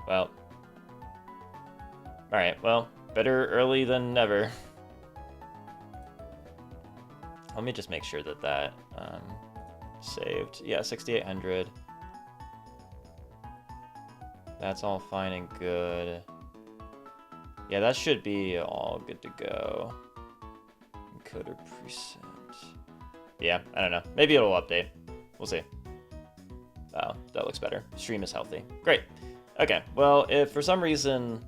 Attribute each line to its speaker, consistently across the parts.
Speaker 1: Well. Alright, well, better early than never. Let me just make sure that that saved. Yeah, 6,800. That's all fine and good. Yeah, that should be all good to go. Encoder preset. Yeah, I don't know. Maybe it'll update. We'll see. Oh, that looks better. Stream is healthy. Great. Okay, well, if for some reason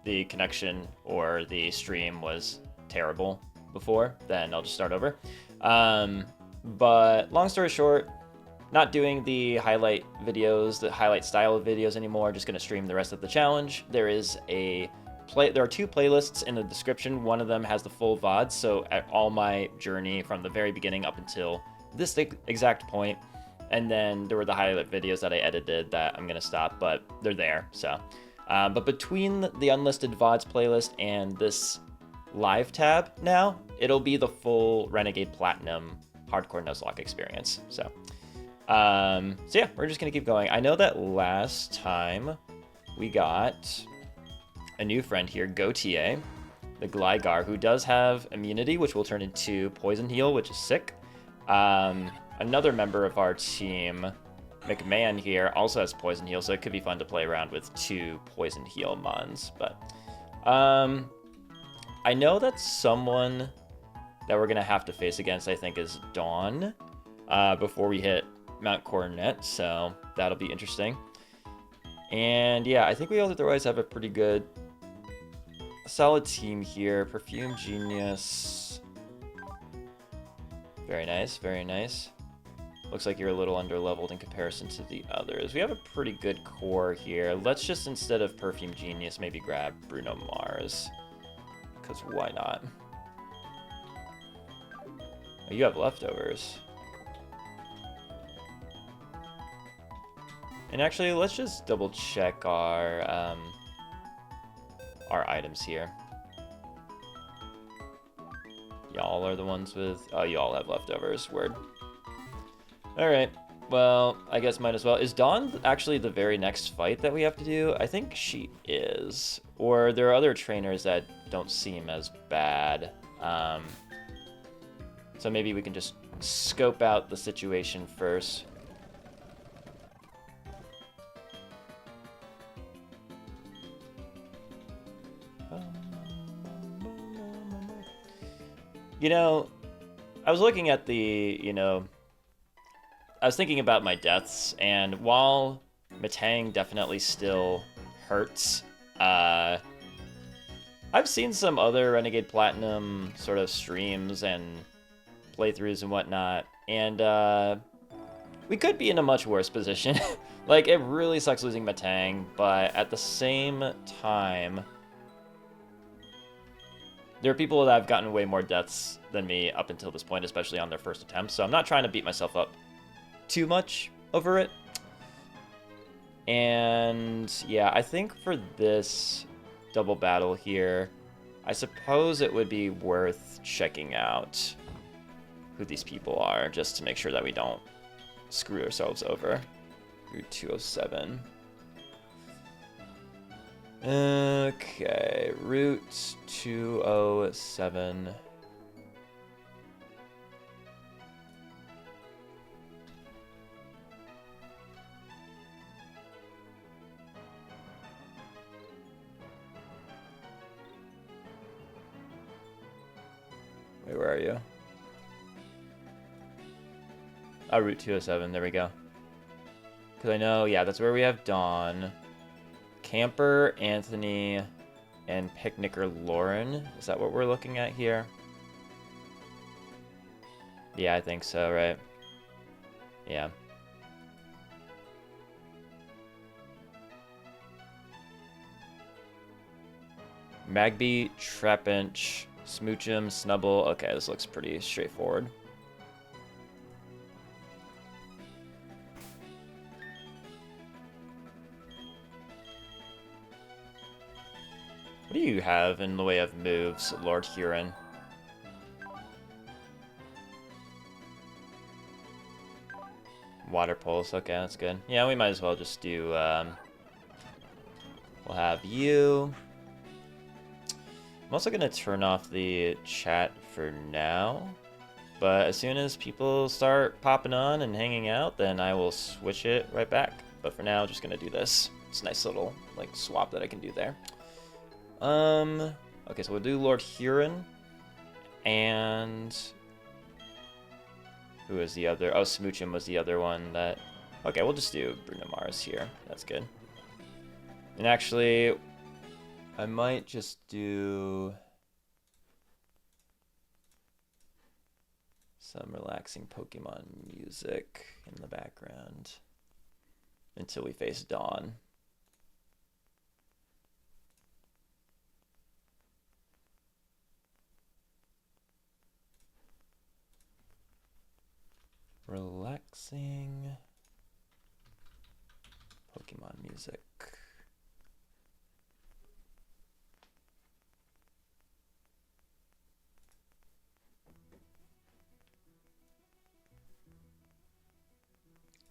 Speaker 1: the connection or the stream was terrible before, then I'll just start over. But long story short, not doing the highlight videos, the highlight style of videos anymore. Just gonna stream the rest of the challenge. There are two playlists in the description. One of them has the full VODs, so at all my journey from the very beginning up until this exact point. And then there were the highlight videos that I edited that I'm gonna stop, but they're there. So, but between the unlisted VODs playlist and this live tab now, it'll be the full Renegade Platinum hardcore Nuzlocke experience. So yeah, we're just gonna keep going. I know that last time we got a new friend here, Gautier, the Gligar, who does have immunity, which will turn into Poison Heal, which is sick. Another member of our team, McMahon here, also has Poison Heal, so it could be fun to play around with 2 Poison Heal mons. But I know that someone that we're going to have to face against, I think, is Dawn before we hit Mount Coronet, so that'll be interesting. And yeah, I think we otherwise have a pretty good, solid team here. Perfume Genius. Very nice, very nice. Looks like you're a little underleveled in comparison to the others. We have a pretty good core here. Let's just, instead of Perfume Genius, maybe grab Bruno Mars. Because why not? Oh, you have leftovers. And actually, let's just double check our items here. Y'all are the ones with... Oh, you all have leftovers. Word. Alright. Well, I guess might as well. Is Dawn actually the very next fight that we have to do? I think she is. Or there are other trainers that don't seem as bad. So maybe we can just scope out the situation first. You know, I was looking at the, I was thinking about my deaths, and while Matang definitely still hurts, I've seen some other Renegade Platinum sort of streams and playthroughs and whatnot, and we could be in a much worse position. Like, it really sucks losing Matang, but at the same time, there are people that have gotten way more deaths than me up until this point, especially on their first attempt, so I'm not trying to beat myself up too much over it. And yeah, I think for this double battle here, I suppose it would be worth checking out who these people are, just to make sure that we don't screw ourselves over. Route 207. Okay, Route 207. Wait, where are you? Oh, Route 207, there we go. Because I know, yeah, that's where we have Dawn. Camper, Anthony, and Picnicker Lauren. Is that what we're looking at here? Yeah, I think so, right? Yeah. Magby, Trapinch, Smoochum, Snubble. Okay, this looks pretty straightforward. What do you have in the way of moves, Lord Huron? Water Pulse, okay, that's good. Yeah, we might as well just do We'll have you. I'm also going to turn off the chat for now. But as soon as people start popping on and hanging out, then I will switch it right back. But for now, just going to do this. It's a nice little like swap that I can do there. Okay, so we'll do Lord Huron. And who was the other? Oh, Smoochum was the other one that... Okay, we'll just do Bruno Mars here. That's good. And actually, I might just do some relaxing Pokemon music in the background until we face Dawn. Relaxing Pokemon music.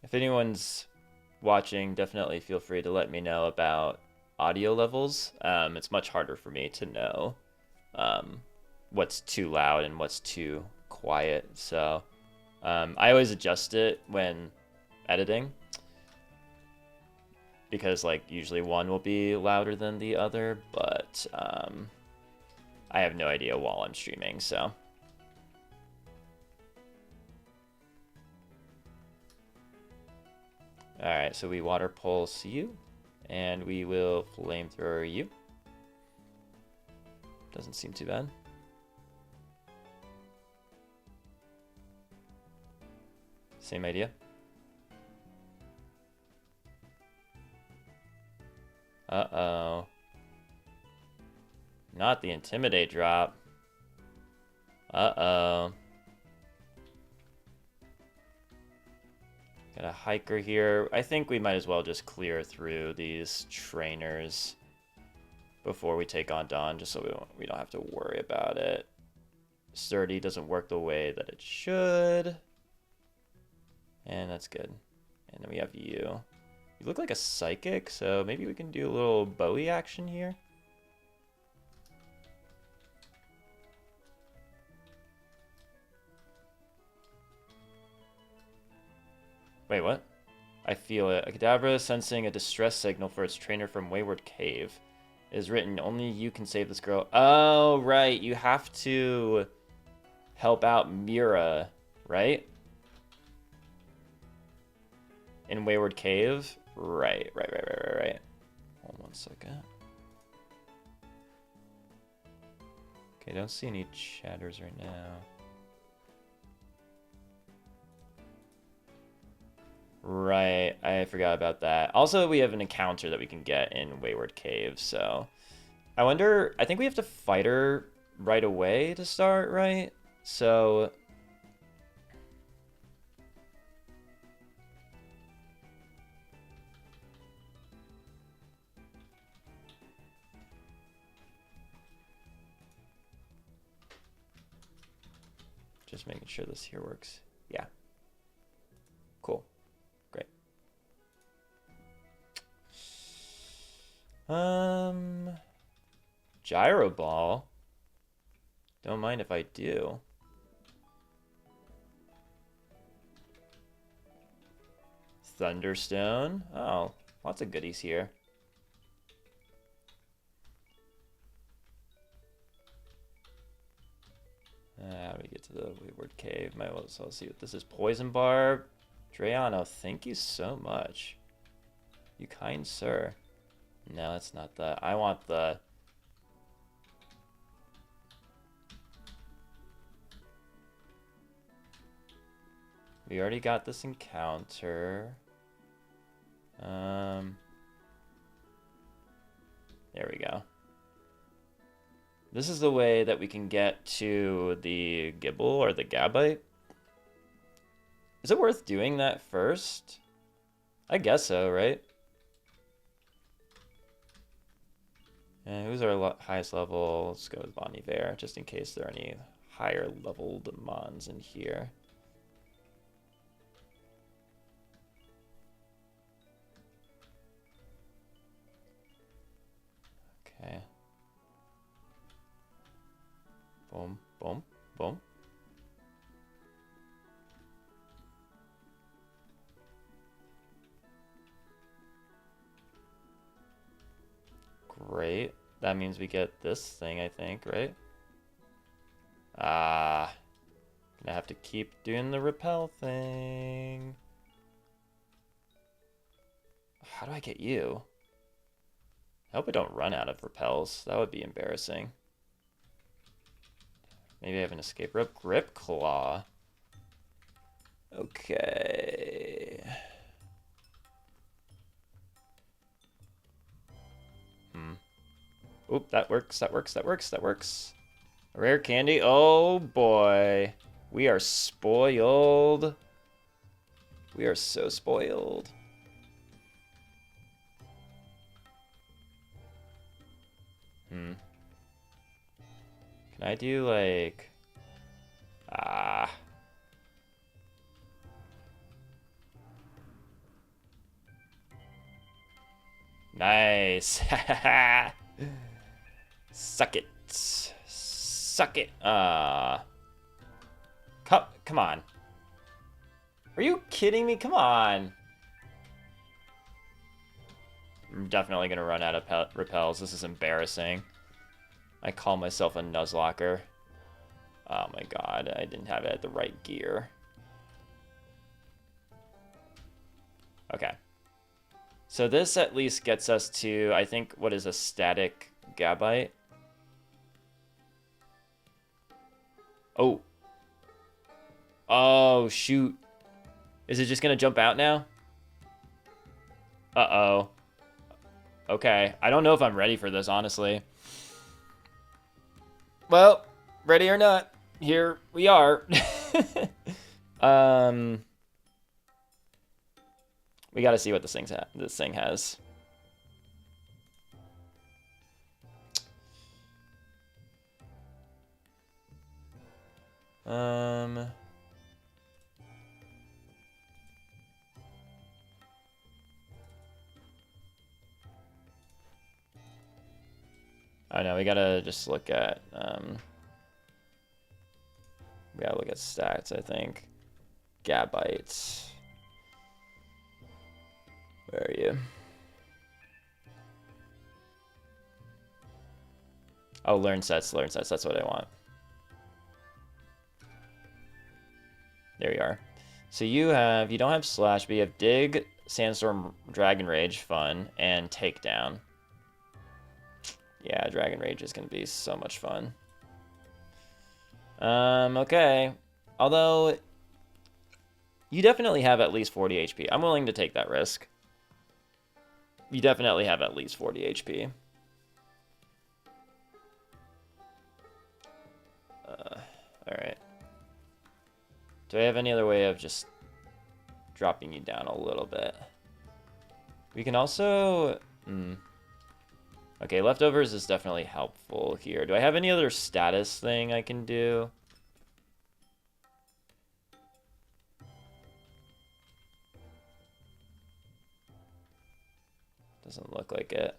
Speaker 1: If anyone's watching, definitely feel free to let me know about audio levels. It's much harder for me to know what's too loud and what's too quiet. So I always adjust it when editing because like usually one will be louder than the other, but I have no idea while I'm streaming, so. Alright, so we water pulse you, and we will flamethrower you. Doesn't seem too bad. Same idea. Uh-oh. Not the Intimidate drop. Uh-oh. Got a hiker here. I think we might as well just clear through these trainers before we take on Dawn, just so we don't have to worry about it. Sturdy doesn't work the way that it should. And that's good. And then we have you. You look like a psychic, so maybe we can do a little Bowie action here. Wait, what? I feel it. A Kadabra sensing a distress signal for its trainer from Wayward Cave. It is written, only you can save this girl. Oh, right. You have to help out Mira, right? In Wayward Cave? Right. Hold on 1 second. Okay, don't see any chatters right now. Right, I forgot about that. Also, we have an encounter that we can get in Wayward Cave, so... I wonder... I think we have to fight her right away to start, right? So... Just making sure this here works. Yeah. Cool. Great. Gyro Ball? Don't mind if I do. Thunderstone? Oh, lots of goodies here. How do we get to the Wayward Cave? Might as well see what this is. Poison Barb. Drayano, thank you so much. You kind sir. No, it's not that. I want the... We already got this encounter. There we go. This is the way that we can get to the Gibble or the Gabite. Is it worth doing that first? I guess so, right? And who's our highest level? Let's go with Bon Iver, just in case there are any higher leveled mons in here. Boom, boom, boom. Great. That means we get this thing, I think, right? Ah. Gonna have to keep doing the repel thing. How do I get you? I hope I don't run out of repels. That would be embarrassing. Maybe I have an escape rope. Grip claw. Okay. Oop, that works, that works, that works, that works. A rare candy. Oh boy. We are spoiled. We are so spoiled. Can I do like... Ah. Nice. Suck it. Suck it. Come on. Are you kidding me? Come on. I'm definitely going to run out of repels. This is embarrassing. I call myself a Nuzlocker. Oh my god, I didn't have it at the right gear. Okay. So this at least gets us to, I think, what is a static Gabite? Oh. Oh, shoot. Is it just going to jump out now? Uh-oh. Okay. I don't know if I'm ready for this, honestly. Well, ready or not, here we are. We got to see what this thing has. Oh no, we gotta just look at we gotta look at stats, I think. Gabites. Where are you? Oh, learn sets, that's what I want. There you are. So you don't have Slash, but you have Dig, Sandstorm, Dragon Rage, fun, and Takedown. Yeah, Dragon Rage is going to be so much fun. Okay. Although, you definitely have at least 40 HP. I'm willing to take that risk. You definitely have at least 40 HP. Alright. Do I have any other way of just dropping you down a little bit? We can also... Okay, leftovers is definitely helpful here. Do I have any other status thing I can do? Doesn't look like it.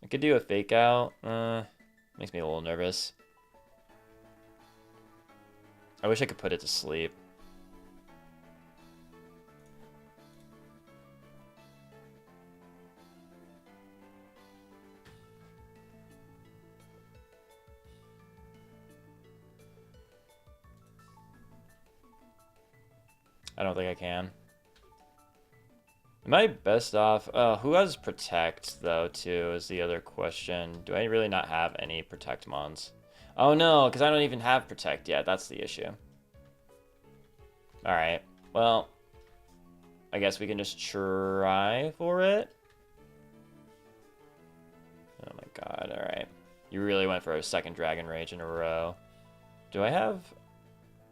Speaker 1: I could do a fake out. Makes me a little nervous. I wish I could put it to sleep. I don't think I can. Am I best off? Who has Protect, though, too, is the other question. Do I really not have any Protect mons? Oh, no, because I don't even have Protect yet. That's the issue. Alright. Well, I guess we can just try for it. Oh, my God. Alright. You really went for a second Dragon Rage in a row. Do I have...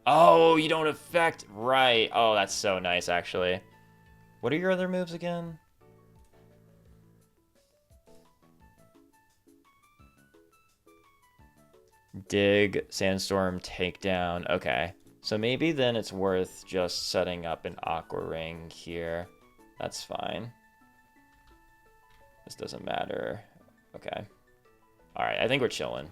Speaker 1: Oh, you don't affect... Right. Oh, that's so nice, actually. What are your other moves again? Dig, Sandstorm, Takedown. Okay. So maybe then it's worth just setting up an Aqua Ring here. That's fine. This doesn't matter. Okay. Alright, I think we're chilling.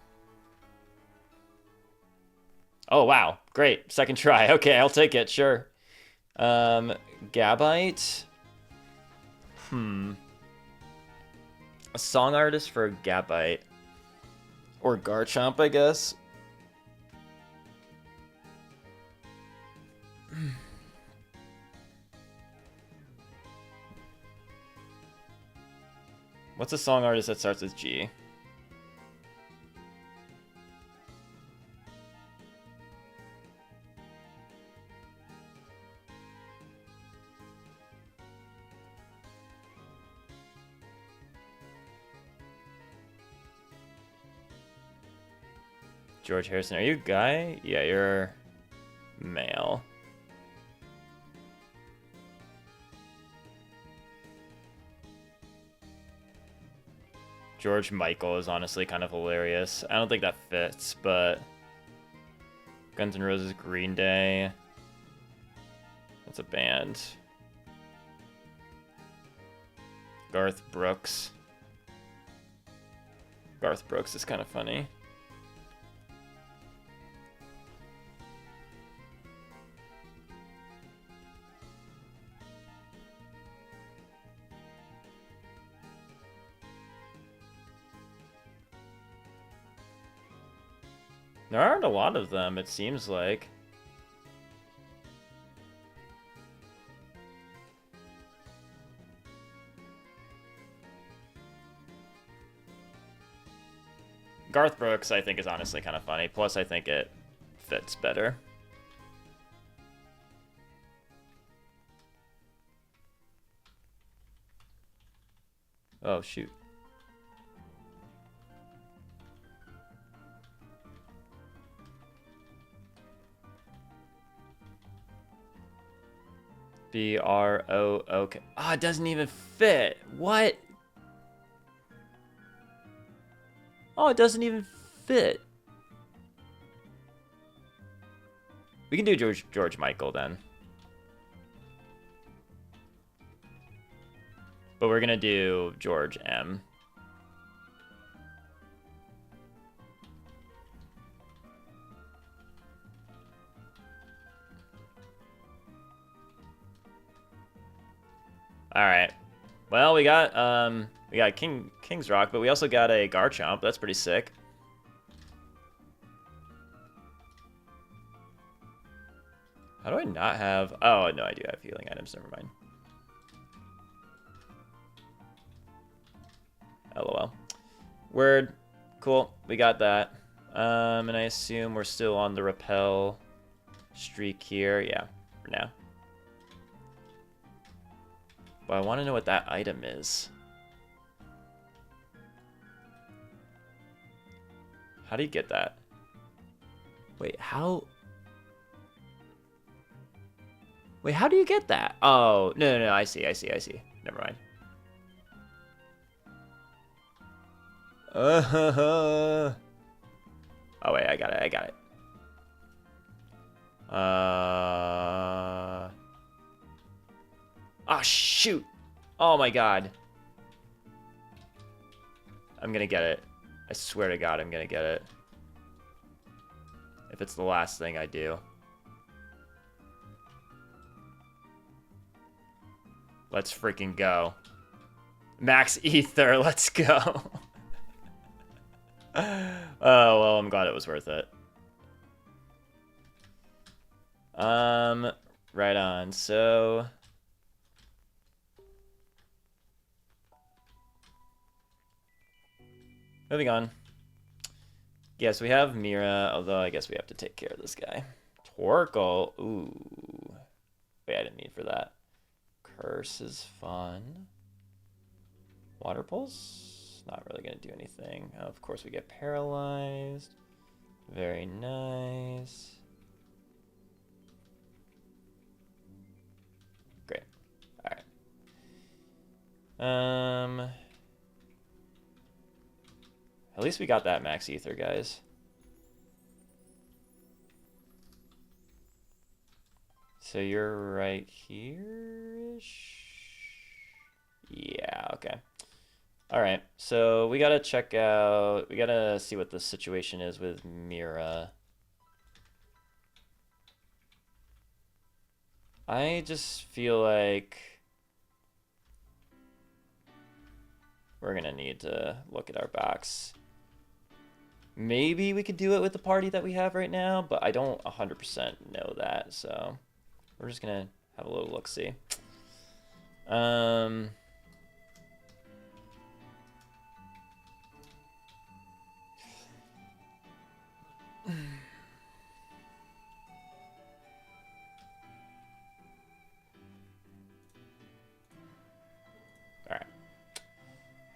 Speaker 1: Oh, wow. Great. Second try. Okay, I'll take it. Sure. Gabite. A song artist for Gabite. Or Garchomp, I guess. What's a song artist that starts with G? George Harrison, are you a guy? Yeah, you're male. George Michael is honestly kind of hilarious. I don't think that fits, but Guns N' Roses, Green Day. That's a band. Garth Brooks. Garth Brooks is kind of funny. There aren't a lot of them, it seems like. Garth Brooks, I think, is honestly kind of funny. Plus, I think it fits better. Oh, shoot. B-R-O-O-K. Ah, it doesn't even fit. What? Oh, it doesn't even fit. We can do George Michael then. But we're gonna do George M. All right. Well, we got King's Rock, but we also got a Garchomp. That's pretty sick. How do I not have? Oh no, I do have healing items. Never mind. LOL. Word. Cool. We got that. And I assume we're still on the repel streak here. Yeah, for now. But I want to know what that item is. How do you get that? Wait, how? Wait, how do you get that? Oh, no, I see. Never mind. Oh, wait, I got it. Oh, shoot. Oh, my God. I'm gonna get it. I swear to God, I'm gonna get it. If it's the last thing I do. Let's freaking go. Max Ether, let's go. Oh, well, I'm glad it was worth it. Right on. So moving on. Yes, we have Mira, although I guess we have to take care of this guy. Torkoal. Ooh. Wait, I didn't mean for that. Curse is fun. Water Pulse? Not really going to do anything. Of course, we get paralyzed. Very nice. Great. All right. At least we got that Max Ether, guys. So you're right here-ish? Yeah, okay. All right, so we gotta check out, we gotta see what the situation is with Mira. I just feel like we're gonna need to look at our backs. Maybe we could do it with the party that we have right now, but I don't 100% know that, so we're just gonna have a little look-see. Alright.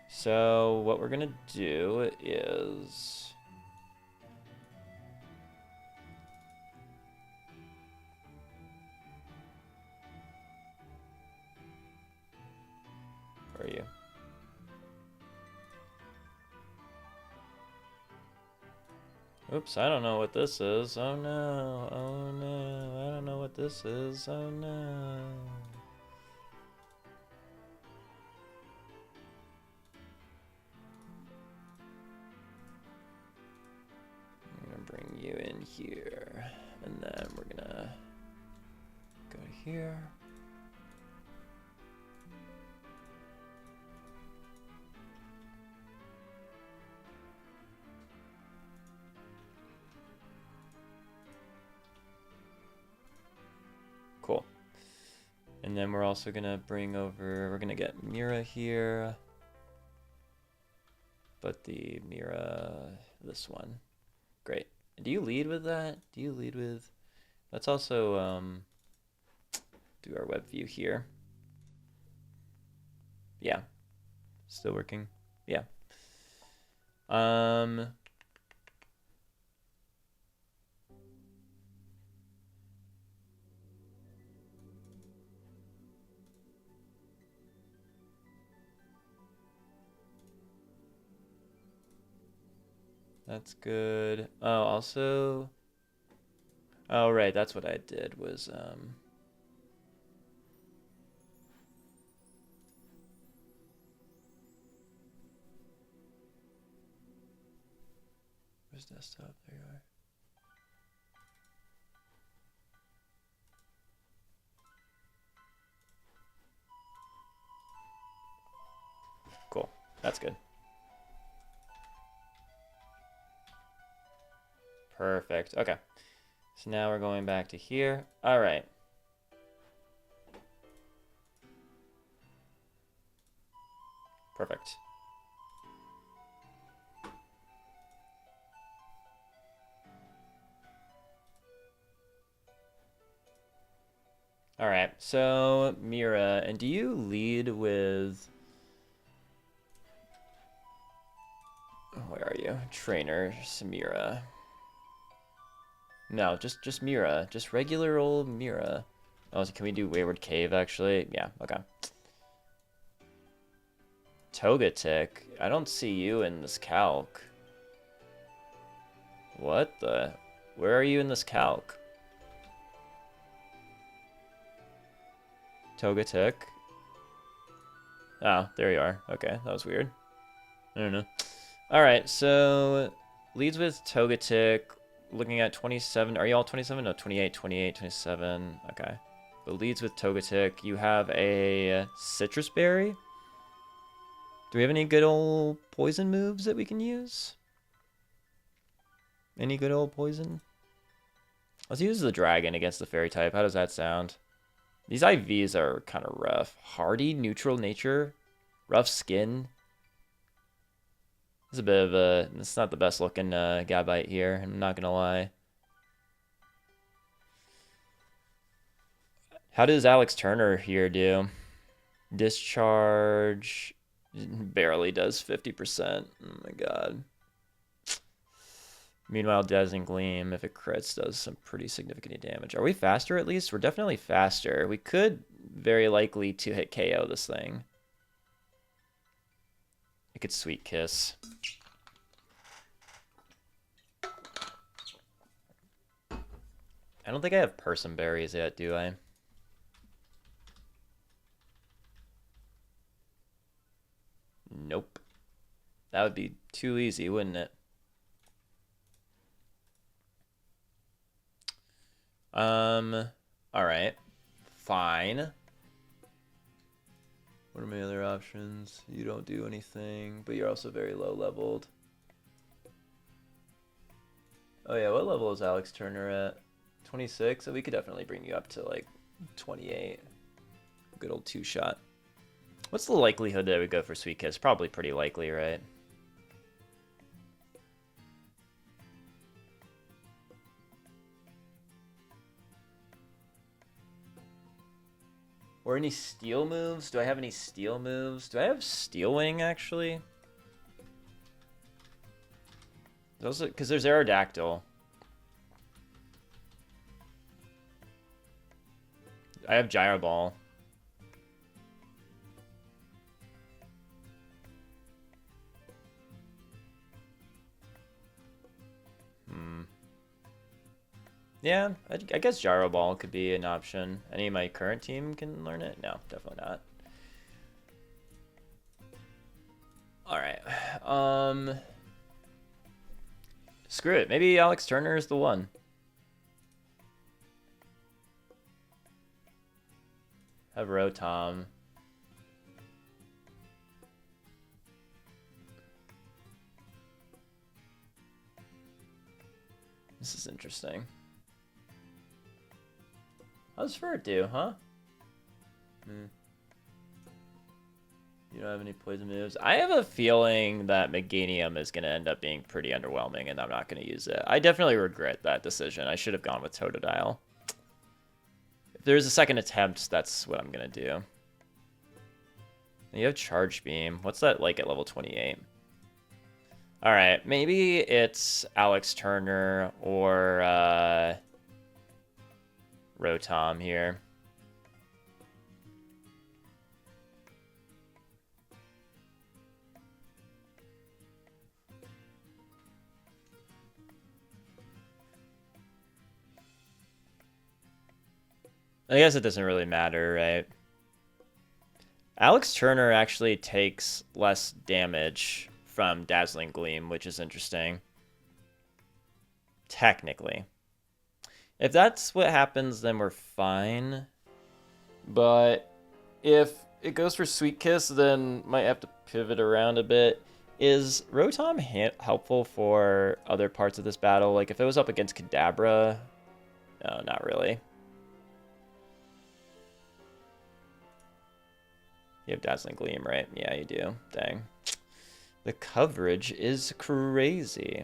Speaker 1: So what we're gonna do is where are you? Oops, I don't know what this is. Oh no, oh no, I don't know what this is. Oh no. I'm gonna bring you in here, and then we're gonna go to here. Cool. And then we're also gonna bring over, we're gonna get Mira here, but the Mira, this one. Great. Do you lead with that? Do you lead with, let's also do our web view here. Yeah, still working. Yeah. That's good. Oh, also, oh right, that's what I did was where's desktop? There you are. Cool. That's good. Perfect. Okay. So now we're going back to here. All right. Perfect. All right. So Mira, and do you lead with? Where are you? Trainer Samira. No, just Mira. Just regular old Mira. Oh, so can we do Wayward Cave, actually? Yeah, okay. Togetic? I don't see you in this calc. What the? Where are you in this calc? Togetic? Oh, there you are. Okay, that was weird. I don't know. Alright, so leads with Togetic. Looking at 27. Are you all 27? No, 28, 28, 27. Okay. But leads with Togetic. You have a Citrus Berry. Do we have any good old poison moves that we can use? Any good old poison? Let's use the dragon against the fairy type. How does that sound? These IVs are kind of rough. Hardy, neutral nature, rough skin. It's a bit of a, it's not the best looking Gabite here, I'm not gonna lie. How does Alex Turner here do? Discharge barely does 50%. Oh my god. Meanwhile, Dazzling Gleam, if it crits, does some pretty significant damage. Are we faster at least? We're definitely faster. We could very likely two-hit KO this thing. It could Sweet Kiss. I don't think I have Person Berries yet, do I? Nope. That would be too easy, wouldn't it? All right. fine. What are my other options? You don't do anything, but you're also very low leveled. Oh yeah, what level is Alex Turner at? 26? So we could definitely bring you up to like 28. Good old two-shot. What's the likelihood that we go for Sweet Kiss? Probably pretty likely, right? Or any steel moves? Do I have any steel moves? Do I have Steel Wing, actually? Those, because there's Aerodactyl. I have Gyro Ball. Yeah, I guess Gyro Ball could be an option. Any of my current team can learn it? No, definitely not. Alright. Screw it. Maybe Alex Turner is the one. Have Rotom. This is interesting. How's Fur do, huh? You don't have any poison moves. I have a feeling that Meganium is going to end up being pretty underwhelming, and I'm not going to use it. I definitely regret that decision. I should have gone with Totodile. If there's a second attempt, that's what I'm going to do. You have Charge Beam. What's that like at level 28? Alright, maybe it's Alex Turner or Rotom here. I guess it doesn't really matter, right? Alex Turner actually takes less damage from Dazzling Gleam, which is interesting. Technically. If that's what happens, then we're fine. But if it goes for Sweet Kiss, then might have to pivot around a bit. Is Rotom helpful for other parts of this battle? Like if it was up against Kadabra? No, not really. You have Dazzling Gleam, right? Yeah, you do. Dang. The coverage is crazy.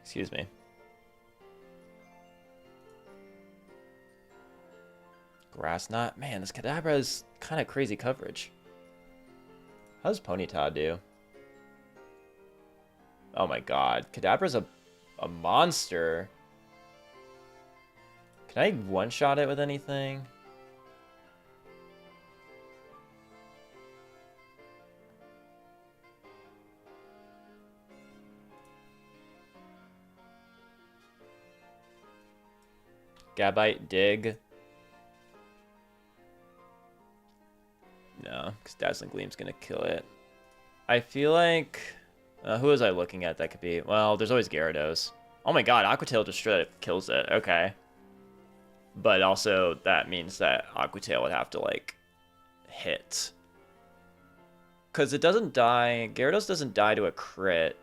Speaker 1: Excuse me. Grass Knot. Man, this Kadabra is kind of crazy coverage. How does Ponyta do? Oh my god. Kadabra's a monster. Can I one-shot it with anything? Gabite Dig. No, because Dazzling Gleam's going to kill it. I feel like... who was I looking at that could be? Well, there's always Gyarados. Oh my god, Aqua Tail just straight up kills it. Okay. But also, that means that Aqua Tail would have to, like, hit. Because it doesn't die... Gyarados doesn't die to a crit.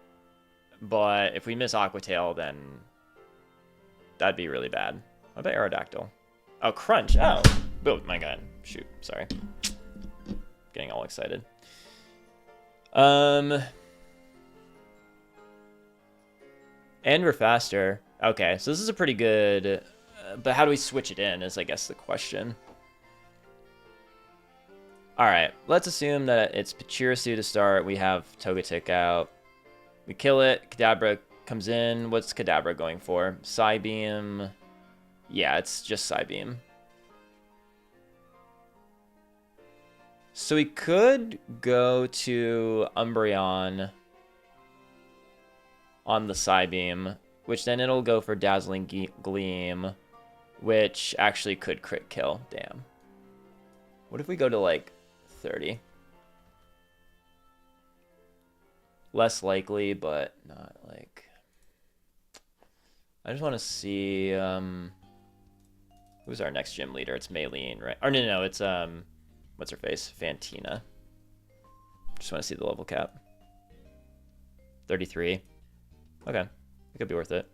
Speaker 1: But if we miss Aqua Tail, then... that'd be really bad. What about Aerodactyl? Oh, Crunch. Oh. Oh, my god. Shoot. Sorry. Getting all excited. And we're faster. Okay, so this is a pretty good... but how do we switch it in is, I guess, the question. Alright, let's assume that it's Pachirisu to start. We have Togetic out. We kill it. Kadabra comes in. What's Kadabra going for? Psybeam. Yeah, it's just Psybeam. So we could go to Umbreon on the Psybeam, which then it'll go for Dazzling Gleam, which actually could crit kill. Damn. What if we go to like 30? Less likely, but not like... I just want to see who's our next gym leader. It's Maylene, right? Or no, it's what's her face? Fantina. Just want to see the level cap. 33. Okay, it could be worth it.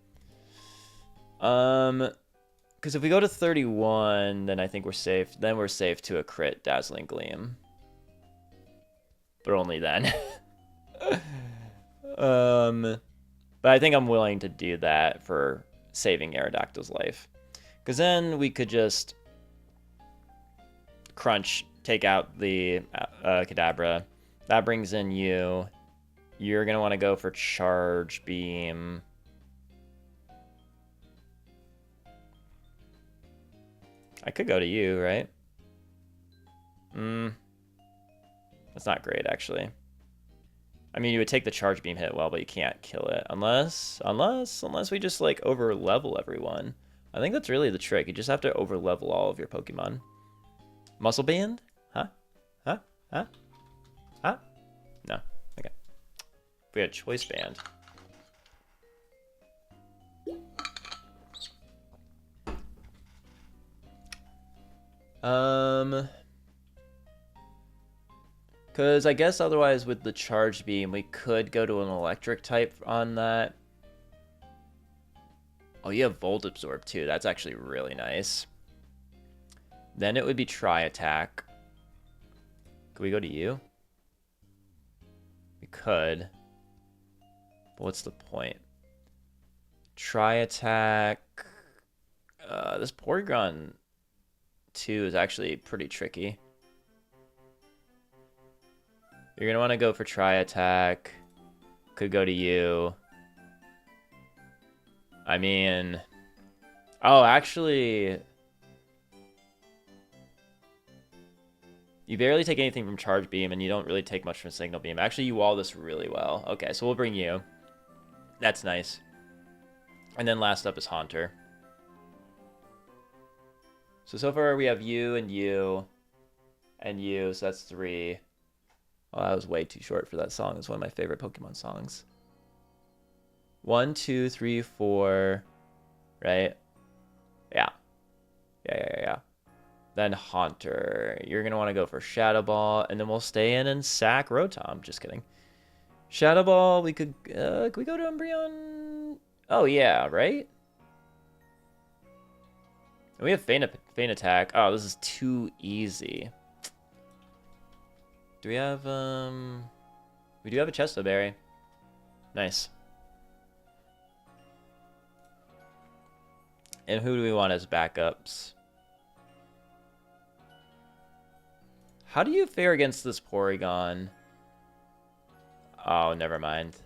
Speaker 1: Because if we go to 31, then I think we're safe. Then we're safe to a crit Dazzling Gleam. But only then. But I think I'm willing to do that for saving Aerodactyl's life. Because then we could just crunch, take out the Kadabra. That brings in you. You're going to want to go for Charge Beam. I could go to you, right? That's not great, actually. I mean, you would take the Charge Beam hit well, but you can't kill it. Unless we just, like, over-level everyone. I think that's really the trick. You just have to over-level all of your Pokemon. Muscle Band? Huh? Huh? Huh? Huh? No. Okay. We had Choice Band. Because I guess otherwise with the Charge Beam, we could go to an electric type on that. Oh, you have Volt Absorb too. That's actually really nice. Then it would be Tri Attack. Could we go to you? We could. But what's the point? Tri Attack. This Porygon 2 is actually pretty tricky. You're going to want to go for Tri Attack. Could go to you. I mean... Oh, actually... You barely take anything from Charge Beam, and you don't really take much from Signal Beam. Actually, you wall this really well. Okay, so we'll bring you. That's nice. And then last up is Haunter. So far we have you, and you, so that's 3. Oh, that was way too short for that song. It's one of my favorite Pokemon songs. 1, 2, 3, 4, right? Yeah. Yeah. Then Haunter. You're going to want to go for Shadow Ball, and then we'll stay in and sack Rotom. Just kidding. Shadow Ball, we could we go to Umbreon? Oh, yeah, right? We have Feint Attack. Oh, this is too easy. Do we have, we do have a Chesto Berry. Nice. And who do we want as backups? How do you fare against this Porygon? Oh, never mind.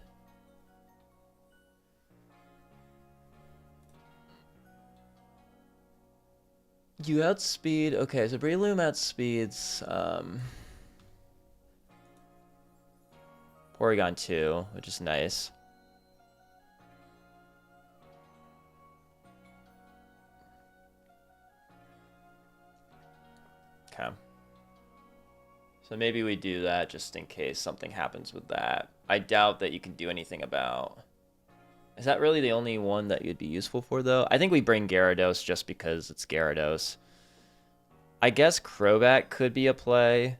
Speaker 1: You outspeed... Okay, so Breloom outspeeds... Porygon 2, which is nice. Okay. So maybe we do that just in case something happens with that. I doubt that you can do anything about... Is that really the only one that you'd be useful for, though? I think we bring Gyarados just because it's Gyarados. I guess Crobat could be a play.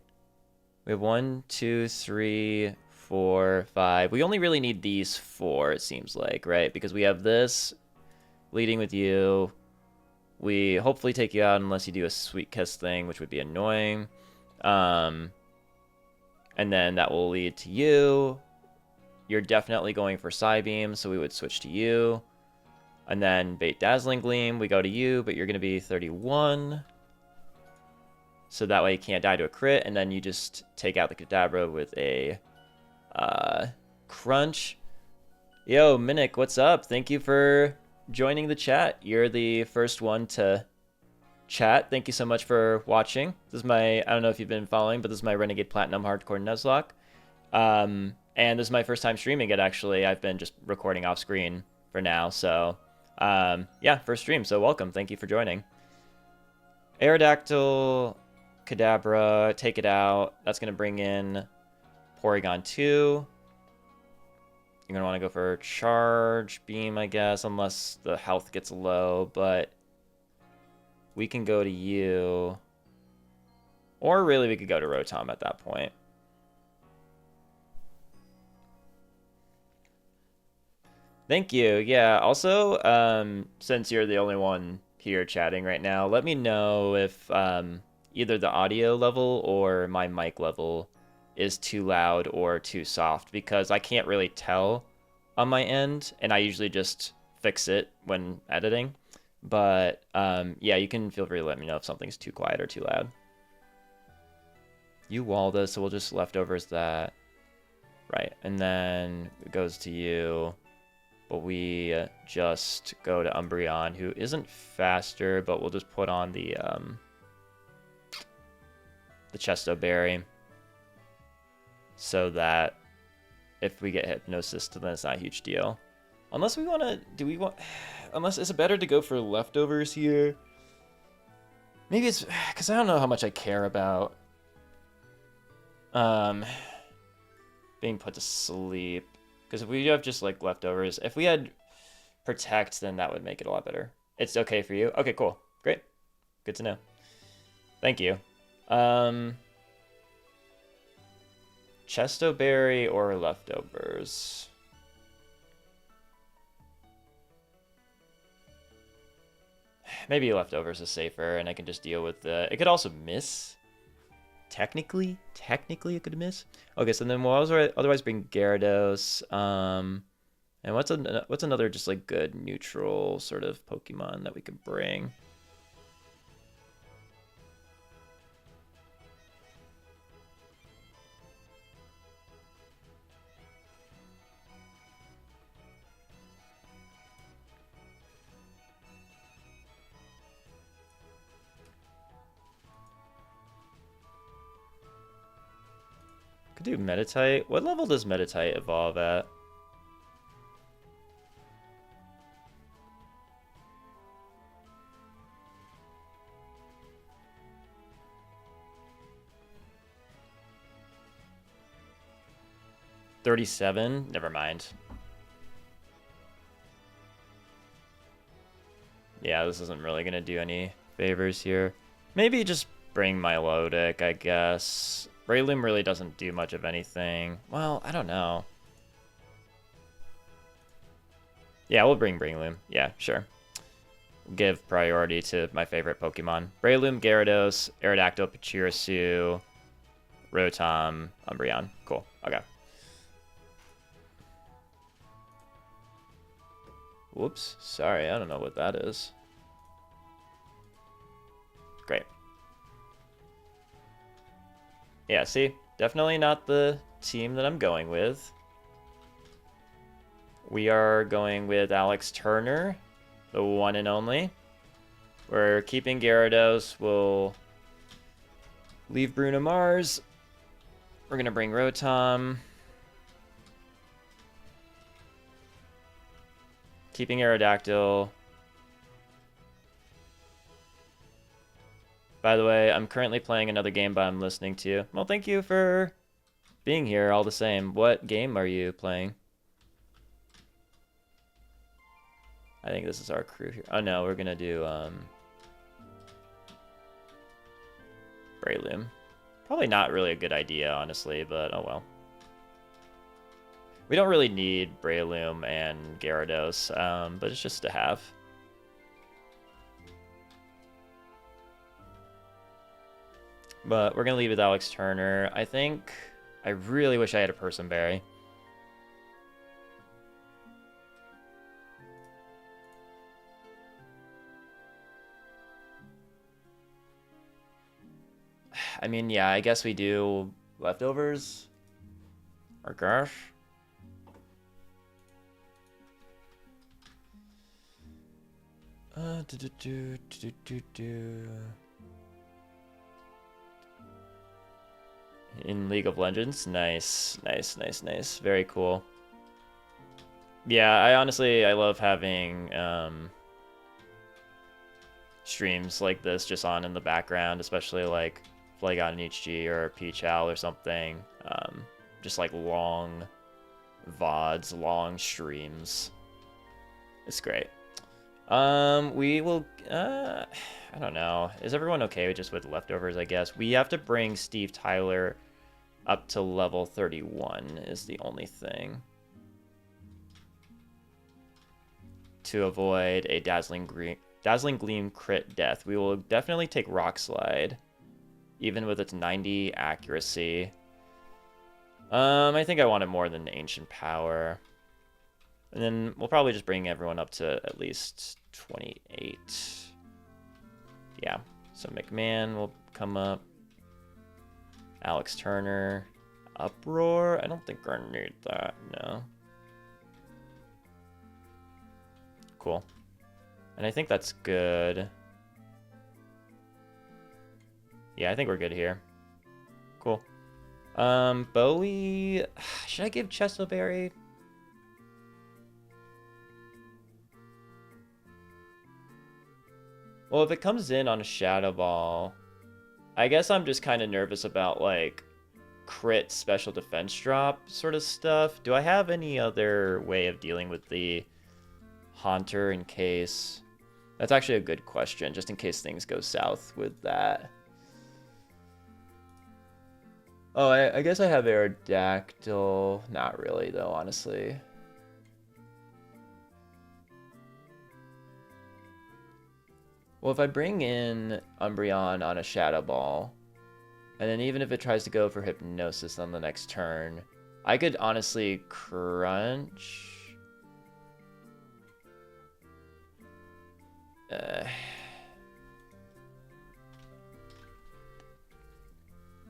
Speaker 1: We have 1, 2, 3, 4, 5. We only really need these 4, it seems like, right? Because we have this leading with you. We hopefully take you out unless you do a Sweet Kiss thing, which would be annoying. And then that will lead to you. You're definitely going for Psybeam, so we would switch to you. And then bait Dazzling Gleam, we go to you, but you're going to be 31. So that way you can't die to a crit, and then you just take out the Kadabra with a Crunch. Yo, Minik, what's up? Thank you for joining the chat. You're the first one to chat. Thank you so much for watching. This is my, I don't know if you've been following, but this is my Renegade Platinum Hardcore Nuzlocke. And this is my first time streaming it, actually. I've been just recording off screen for now, so yeah, first stream, so welcome. Thank you for joining. Aerodactyl, Kadabra, take it out. That's going to bring in Porygon 2. You're gonna want to go for charge beam, I guess, unless the health gets low, but we can go to you. Or really, we could go to Rotom at that point. Thank you. Yeah, also, since you're the only one here chatting right now, let me know if either the audio level or my mic level is too loud or too soft, because I can't really tell on my end, and I usually just fix it when editing. But yeah, you can feel free to let me know if something's too quiet or too loud. You walled us, so we'll just leftovers that. Right, and then it goes to you. But we just go to Umbreon, who isn't faster, but we'll just put on the Chesto Berry, so that if we get Hypnosis, then it's not a huge deal. Unless we want to, unless it's better to go for leftovers here. Maybe it's, because I don't know how much I care about being put to sleep. Because if we have just like leftovers, if we had Protect, then that would make it a lot better. It's okay for you? Okay, cool. Great. Good to know. Thank you. Chesto Berry or leftovers? Maybe leftovers is safer, and I can just deal with the... It could also miss. Technically it could miss. Okay, so then we'll otherwise bring Gyarados. And what's another just like good neutral sort of Pokemon that we could bring? Could do Meditite. What level does Meditite evolve at? $37? Never mind. Yeah, this isn't really gonna do any favors here. Maybe just bring Milotic, I guess. Breloom really doesn't do much of anything. Well, I don't know. Yeah, we'll bring Breloom. Yeah, sure. Give priority to my favorite Pokemon. Breloom, Gyarados, Aerodactyl, Pachirisu, Rotom, Umbreon. Cool. Okay. Whoops. Sorry, I don't know what that is. Great. Yeah, see? Definitely not the team that I'm going with. We are going with Alex Turner, the one and only. We're keeping Gyarados. We'll leave Bruno Mars. We're going to bring Rotom. Keeping Aerodactyl. By the way, I'm currently playing another game, but I'm listening to you. Well, thank you for being here all the same. What game are you playing? I think this is our crew here. Oh no, we're gonna do Breloom. Probably not really a good idea, honestly, but oh well. We don't really need Breloom and Gyarados, but it's just to have. But we're going to leave with Alex Turner. I think... I really wish I had a Person Berry. I mean, yeah, I guess we do leftovers. Or gosh. In League of Legends. Nice. Very cool. Yeah, I love having streams like this just on in the background, especially like Flagon HG or Peach Owl or something. Just like long VODs, long streams. It's great. We will, I don't know. Is everyone okay just with leftovers, I guess? We have to bring Steve Tyler up to level 31 is the only thing. To avoid a Dazzling Gleam crit death. We will definitely take Rock Slide, even with its 90 accuracy. I think I want it more than Ancient Power. And then we'll probably just bring everyone up to at least 28. Yeah, so McMahon will come up. Alex Turner. Uproar? I don't think I need that, no. Cool. And I think that's good. Yeah, I think we're good here. Cool. Bowie... Should I give Chesterberry? Well, if it comes in on a Shadow Ball, I guess I'm just kind of nervous about, like, crit special defense drop sort of stuff. Do I have any other way of dealing with the Haunter in case... That's actually a good question, just in case things go south with that. Oh, I guess I have Aerodactyl. Not really, though, honestly. Well, if I bring in Umbreon on a Shadow Ball, and then even if it tries to go for Hypnosis on the next turn, I could honestly Crunch.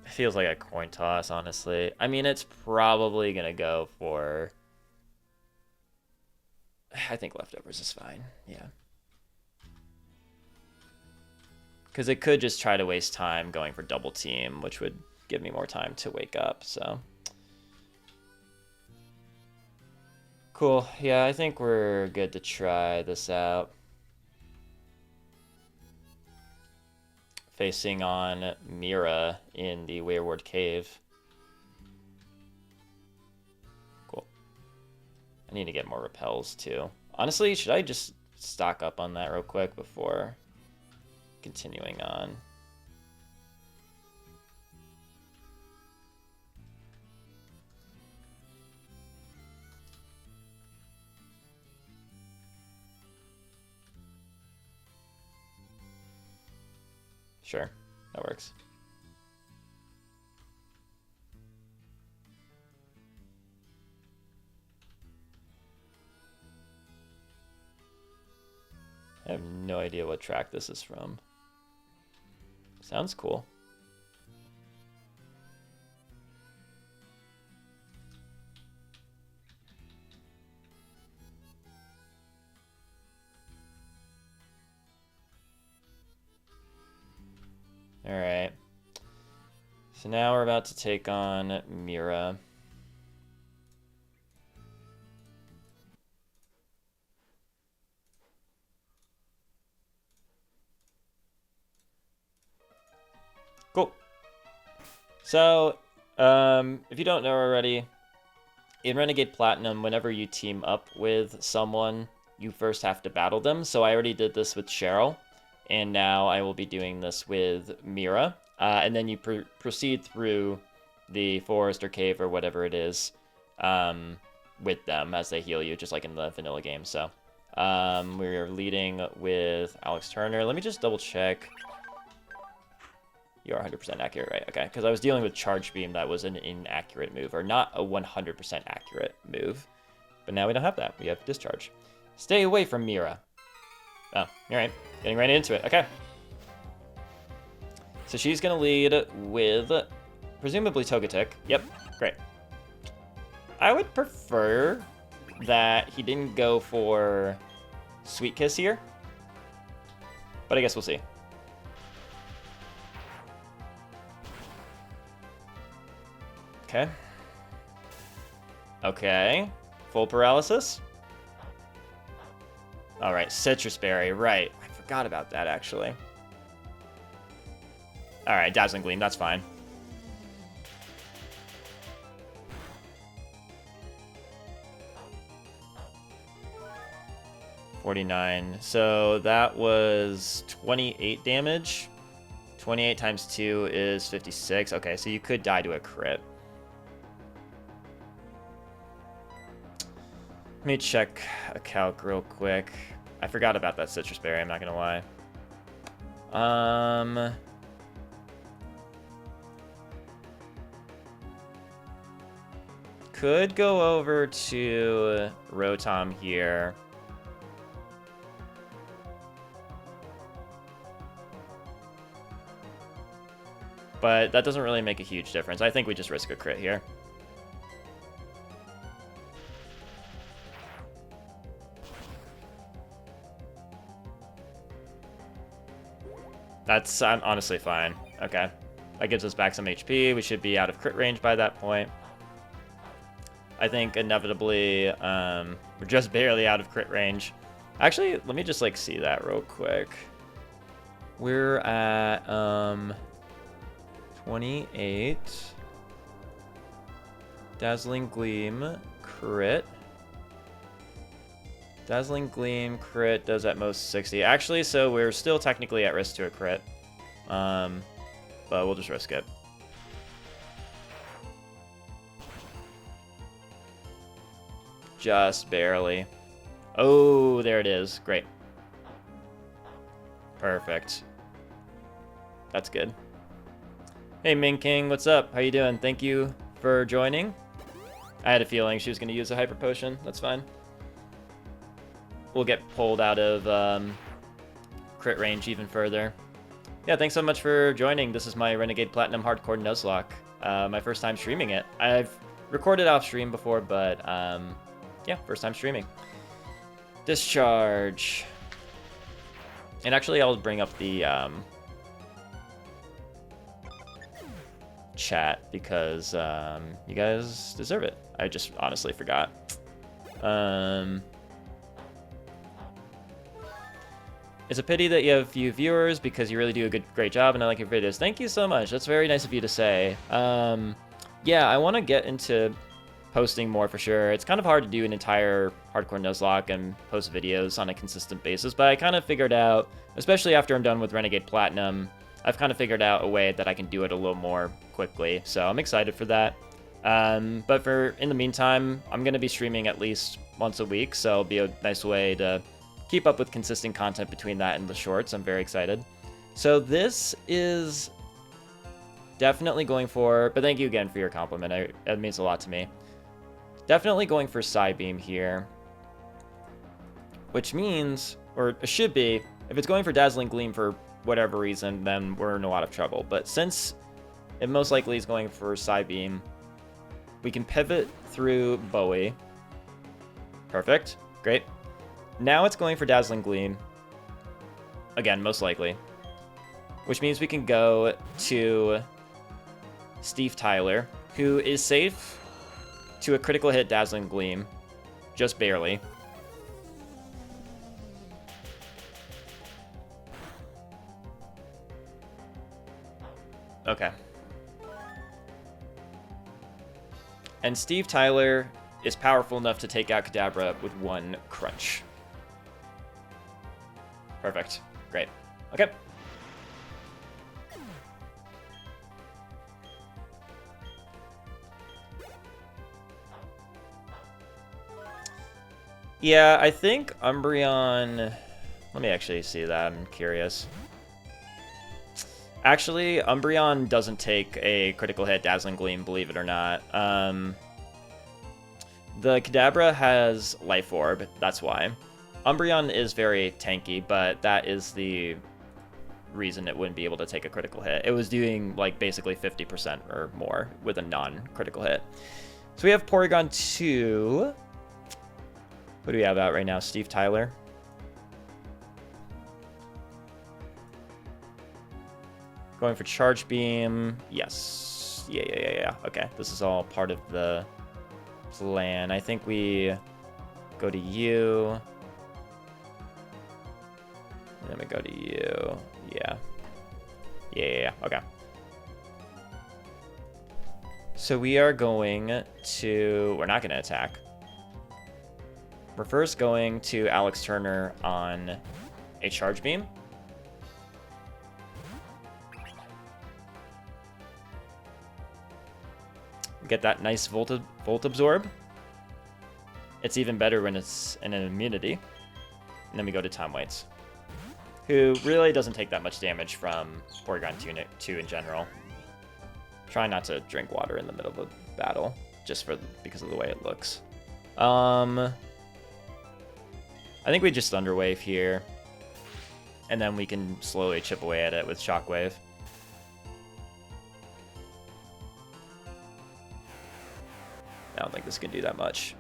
Speaker 1: Feels like a coin toss, honestly. I mean, it's probably going to go for... I think leftovers is fine, yeah. Because it could just try to waste time going for double team, which would give me more time to wake up, so... Cool, yeah, I think we're good to try this out. Facing on Mira in the Wayward Cave. Cool. I need to get more repels too. Honestly, should I just stock up on that real quick before continuing on? Sure, that works. I have no idea what track this is from. Sounds cool. All right. So now we're about to take on Mira. Cool. So, if you don't know already, in Renegade Platinum, whenever you team up with someone, you first have to battle them. So I already did this with Cheryl, and now I will be doing this with Mira. And then you proceed through the forest or cave or whatever it is with them as they heal you, just like in the vanilla game. So we're leading with Alex Turner. Let me just double check. You are 100% accurate, right? Okay, because I was dealing with Charge Beam that was an inaccurate move, or not a 100% accurate move. But now we don't have that. We have Discharge. Stay away from Mira. Oh, all right. Getting right into it. Okay. So she's going to lead with, presumably, Togetic. Yep, great. I would prefer that he didn't go for Sweet Kiss here. But I guess we'll see. Okay. Okay. Full paralysis. All right, Citrus Berry. Right. I forgot about that, actually. All right, Dazzling Gleam. That's fine. 49. So that was 28 damage. 28 times 2 is 56. Okay, so you could die to a crit. Let me check a calc real quick. I forgot about that citrus berry, I'm not gonna lie. Could go over to Rotom here. But that doesn't really make a huge difference. I think we just risk a crit here. That's honestly fine. Okay. That gives us back some HP. We should be out of crit range by that point. I think inevitably we're just barely out of crit range. Actually, let me just like see that real quick. We're at 28. Dazzling Gleam, crit. Dazzling Gleam, crit does at most 60. Actually, so we're still technically at risk to a crit. But we'll just risk it. Just barely. Oh, there it is. Great. Perfect. That's good. Hey, Ming King, what's up? How you doing? Thank you for joining. I had a feeling she was going to use a hyper potion. That's fine. We'll get pulled out of crit range even further. Yeah, thanks so much for joining. This is my Renegade Platinum Hardcore Nuzlocke. My first time streaming it. I've recorded off stream before, but yeah, first time streaming. Discharge. And actually, I'll bring up the chat because you guys deserve it. I just honestly forgot. It's a pity that you have few viewers because you really do a great job and I like your videos. Thank you so much. That's very nice of you to say. Yeah, I want to get into posting more for sure. It's kind of hard to do an entire Hardcore Nuzlocke and post videos on a consistent basis, but I kind of figured out, especially after I'm done with Renegade Platinum, I've kind of figured out a way that I can do it a little more quickly, so I'm excited for that. But in the meantime, I'm going to be streaming at least once a week, so it'll be a nice way to keep up with consistent content between that and the shorts. I'm very excited. So this is definitely going for, but thank you again for your compliment. It means a lot to me. Definitely going for Psybeam here, which means, or it should be, if it's going for Dazzling Gleam for whatever reason, then we're in a lot of trouble. But since it most likely is going for Psybeam, we can pivot through Bowie. Perfect. Great. Now it's going for Dazzling Gleam. Again, most likely. Which means we can go to Steve Tyler, who is safe to a critical hit Dazzling Gleam. Just barely. Okay. And Steve Tyler is powerful enough to take out Kadabra with one crunch. Perfect. Great. Okay. Yeah, I think Umbreon... Let me actually see that. I'm curious. Actually, Umbreon doesn't take a critical hit Dazzling Gleam, believe it or not. The Kadabra has Life Orb, that's why. Umbreon is very tanky, but that is the reason it wouldn't be able to take a critical hit. It was doing, like, basically 50% or more with a non-critical hit. So we have Porygon 2. What do we have out right now? Steve Tyler. Going for Charge Beam. Yes. Yeah. Okay, this is all part of the plan. I think we go to you. Then we go to you. Yeah. Okay. So we are going to... We're not going to attack. We're first going to Alex Turner on a Charge Beam. Get that nice Volt Absorb. It's even better when it's an immunity. And then we go to Tom Waits, who really doesn't take that much damage from Porygon 2 in general. Try not to drink water in the middle of a battle, just because of the way it looks. I think we just Thunder Wave here, and then we can slowly chip away at it with Shockwave. I don't think this can do that much.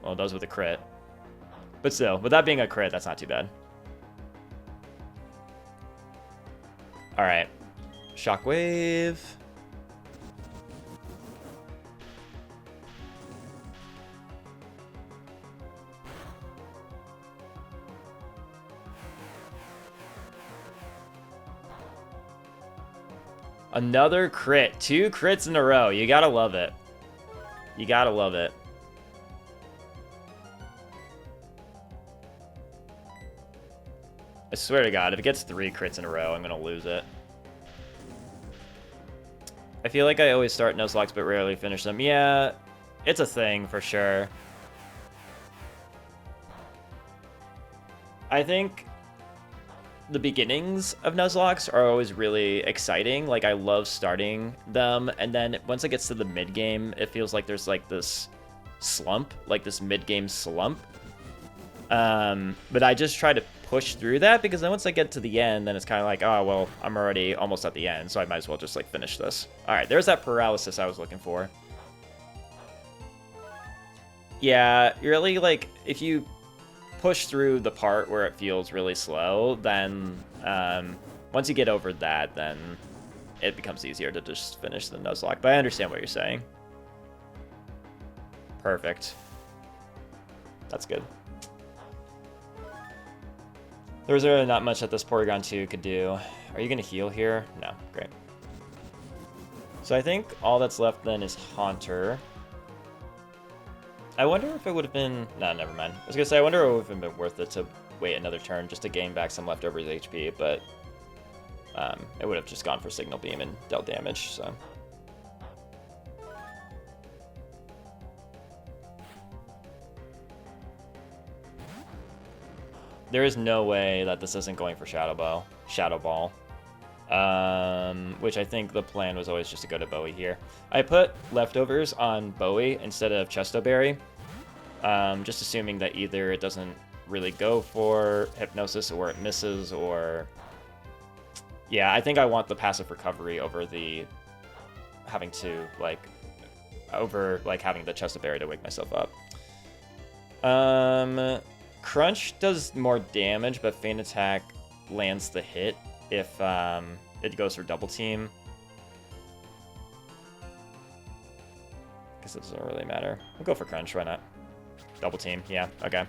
Speaker 1: Well, it does with a crit. But still, with that being a crit, that's not too bad. Alright. Shockwave. Another crit. 2 crits in a row. You gotta love it. You gotta love it. I swear to God, if it gets 3 crits in a row, I'm gonna lose it. I feel like I always start Nuzlocke but rarely finish them. Yeah, it's a thing for sure. I think the beginnings of Nuzlocke are always really exciting. Like, I love starting them, and then once it gets to the mid-game, it feels like there's like this slump, like this mid-game slump. But I just try to push through that, because then once I get to the end, then it's kind of like, oh, well, I'm already almost at the end, so I might as well just, like, finish this. All right, there's that paralysis I was looking for. Yeah, really, like, if you push through the part where it feels really slow, then once you get over that, then it becomes easier to just finish the Nuzlocke. But I understand what you're saying. Perfect. That's good. There's really not much that this Porygon 2 could do. Are you going to heal here? No. Great. So I think all that's left then is Haunter. I wonder if it would have been... No, never mind. I was going to say, I wonder if it would have been worth it to wait another turn just to gain back some leftovers HP, but it would have just gone for Signal Beam and dealt damage, so... There is no way that this isn't going for Shadow Ball. Which I think the plan was always just to go to Bowie here. I put leftovers on Bowie instead of Chesto Berry, just assuming that either it doesn't really go for Hypnosis or it misses, or... Yeah, I think I want the passive recovery over the having to, like, having the Chesto Berry to wake myself up. Crunch does more damage, but Feint Attack lands the hit if it goes for Double Team. Guess it doesn't really matter. We'll go for Crunch, why not? Double Team, yeah, okay.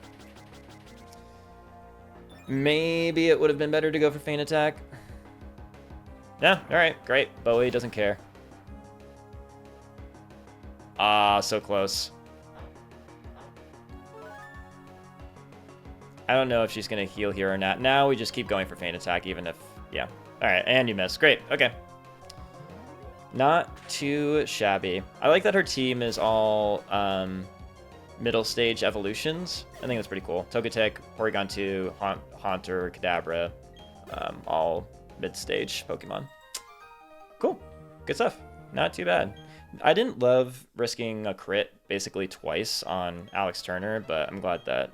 Speaker 1: Maybe it would have been better to go for Feint Attack. Yeah, alright, great. Bowie doesn't care. Ah, so close. I don't know if she's going to heal here or not. Now we just keep going for Feint Attack, even if... Yeah. Alright, and you miss. Great. Okay. Not too shabby. I like that her team is all middle stage evolutions. I think that's pretty cool. Togetic, Porygon 2, Haunter, Kadabra, all mid-stage Pokemon. Cool. Good stuff. Not too bad. I didn't love risking a crit basically twice on Alex Turner, but I'm glad that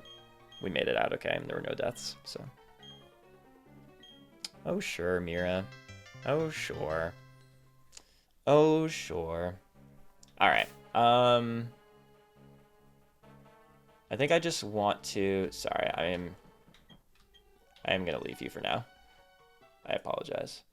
Speaker 1: we made it out okay and there were no deaths, so. Oh, sure, Mira. Oh, sure. Oh, sure. Alright, I think I just want to... Sorry, I am gonna leave you for now. I apologize.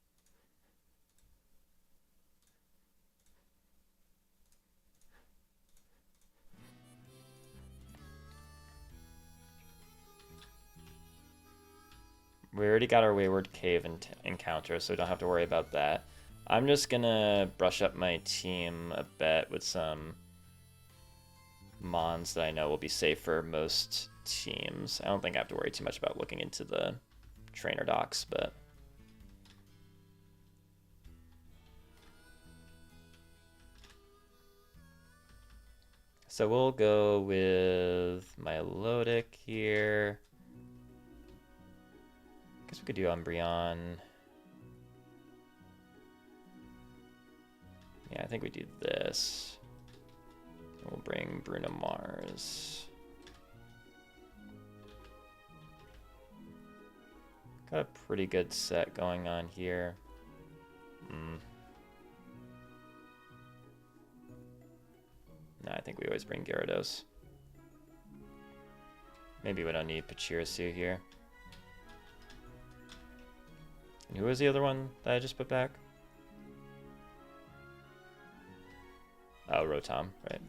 Speaker 1: We already got our Wayward Cave encounter, so we don't have to worry about that. I'm just gonna brush up my team a bit with some mons that I know will be safe for most teams. I don't think I have to worry too much about looking into the trainer docs, but... So we'll go with Milotic here. Guess we could do Umbreon. Yeah, I think we do this. We'll bring Bruno Mars. Got a pretty good set going on here. No, I think we always bring Gyarados. Maybe we don't need Pachirisu here. And who was the other one that I just put back? Oh, Rotom, right.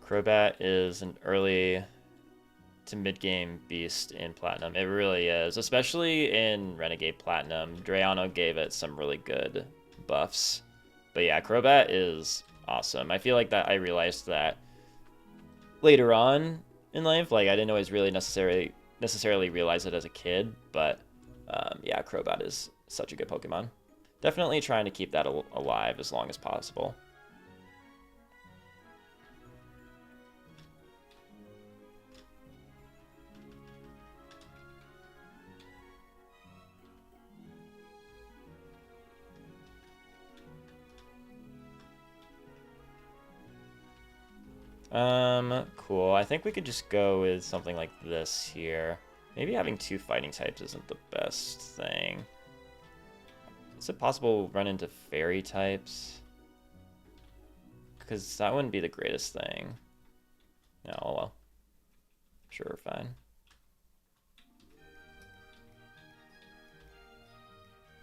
Speaker 1: Crobat is an early to mid-game beast in Platinum. It really is, especially in Renegade Platinum. Drayano gave it some really good buffs. But yeah, Crobat is awesome. I feel like that I realized that later on in life. Like, I didn't always really necessarily realize it as a kid, but yeah, Crobat is such a good Pokemon. Definitely trying to keep that alive as long as possible. Cool. I think we could just go with something like this here. Maybe having two fighting types isn't the best thing. Is it possible we'll run into fairy types? Because that wouldn't be the greatest thing. No, well. Sure, fine.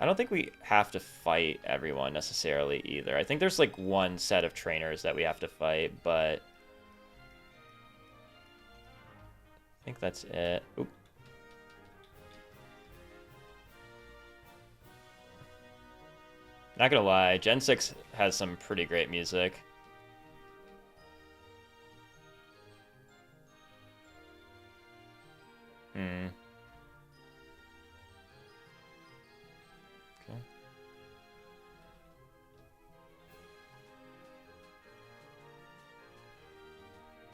Speaker 1: I don't think we have to fight everyone necessarily either. I think there's like one set of trainers that we have to fight, but I think that's it. Oop. Not gonna lie, Gen 6 has some pretty great music. Okay.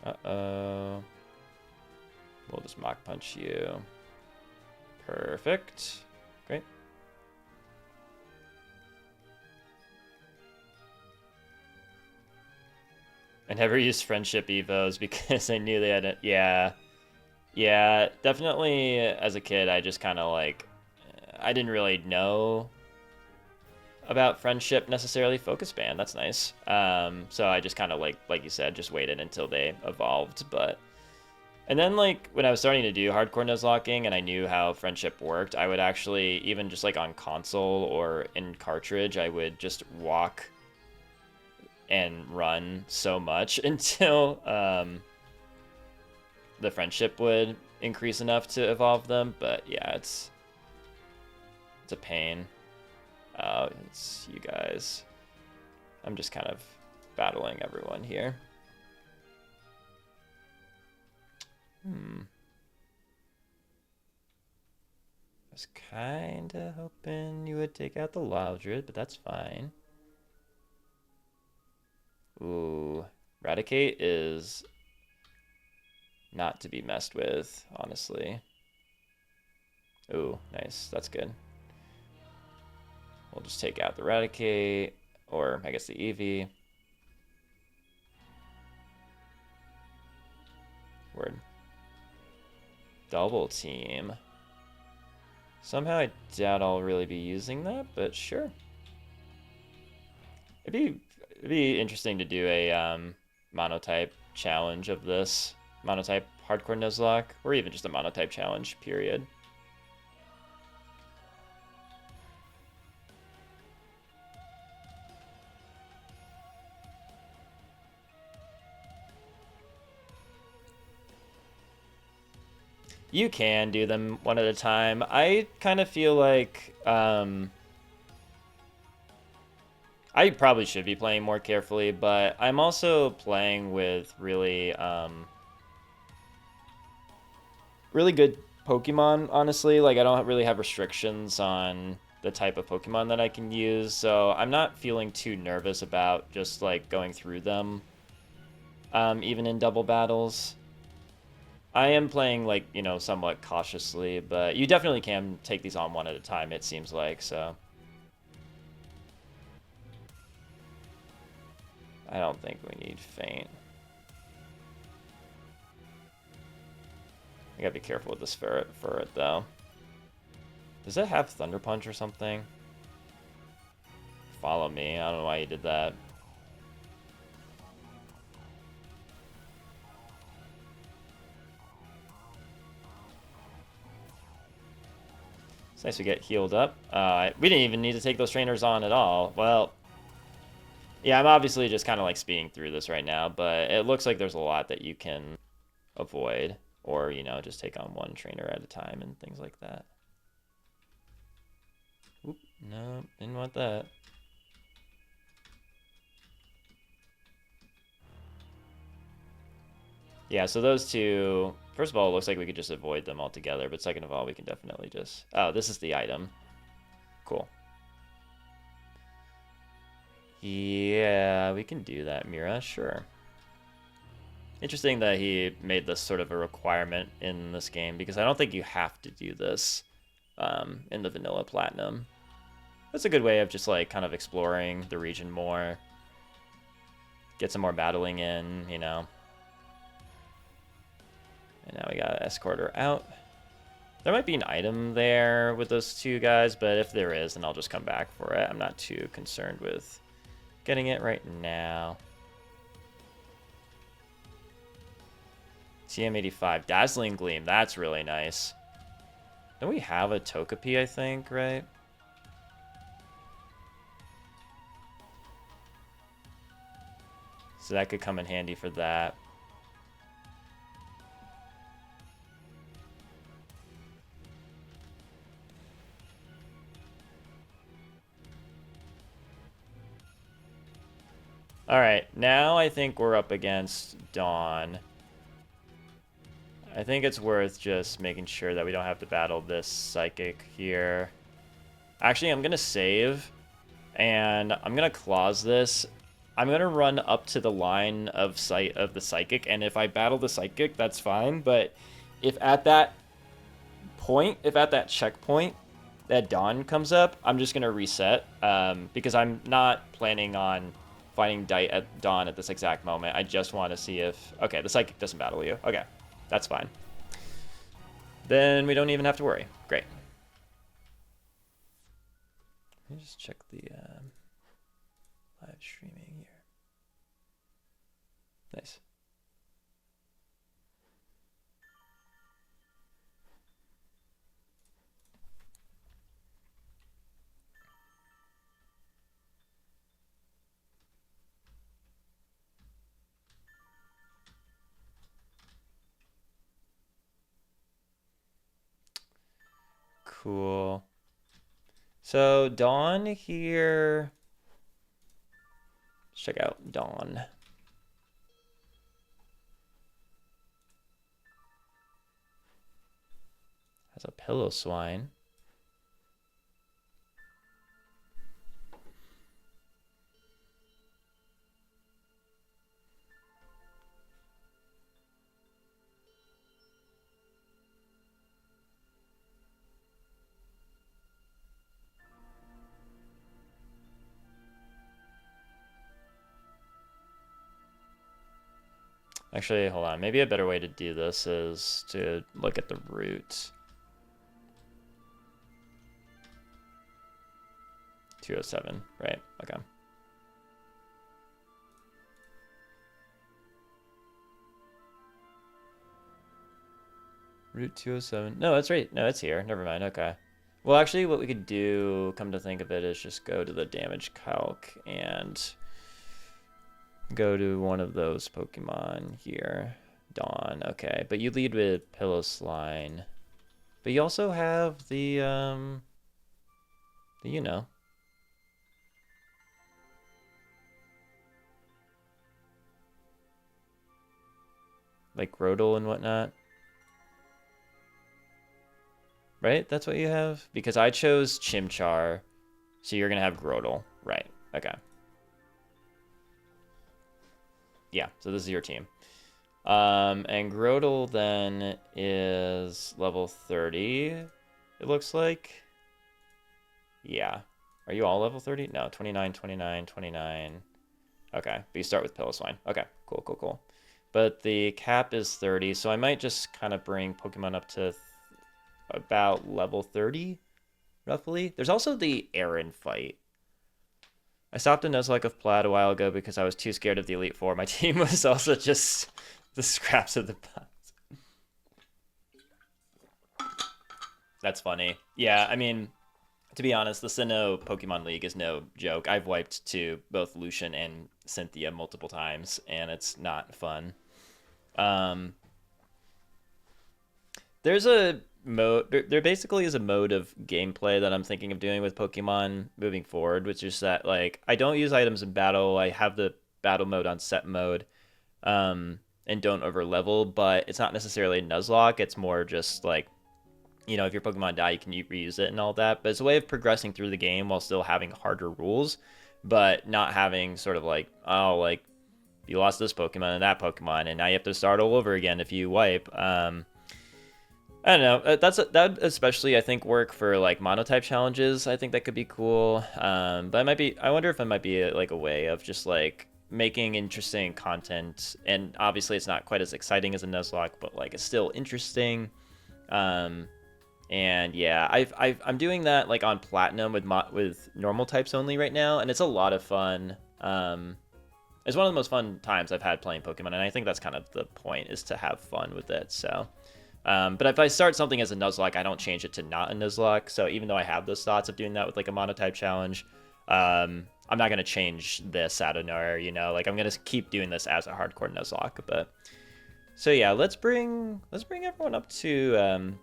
Speaker 1: Uh-oh. We'll just Mach Punch you. Perfect. Great. I never used Friendship Evos because I knew they had it. Yeah. Yeah, definitely as a kid, I just kind of like, I didn't really know about Friendship necessarily. Focus Band, that's nice. So I just kind of like you said, just waited until they evolved. But and then like when I was starting to do hardcore Nuzlocking and I knew how Friendship worked, I would actually, even just like on console or in cartridge, I would just walk and run so much until the Friendship would increase enough to evolve them. But yeah, it's a pain. It's you guys. I'm just kind of battling everyone here. I was kind of hoping you would take out the Loudred, but that's fine. Ooh, Raticate is not to be messed with, honestly. Ooh, nice. That's good. We'll just take out the Raticate, or I guess the Eevee. Word. Double team. Somehow I doubt I'll really be using that, but sure. It'd be interesting to do a monotype challenge of this. Monotype hardcore Nuzlocke, or even just a monotype challenge, period. You can do them one at a time. I kind of feel like I probably should be playing more carefully, but I'm also playing with really really good Pokemon, honestly. Like, I don't really have restrictions on the type of Pokemon that I can use, so I'm not feeling too nervous about just, like, going through them, even in double battles. I am playing, like, you know, somewhat cautiously, but you definitely can take these on one at a time, it seems like, so. I don't think we need Faint. I gotta be careful with this ferret, though. Does it have Thunder Punch or something? Follow me. I don't know why you did that. It's nice we get healed up. We didn't even need to take those trainers on at all. Well, yeah, I'm obviously just kind of like speeding through this right now, but it looks like there's a lot that you can avoid, or, you know, just take on one trainer at a time and things like that. Oop, no, didn't want that. Yeah, so those two, first of all, it looks like we could just avoid them altogether, but second of all, we can definitely just... Oh, this is the item. Cool. Yeah, we can do that, Mira, sure. Interesting that he made this sort of a requirement in this game, because I don't think you have to do this in the vanilla Platinum. That's a good way of just, like, kind of exploring the region more. Get some more battling in, you know. And now we gotta escort her out. There might be an item there with those two guys, but if there is, then I'll just come back for it. I'm not too concerned with getting it right now. TM85, Dazzling Gleam, that's really nice. Don't we have a Togepi, I think, right? So that could come in handy for that. Alright, now I think we're up against Dawn. I think it's worth just making sure that we don't have to battle this Psychic here. Actually, I'm going to save, and I'm going to clause this. I'm going to run up to the line of sight of the Psychic, and if I battle the Psychic, that's fine, but if at that point, if at that checkpoint, that Dawn comes up, I'm just going to reset, because I'm not planning on fighting Dawn at this exact moment. I just want to see if... Okay, the Psychic doesn't battle you. Okay, that's fine. Then we don't even have to worry. Great. Let me just check the live streaming here. Nice. Cool. So Dawn here. Let's check out Dawn. Has a Pillow Swine. Actually, hold on. Maybe a better way to do this is to look at the route. 207, right? Okay. Route 207. No, that's right. No, it's here. Never mind. Okay. Well, actually, what we could do, come to think of it, is just go to the damage calc and go to one of those Pokemon here. Dawn, okay. But you lead with Pillowslime. But you also have you know. Like Grotle and whatnot. Right? That's what you have? Because I chose Chimchar, so you're going to have Grotle. Right. Okay. Yeah, so this is your team. And Grotle then is level 30, it looks like. Yeah. Are you all level 30? No, 29, 29, 29. Okay, but you start with Piloswine. Okay, cool, cool, cool. But the cap is 30, so I might just kind of bring Pokemon up to about level 30, roughly. There's also the Aaron fight. I stopped a Nuzlocke of Plaid a while ago because I was too scared of the Elite Four. My team was also just the scraps of the bots. That's funny. Yeah, I mean, to be honest, the Sinnoh Pokemon League is no joke. I've wiped to both Lucian and Cynthia multiple times, and it's not fun. There's a mode. There basically is a mode of gameplay that I'm thinking of doing with Pokemon moving forward, which is that like I don't use items in battle. I have the battle mode on set mode, and don't over level. But it's not necessarily a Nuzlocke. It's more just like, you know, if your Pokemon die, you can reuse it and all that. But it's a way of progressing through the game while still having harder rules, but not having sort of like, oh, like you lost this Pokemon and that Pokemon, and now you have to start all over again if you wipe. I don't know. That especially I think work for like monotype challenges. I think that could be cool. But I might be. I wonder if it might be like a way of just like making interesting content. And obviously, it's not quite as exciting as a Nuzlocke, but like it's still interesting. And yeah, I'm doing that like on Platinum with normal types only right now, and it's a lot of fun. It's one of the most fun times I've had playing Pokemon, and I think that's kind of the point, is to have fun with it. So. But if I start something as a Nuzlocke, I don't change it to not a Nuzlocke. So even though I have those thoughts of doing that with like a monotype challenge, I'm not gonna change this out of nowhere. You know, like I'm gonna keep doing this as a hardcore Nuzlocke. But so yeah, let's bring everyone up to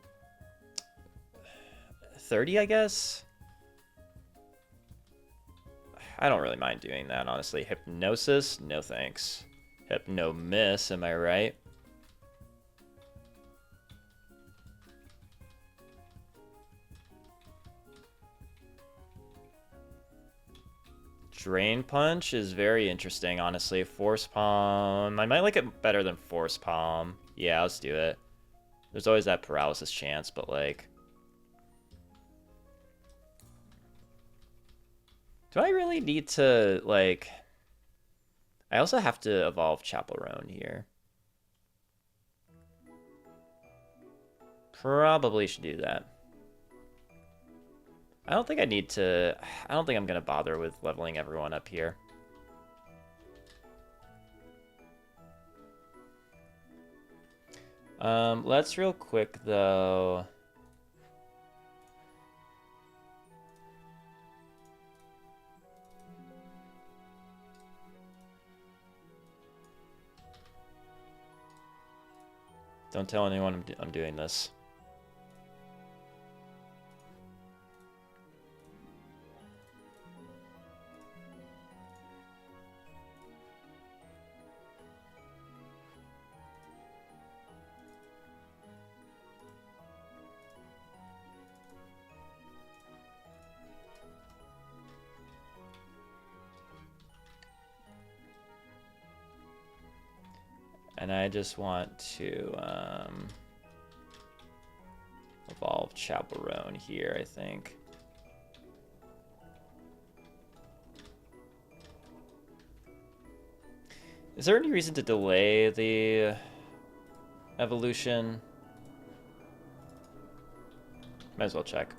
Speaker 1: 30, I guess. I don't really mind doing that, honestly. Hypnosis, no thanks. Hypno-miss, am I right? Drain Punch is very interesting, honestly. Force Palm. I might like it better than Force Palm. Yeah, let's do it. There's always that paralysis chance, but like... Do I really need to, like... I also have to evolve Chaperone here. Probably should do that. I don't think I need to... I don't think I'm going to bother with leveling everyone up here. Let's real quick, though... Don't tell anyone I'm doing this. And I just want to evolve Chaperone here, I think. Is there any reason to delay the evolution? Might as well check.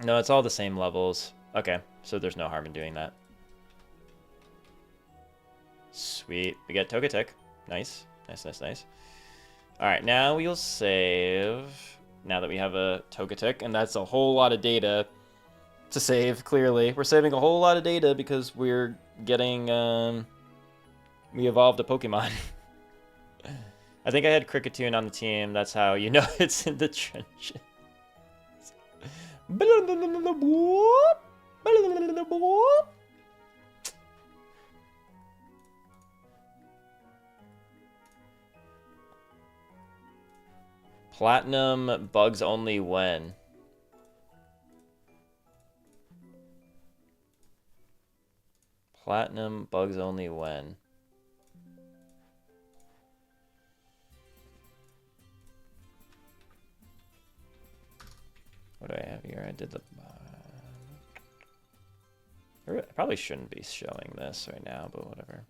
Speaker 1: No, it's all the same levels. Okay, so there's no harm in doing that. Sweet. We get Togetic. Nice. Nice, nice, nice. Alright, now we'll save. Now that we have a Togetic, and that's a whole lot of data. to save, clearly. We're saving a whole lot of data because we're getting, we evolved a Pokemon. I think I had Cricketune on the team. That's how you know it's in the trenches. Platinum bugs only when? Platinum bugs only when? What do I have here? I did the... I probably shouldn't be showing this right now, but whatever.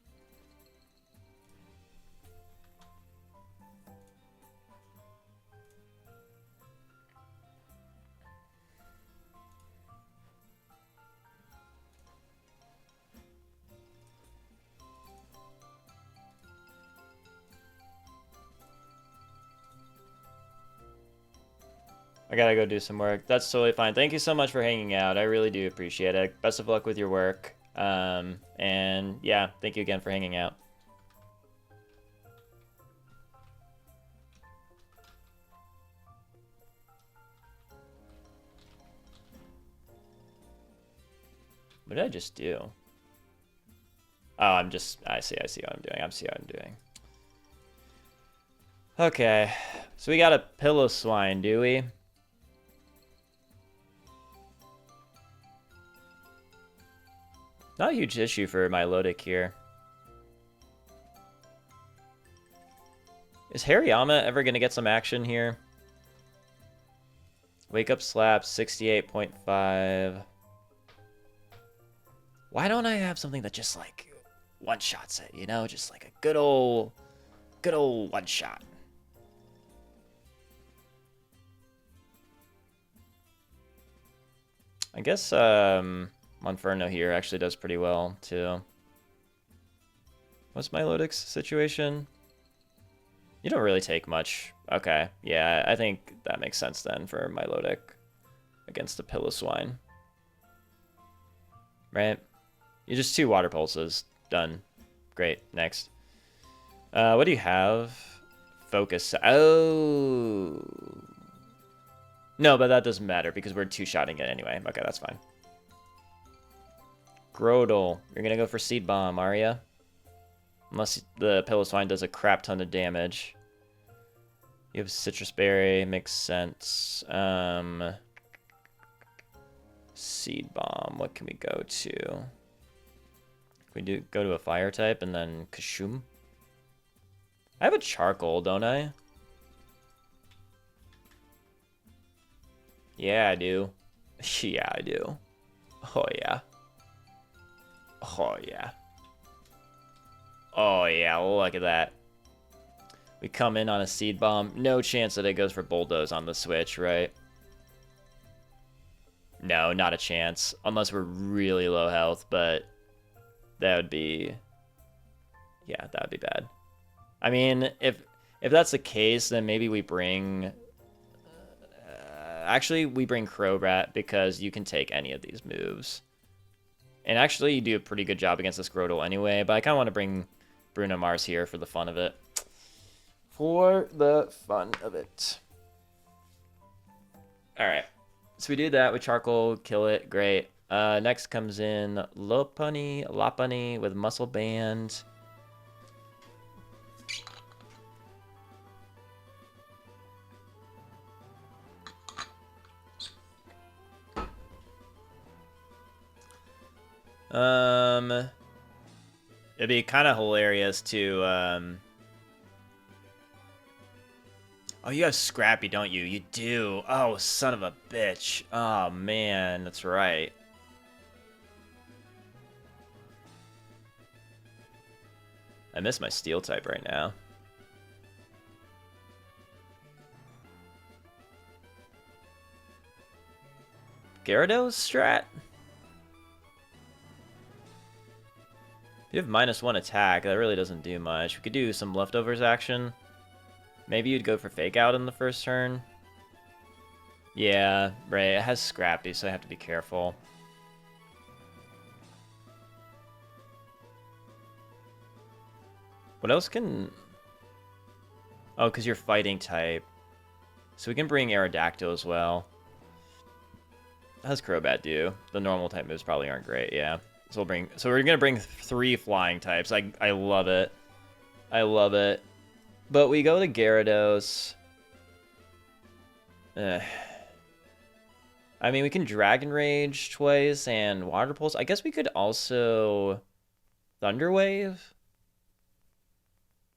Speaker 1: I gotta go do some work. That's totally fine. Thank you so much for hanging out. I really do appreciate it. Best of luck with your work. And yeah, thank you again for hanging out. What did I just do? Oh, I see what I'm doing. I see what I'm doing. Okay, so we got a pillow swine, do we? Not a huge issue for Milotic here. Is Hariyama ever going to get some action here? Wake up slap, 68.5. Why don't I have something that just like one-shots it, you know? Just like a good old one-shot. I guess, Monferno here actually does pretty well, too. What's Milotic's situation? You don't really take much. Okay, yeah, I think that makes sense then for Milotic against the Piloswine. Right? You just 2 water pulses. Done. Great, next. What do you have? Focus. Oh. No, but that doesn't matter because we're 2-shotting it anyway. Okay, that's fine. Grodel. You're going to go for Seed Bomb, are ya? Unless the Piloswine does a crap ton of damage. You have Citrus Berry. Makes sense. Seed Bomb. What can we go to? Can we go to a Fire type and then Kashum? I have a Charcoal, don't I? Yeah, I do. Yeah, I do. Oh, yeah. Oh, yeah. Oh, yeah, look at that. We come in on a Seed Bomb. No chance that it goes for Bulldoze on the switch, right? No, not a chance. Unless we're really low health, but that would be... Yeah, that would be bad. I mean, if that's the case, then maybe we bring... actually, we bring Crobat because you can take any of these moves. And actually, you do a pretty good job against this Grodel anyway, but I kind of want to bring Bruno Mars here for the fun of it. For the fun of it. Alright. So we do that with Charcoal, kill it, great. Next comes in Lopunny with Muscle Band. It'd be kind of hilarious to, Oh, you have Scrappy, don't you? You do. Oh, son of a bitch. Oh, man, that's right. I miss my Steel type right now. Gyarados strat? You have -1 attack. That really doesn't do much. We could do some leftovers action. Maybe you'd go for Fake Out in the first turn. Yeah, right. It has Scrappy, so I have to be careful. What else can... Oh, because you're fighting type. So we can bring Aerodactyl as well. How does Crobat do? The normal type moves probably aren't great, yeah. So we're gonna bring 3 flying types. I love it. I love it. But we go to Gyarados. I mean, we can Dragon Rage twice and Water Pulse. I guess we could also Thunder Wave.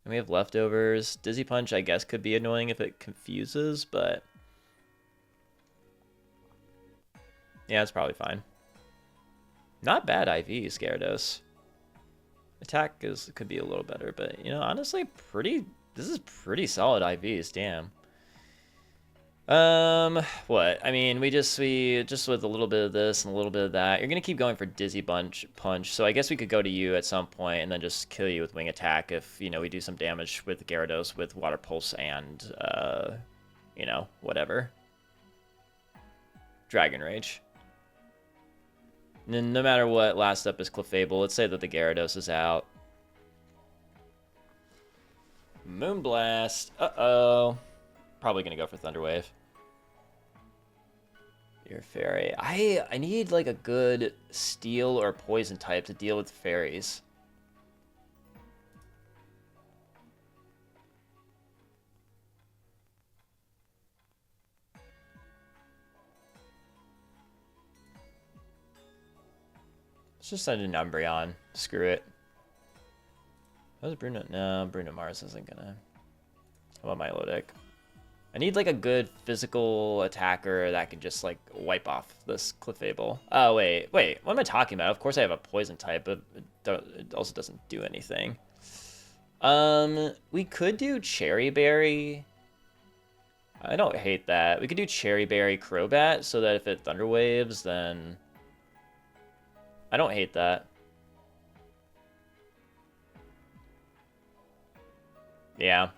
Speaker 1: And we have leftovers. Dizzy Punch, I guess, could be annoying if it confuses, but yeah, it's probably fine. Not bad IV, Gyarados. Attack could be a little better, but you know, honestly, this is pretty solid IVs, damn. What? I mean, we just with a little bit of this and a little bit of that. You're gonna keep going for Dizzy Punch, so I guess we could go to you at some point and then just kill you with Wing Attack if, you know, we do some damage with Gyarados with Water Pulse and, you know, whatever. Dragon Rage. And then no matter what, last up is Clefable. Let's say that the Gyarados is out. Moonblast. Uh-oh. Probably gonna go for Thunder Wave. Your fairy. I need like a good steel or poison type to deal with fairies. Let's just send an Umbreon. Screw it. How's Bruno? No, Bruno Mars isn't gonna. How about Milotic? I need like a good physical attacker that can just like wipe off this Clefable. Oh, wait. What am I talking about? Of course I have a poison type, but it also doesn't do anything. We could do Cherry Berry. I don't hate that. We could do Cherry Berry Crobat so that if it Thunder Waves, then I don't hate that. Yeah.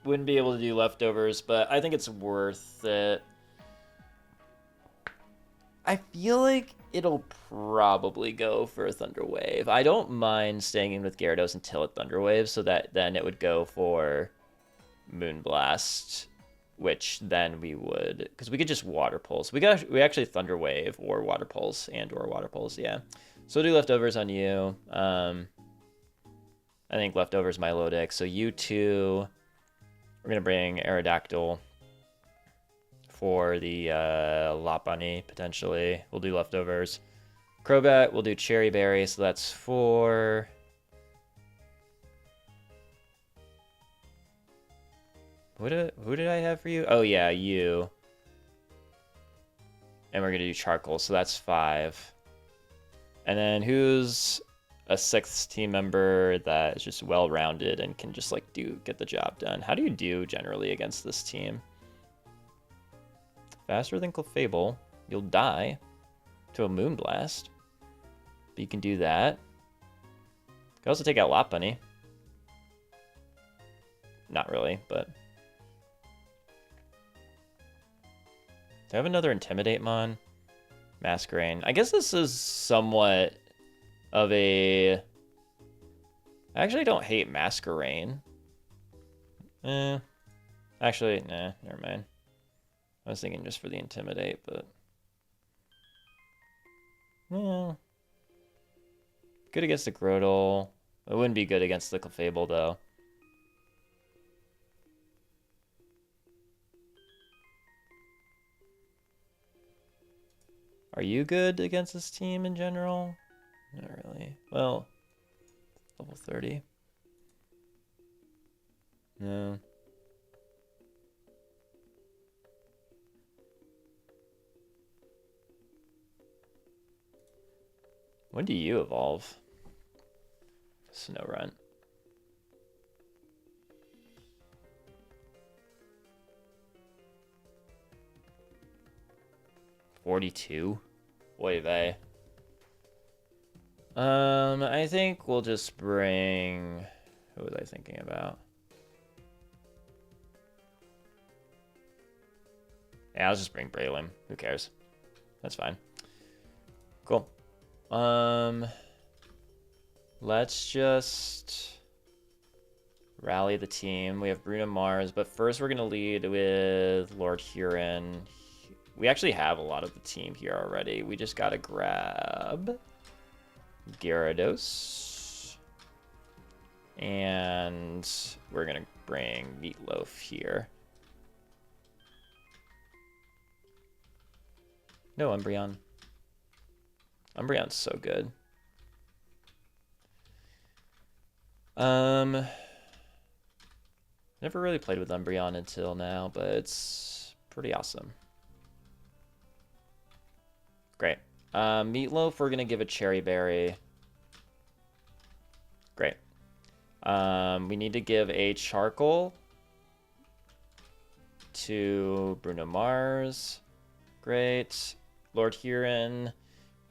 Speaker 1: Wouldn't be able to do leftovers, but I think it's worth it. I feel like it'll probably go for a Thunder Wave. I don't mind staying in with Gyarados until it Thunder Waves, so that then it would go for Moonblast, which then we would, because we could just Water Pulse. We actually Thunder Wave or Water Pulse or Water Pulse, yeah. So we'll do leftovers on you. I think leftovers Milotic. So you two. We're going to bring Aerodactyl for the Lopunny, potentially. We'll do leftovers. Crobat, we'll do Cherry Berry, so that's 4. Who did I have for you? Oh, yeah, you. And we're going to do Charcoal, so that's 5. And then who's a 6th team member that is just well-rounded and can just like get the job done? How do you do generally against this team? Faster than Clefable. You'll die to a Moonblast. But you can do that. You can also take out Lopunny. Not really, but... Do I have another Intimidate Mon? Masquerain. I guess this is somewhat of a... I actually don't hate Masquerain. Actually, nah, never mind. I was thinking just for the Intimidate, but... Yeah. Good against the Grotle. It wouldn't be good against the Clefable, though. Are you good against this team in general? Not really. Well, level 30. No. When do you evolve? Snorunt. $42? Oy vey. I think we'll just bring... Who was I thinking about? Yeah, I'll just bring Braylon. Who cares? That's fine. Cool. Let's just rally the team. We have Bruno Mars, but first we're going to lead with Lord Huron. We actually have a lot of the team here already. We just got to grab Gyarados. And we're going to bring Meatloaf here. No, Umbreon. Umbreon's so good. Never really played with Umbreon until now, but it's pretty awesome. Great. Meatloaf, we're going to give a Cherry Berry. Great. We need to give a Charcoal to Bruno Mars. Great. Lord Huron.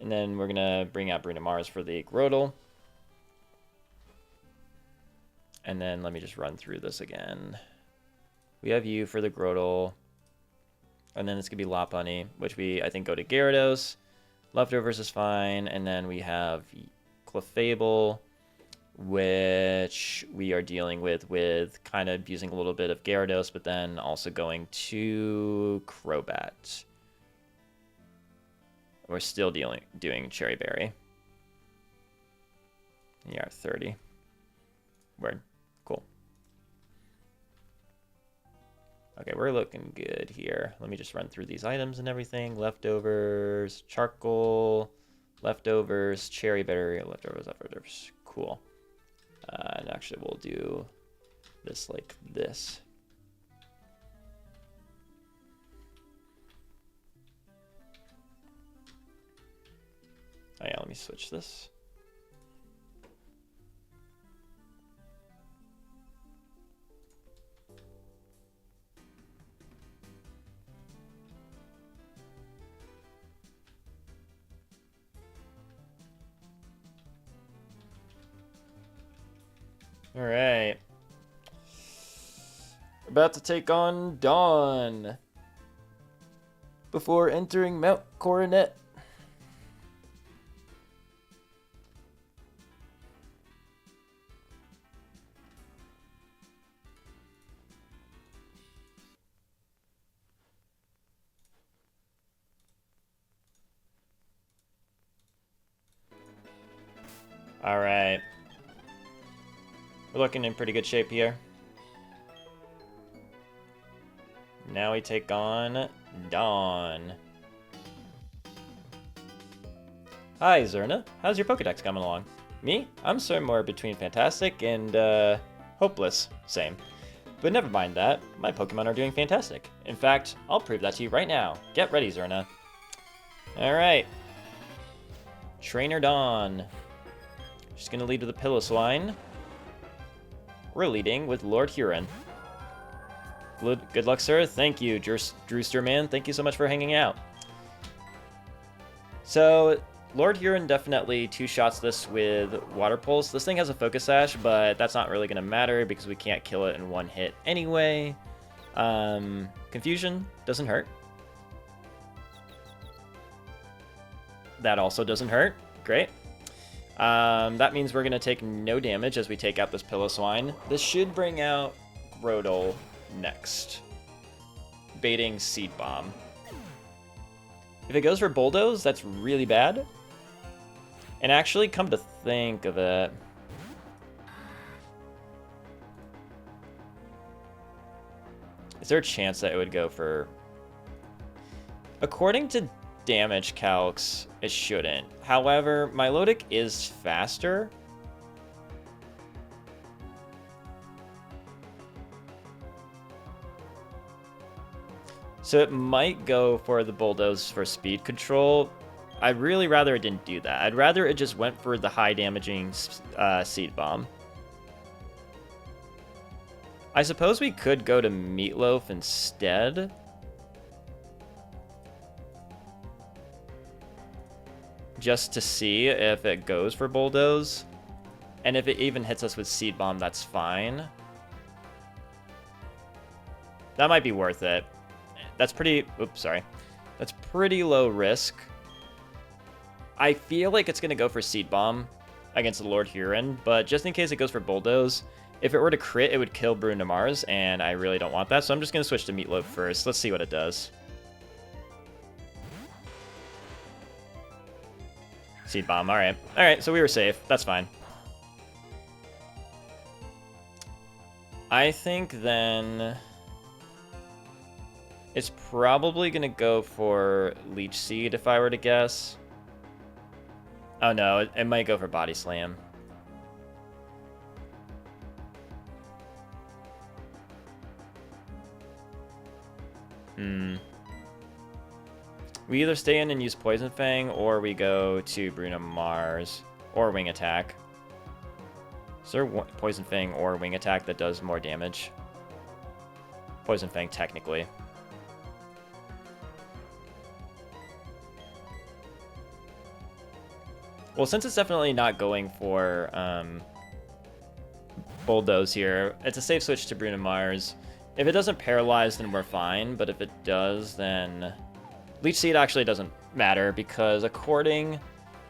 Speaker 1: And then we're going to bring out Bruno Mars for the Grotle. And then let me just run through this again. We have you for the Grotle. And then it's going to be Lopunny, which I think go to Gyarados. Leftovers is fine. And then we have Clefable, which we are dealing with kind of using a little bit of Gyarados, but then also going to Crobat. We're still doing Cherry Berry. Yeah, 30. Word. Cool. Okay, we're looking good here. Let me just run through these items and everything. Leftovers, Charcoal, leftovers, Cherry Berry, leftovers. Cool. And actually, we'll do this like this. Oh yeah, let me switch this. All right. About to take on Dawn before entering Mount Coronet. All right. We're looking in pretty good shape here. Now we take on Dawn. Hi, Zerna. How's your Pokedex coming along? Me? I'm somewhere between fantastic and, hopeless. Same. But never mind that. My Pokemon are doing fantastic. In fact, I'll prove that to you right now. Get ready, Zerna. Alright. Trainer Dawn. She's gonna lead with the Piloswine. We're leading with Lord Huron. Good luck, sir. Thank you, Drewster man. Thank you so much for hanging out. So, Lord Huron definitely two-shots this with Water Pulse. This thing has a Focus Sash, but that's not really going to matter because we can't kill it in one hit anyway. Confusion doesn't hurt. That also doesn't hurt. Great. That means we're going to take no damage as we take out this Piloswine. This should bring out Grotle next. Baiting Seed Bomb. If it goes for Bulldoze, that's really bad. And actually, come to think of it, is there a chance that it would go for... According to damage calcs, it shouldn't. However, Milotic is faster. So it might go for the Bulldoze for speed control. I'd really rather it didn't do that. I'd rather it just went for the high damaging Seed Bomb. I suppose we could go to Meatloaf instead. Just to see if it goes for Bulldoze. And if it even hits us with Seed Bomb, that's fine. That might be worth it. That's pretty... Oops, sorry. That's pretty low risk. I feel like it's going to go for Seed Bomb against the Lord Huron, but just in case it goes for Bulldoze, if it were to crit, it would kill Bruno Mars, and I really don't want that, so I'm just going to switch to Meatloaf first. Let's see what it does. Seed Bomb, alright. Alright, so we were safe. That's fine. I think then... it's probably going to go for Leech Seed, if I were to guess. Oh no, it might go for Body Slam. We either stay in and use Poison Fang, or we go to Bruno Mars, or Wing Attack. Is there Poison Fang or Wing Attack that does more damage? Poison Fang, technically. Well, since it's definitely not going for Bulldoze here, it's a safe switch to Bruno Mars. If it doesn't paralyze, then we're fine, but if it does, then... Leech Seed actually doesn't matter, because according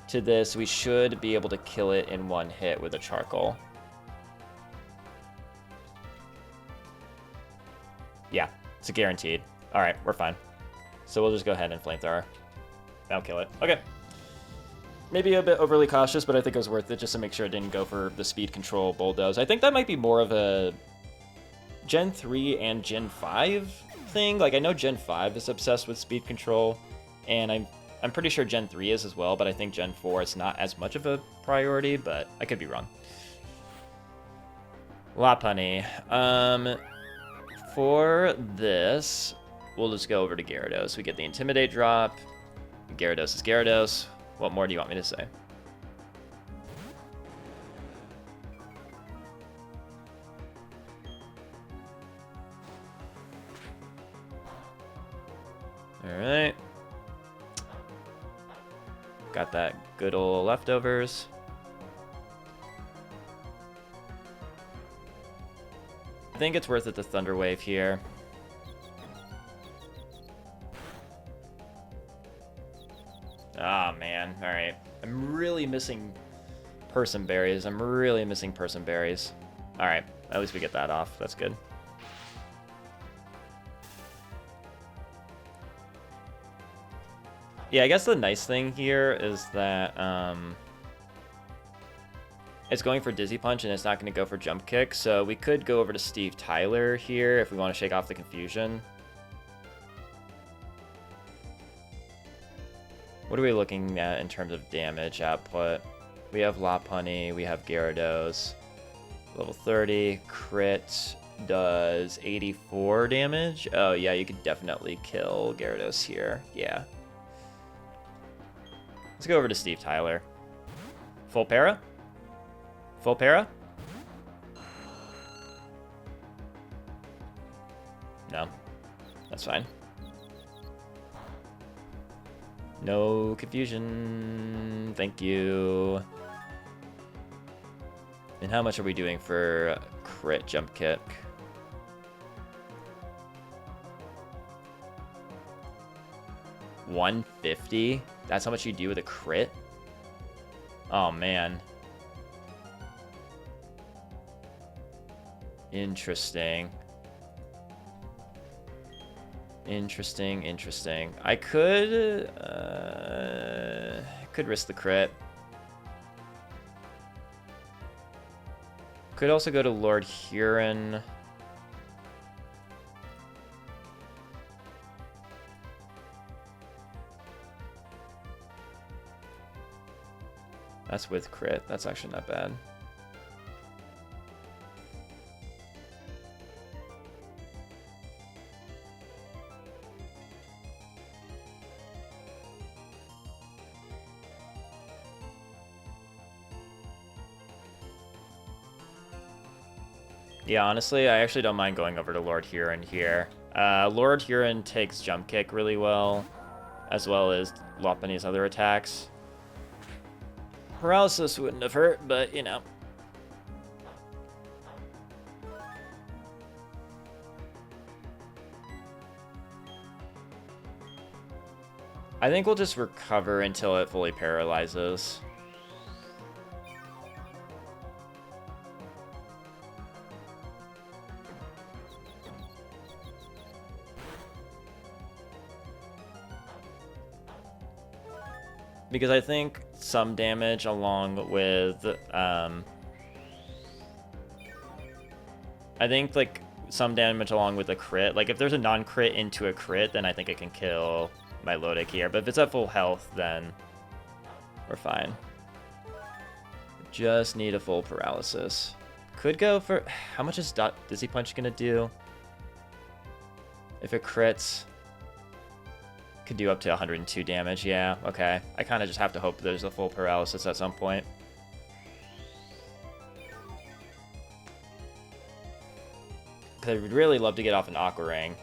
Speaker 1: to this, we should be able to kill it in one hit with a Charcoal. Yeah, it's a guaranteed. Alright, we're fine. So we'll just go ahead and Flamethrower. That'll kill it. Okay. Maybe a bit overly cautious, but I think it was worth it just to make sure it didn't go for the speed control Bulldoze. I think that might be more of a Gen 3 and Gen 5 thing. Like, I know Gen 5 is obsessed with speed control, and I'm pretty sure Gen 3 is as well, but I think Gen 4 is not as much of a priority, but I could be wrong. Lopunny. For this, we'll just go over to Gyarados. We get the Intimidate drop. Gyarados is Gyarados. What more do you want me to say? Alright. Got that good old leftovers. I think it's worth it to Thunder Wave here. Ah, man. Alright. I'm really missing Person Berries. Alright. At least we get that off. That's good. Yeah, I guess the nice thing here is that it's going for Dizzy Punch and it's not going to go for Jump Kick. So we could go over to Steve Tyler here if we want to shake off the confusion. What are we looking at in terms of damage output? We have Lopunny, we have Gyarados. Level 30, crit does 84 damage. Oh yeah, you could definitely kill Gyarados here. Yeah. Let's go over to Steve Tyler. Full para? Full para? No. That's fine. No confusion. Thank you. And how much are we doing for crit Jump Kick? $150? That's how much you do with a crit? Oh, man. Interesting. Interesting. I could risk the crit. Could also go to Lord Huron. That's with crit. That's actually not bad. Yeah, honestly, I actually don't mind going over to Lord Huron here. Lord Huron takes Jump Kick really well as Lopunny's other attacks. Paralysis wouldn't have hurt, but, you know. I think we'll just recover until it fully paralyzes. Because I think some damage along with, I think like some damage along with a crit. Like if there's a non-crit into a crit, then I think it can kill my Lodic here. But if it's at full health, then we're fine. Just need a full paralysis. Could go for, how much is Dizzy Punch gonna do? If it crits, could do up to 102 damage. Yeah, okay. I kind of just have to hope there's a full paralysis at some point. Because I would really love to get off an Aqua Ring.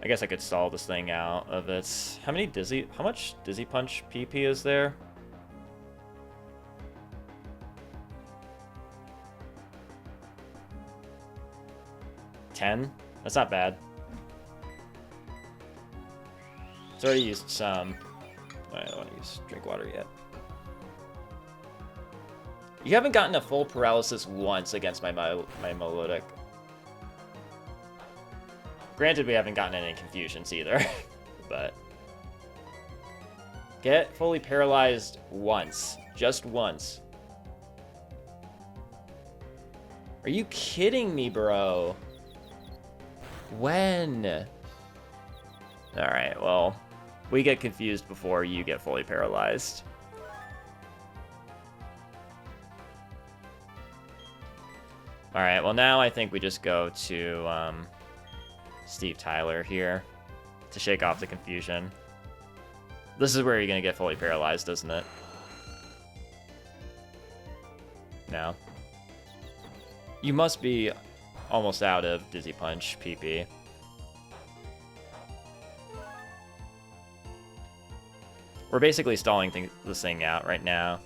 Speaker 1: I guess I could stall this thing out of its... How much Dizzy Punch PP is there? $10? That's not bad. It's already used some. I don't want to use drink water yet. You haven't gotten a full paralysis once against my Melodic. Granted, we haven't gotten any confusions either, but... Get fully paralyzed once. Just once. Are you kidding me, bro? When? Alright, well, we get confused before you get fully paralyzed. Alright, well now I think we just go to Steve Tyler here to shake off the confusion. This is where you're going to get fully paralyzed, isn't it? No. You must be almost out of Dizzy Punch PP. We're basically stalling this thing out right now.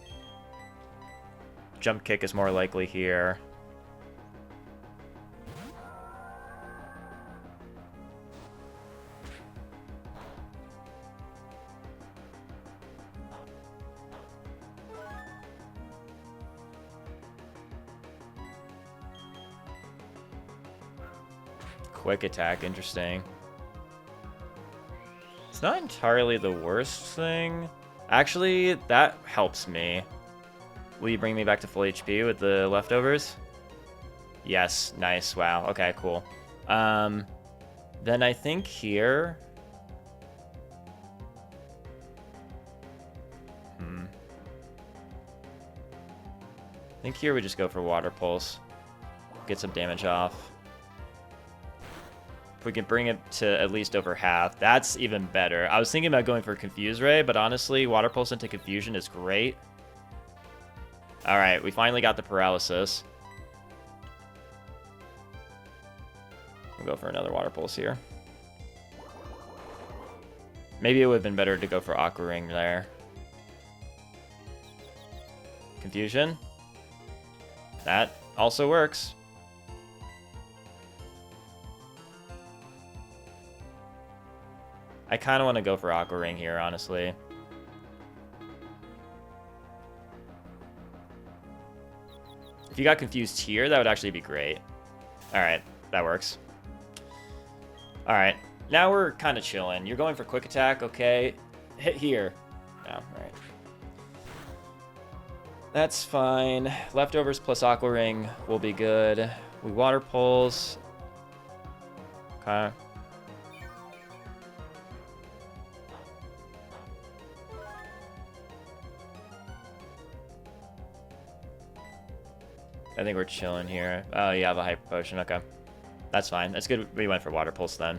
Speaker 1: Jump kick is more likely here. Quick attack, interesting. It's not entirely the worst thing. Actually, that helps me. Will you bring me back to full HP with the leftovers? Yes, nice, wow, okay, cool. Then I think here... I think here we just go for Water Pulse. Get some damage off. If we can bring it to at least over half, that's even better. I was thinking about going for Confuse Ray, but honestly, Water Pulse into Confusion is great. Alright, we finally got the paralysis. We'll go for another Water Pulse here. Maybe it would have been better to go for Aqua Ring there. Confusion. That also works. I kind of want to go for Aqua Ring here, honestly. If you got confused here, that would actually be great. Alright, that works. Alright, now we're kind of chilling. You're going for quick attack, okay. Hit here. No, alright. That's fine. Leftovers plus Aqua Ring will be good. We Water Pulse. Okay. I think we're chilling here. Oh, you have a Hyper Potion. Okay. That's fine. That's good. We went for Water Pulse then.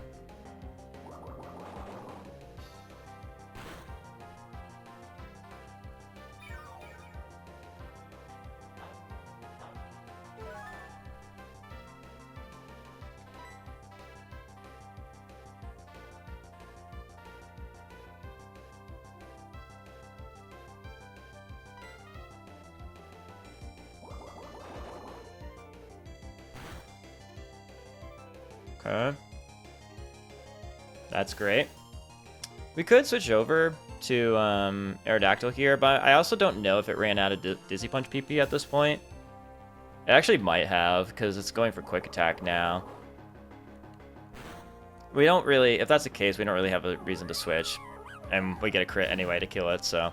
Speaker 1: Okay. That's great. We could switch over to Aerodactyl here, but I also don't know if it ran out of Dizzy Punch PP at this point. It actually might have, because it's going for Quick Attack now. We don't really, if that's the case, we don't really have a reason to switch. And we get a crit anyway to kill it, so.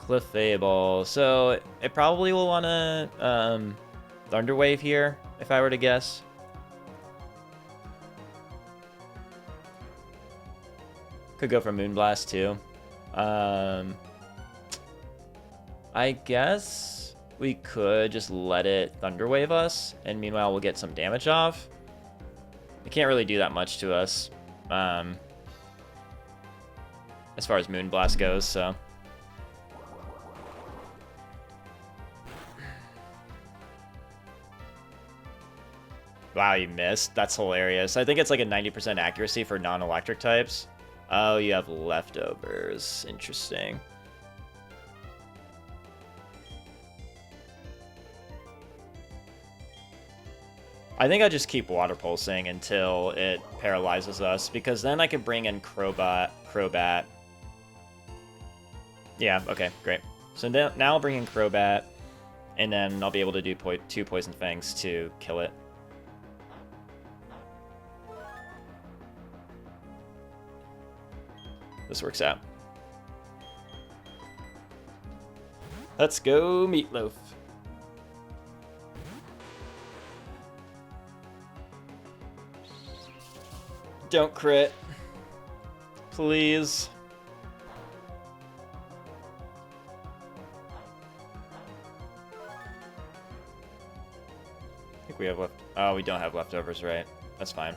Speaker 1: Clefable. So it probably will want to Thunder Wave here, if I were to guess. Could go for Moonblast too. I guess we could just let it Thunder Wave us, and meanwhile we'll get some damage off. It can't really do that much to us as far as Moonblast goes, so. Wow, you missed. That's hilarious. I think it's like a 90% accuracy for non-electric types. Oh, you have leftovers. Interesting. I think I just keep Water Pulsing until it paralyzes us, because then I can bring in Crobat. Yeah, okay, great. So now I'll bring in Crobat, and then I'll be able to do 2 Poison Fangs to kill it. This works out. Let's go, Meatloaf. Don't crit. Please. I think we have left. Oh, we don't have leftovers, right? That's fine.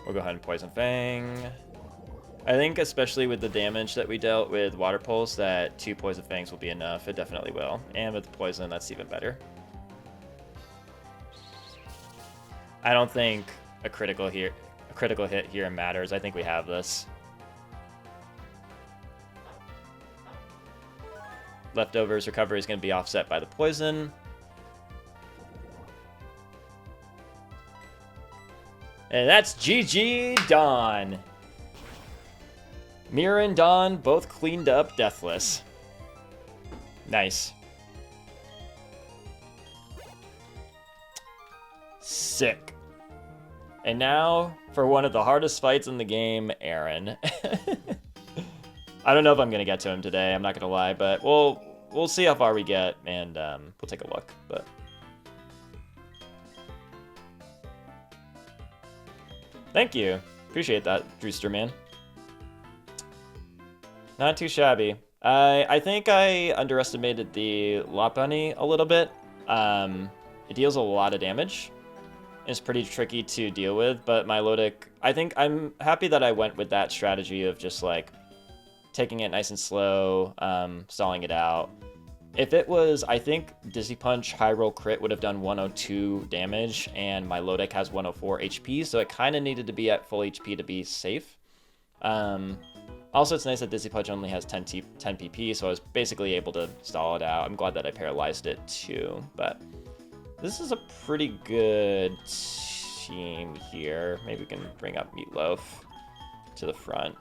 Speaker 1: We'll go ahead and Poison Fang. I think especially with the damage that we dealt with Water Pulse, that 2 Poison Fangs will be enough. It definitely will. And with the Poison, that's even better. I don't think a critical hit here matters. I think we have this. Leftovers recovery is going to be offset by the Poison. And that's GG Dawn. Mira and Dawn both cleaned up deathless. Nice. Sick. And now for one of the hardest fights in the game, Aaron. I don't know if I'm gonna get to him today, I'm not gonna lie, but we'll see how far we get, and we'll take a look. But thank you. Appreciate that, Drewster man. Not too shabby. I think I underestimated the Lopunny a little bit. It deals a lot of damage. It's pretty tricky to deal with, but Milotic, I think I'm happy that I went with that strategy of just like taking it nice and slow, stalling it out. If it was, I think Dizzy Punch High Roll Crit would have done 102 damage, and Milotic has 104 HP, so it kind of needed to be at full HP to be safe. Also, it's nice that Dizzy Punch only has 10 PP, so I was basically able to stall it out. I'm glad that I paralyzed it too, but this is a pretty good team here. Maybe we can bring up Meatloaf to the front.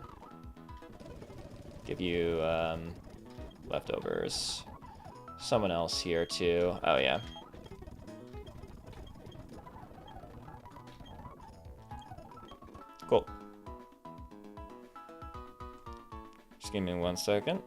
Speaker 1: Give you leftovers. Someone else here too. Oh yeah. Cool. Just give me 1 second.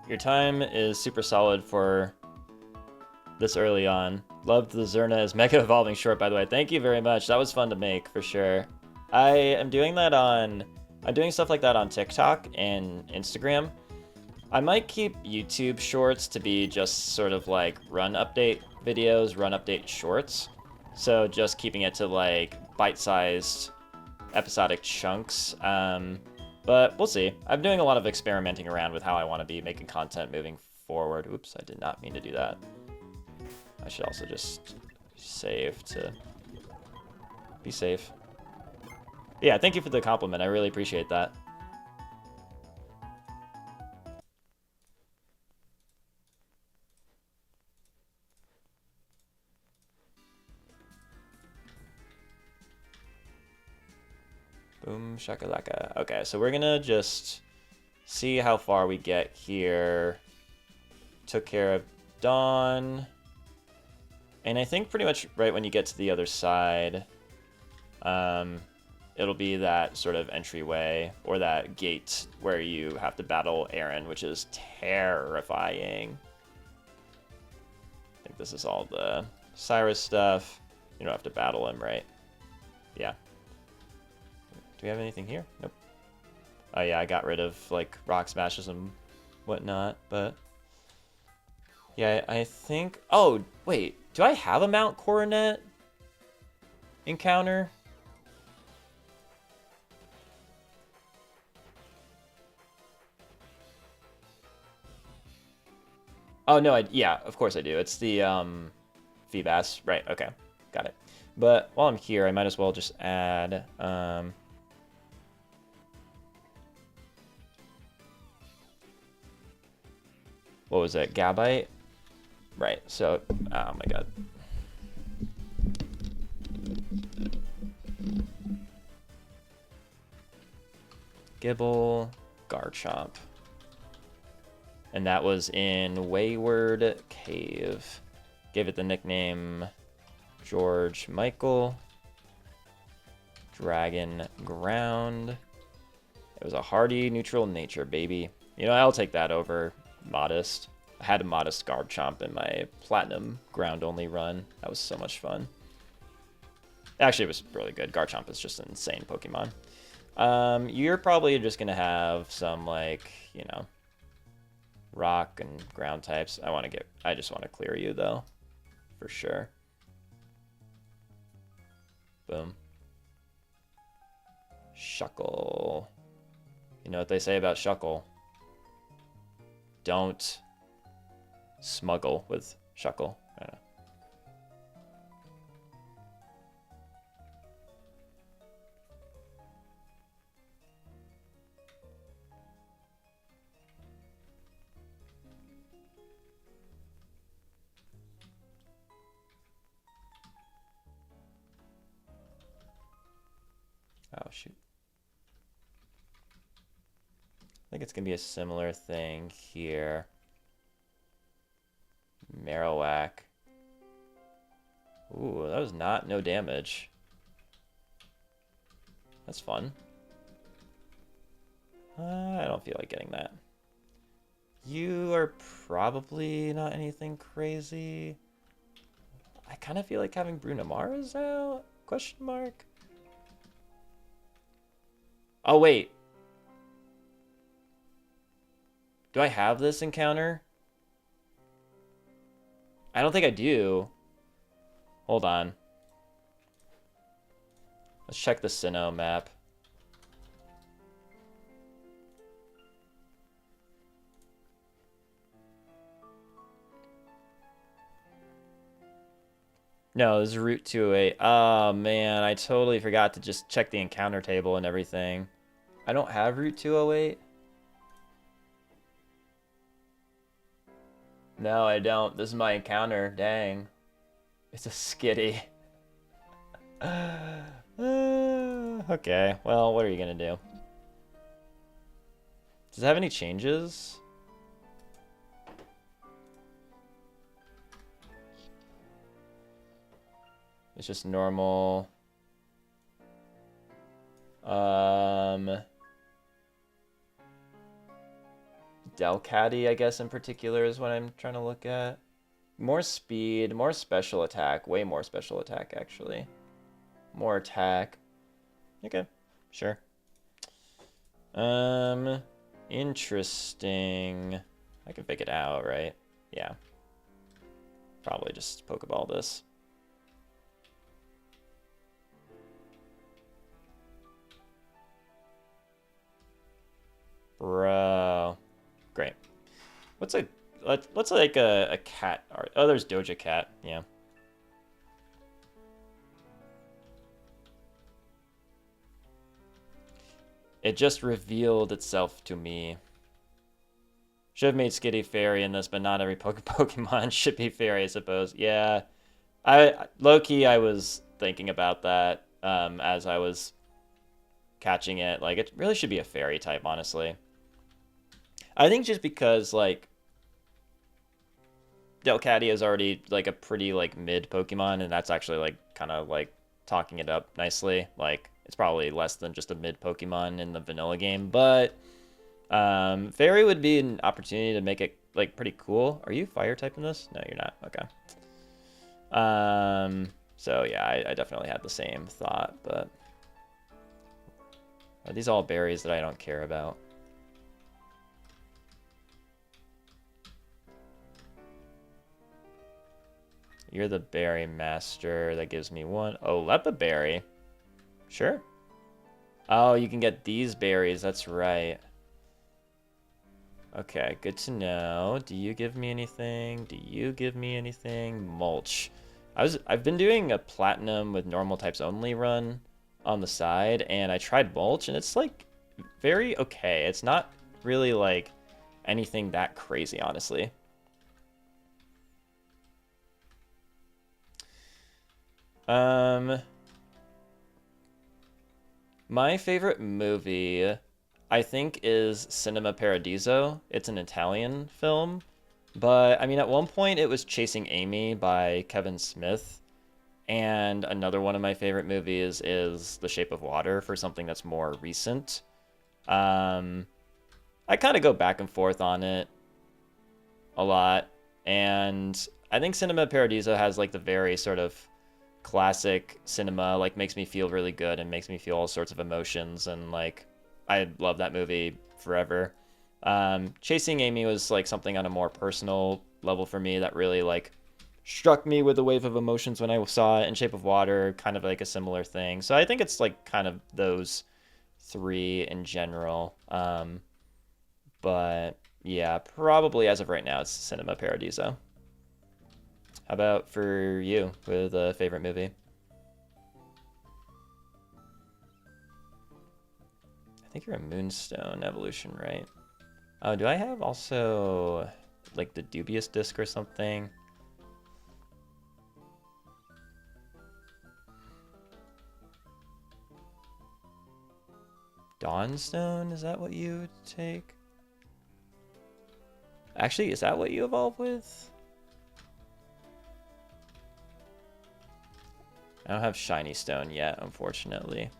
Speaker 1: Your time is super solid for this early on. Loved the Zerna's Mega Evolving short, by the way. Thank you very much. That was fun to make, for sure. I am doing that on I'm doing stuff like that on TikTok and Instagram. I might keep YouTube shorts to be just sort of like run update videos, run update shorts. So just keeping it to like bite-sized episodic chunks. But we'll see. I'm doing a lot of experimenting around with how I want to be making content moving forward. Oops, I did not mean to do that. I should also just save to be safe. Yeah, thank you for the compliment. I really appreciate that. Boom shakalaka. Okay, so we're gonna just see how far we get here. Took care of Dawn. And I think pretty much right when you get to the other side, it'll be that sort of entryway or that gate where you have to battle Aaron, which is terrifying. I think this is all the Cyrus stuff. You don't have to battle him, right? Yeah. Do we have anything here? Nope. Oh yeah, I got rid of like rock smashes and whatnot, but yeah, I think. Oh wait, do I have a Mount Coronet encounter? Oh no, yeah, of course I do. It's the Feebas, right? Okay, got it. But while I'm here, I might as well just add what was it? Gabite? Right. So, oh my god. Gibble, Garchomp. And that was in Wayward Cave. Gave it the nickname George Michael. Dragon Ground. It was a hardy, neutral nature, baby. You know, I'll take that over Modest. I had a Modest Garchomp in my Platinum ground-only run. That was so much fun. Actually, it was really good. Garchomp is just an insane Pokemon. You're probably just going to have some, like, you know, rock and ground types. I just want to clear you, though. For sure. Boom. Shuckle. You know what they say about Shuckle? Don't smuggle with Shuckle. I don't know. Oh, shoot. I think it's going to be a similar thing here. Marowak. Ooh, that was no damage. That's fun. I don't feel like getting that. You are probably not anything crazy. I kind of feel like having Brunamara's out? Question mark? Oh, wait. Do I have this encounter? I don't think I do. Hold on. Let's check the Sinnoh map. No, this is Route 208. Oh, man, I totally forgot to just check the encounter table and everything. I don't have Route 208. No, I don't. This is my encounter. Dang. It's a Skitty. Okay, well, what are you going to do? Does it have any changes? It's just normal. Delcatty, I guess, in particular is what I'm trying to look at. More speed, more special attack. Way more special attack, actually. More attack. Okay, sure. Um, Interesting. I can fake it out, right? Yeah. Probably just Pokeball this. Bro. Great. What's like a cat art? Oh, there's Doja Cat. Yeah. It just revealed itself to me. Should have made Skitty Fairy in this, but not every Pokemon should be Fairy, I suppose. Yeah. Low-key, I was thinking about that as I was catching it. Like, it really should be a Fairy type, honestly. I think just because, like, Delcadia is already, like, a pretty, like, mid Pokemon, and that's actually, like, kind of, like, talking it up nicely. Like, it's probably less than just a mid Pokemon in the vanilla game, but Fairy would be an opportunity to make it, like, pretty cool. Are you fire type in this? No, you're not. Okay. So yeah, I definitely had the same thought, but are these all berries that I don't care about? You're the berry master. That gives me one. Oh, Lepa berry. Sure. Oh, you can get these berries. That's right. Okay, good to know. Do you give me anything? Do you give me anything? Mulch. I've been doing a platinum with normal types only run on the side, and I tried mulch, and it's like very okay. It's not really like anything that crazy, honestly. My favorite movie, I think, is Cinema Paradiso. It's an Italian film, but I mean, at one point it was Chasing Amy by Kevin Smith. And another one of my favorite movies is The Shape of Water for something that's more recent. Um, I kind of go back and forth on it a lot. And I think Cinema Paradiso has like the very sort of classic cinema, like makes me feel really good and makes me feel all sorts of emotions. And like, I love that movie forever. Chasing Amy was like something on a more personal level for me that really like struck me with a wave of emotions when I saw it. In Shape of Water, kind of like a similar thing. So I think it's like kind of those three in general. But yeah, probably as of right now, it's Cinema Paradiso. How about for you with a favorite movie? I think you're a Moonstone Evolution, right? Oh, do I have also like the Dubious Disc or something? Dawnstone, is that what you would take? Actually, is that what you evolve with? I don't have Shiny Stone yet, unfortunately.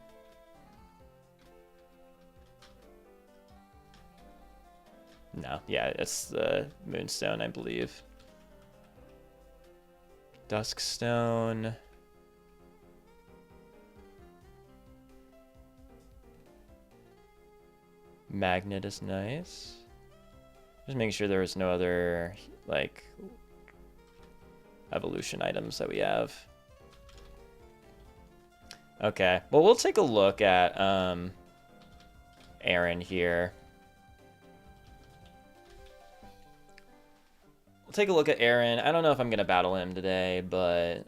Speaker 1: No, yeah, it's the Moonstone, I believe. Duskstone. Magnet is nice. Just making sure there's no other, like, evolution items that we have. Okay, well, we'll take a look at Aaron here. We'll take a look at Aaron. I don't know if I'm going to battle him today, but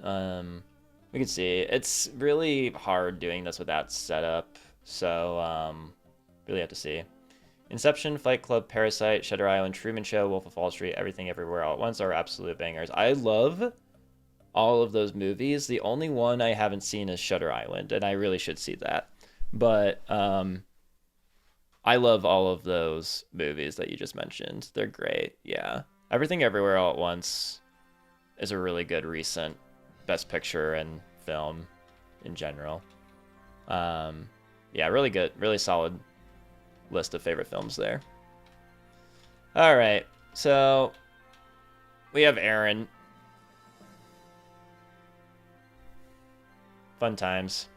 Speaker 1: we can see. It's really hard doing this without setup, so really have to see. Inception, Fight Club, Parasite, Shutter Island, Truman Show, Wolf of Wall Street, Everything Everywhere All at Once are absolute bangers. I love all of those movies. The only one I haven't seen is Shutter Island, and I really should see that. But I love all of those movies that you just mentioned. They're great. Yeah. Everything Everywhere All at Once is a really good recent Best Picture and film in general. Yeah, really good, really solid list of favorite films there. All right, so we have Aaron. Fun times.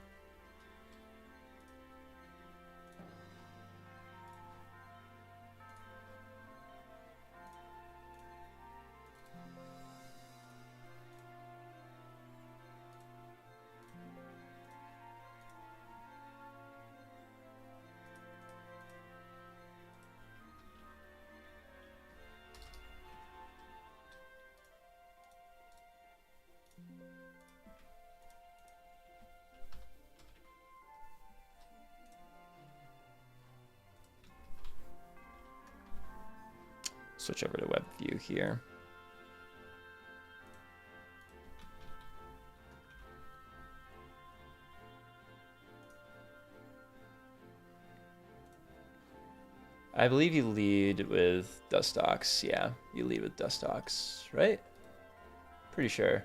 Speaker 1: Switch over to web view here. I believe you lead with Dustox. Yeah, you lead with Dustox, right? Pretty sure.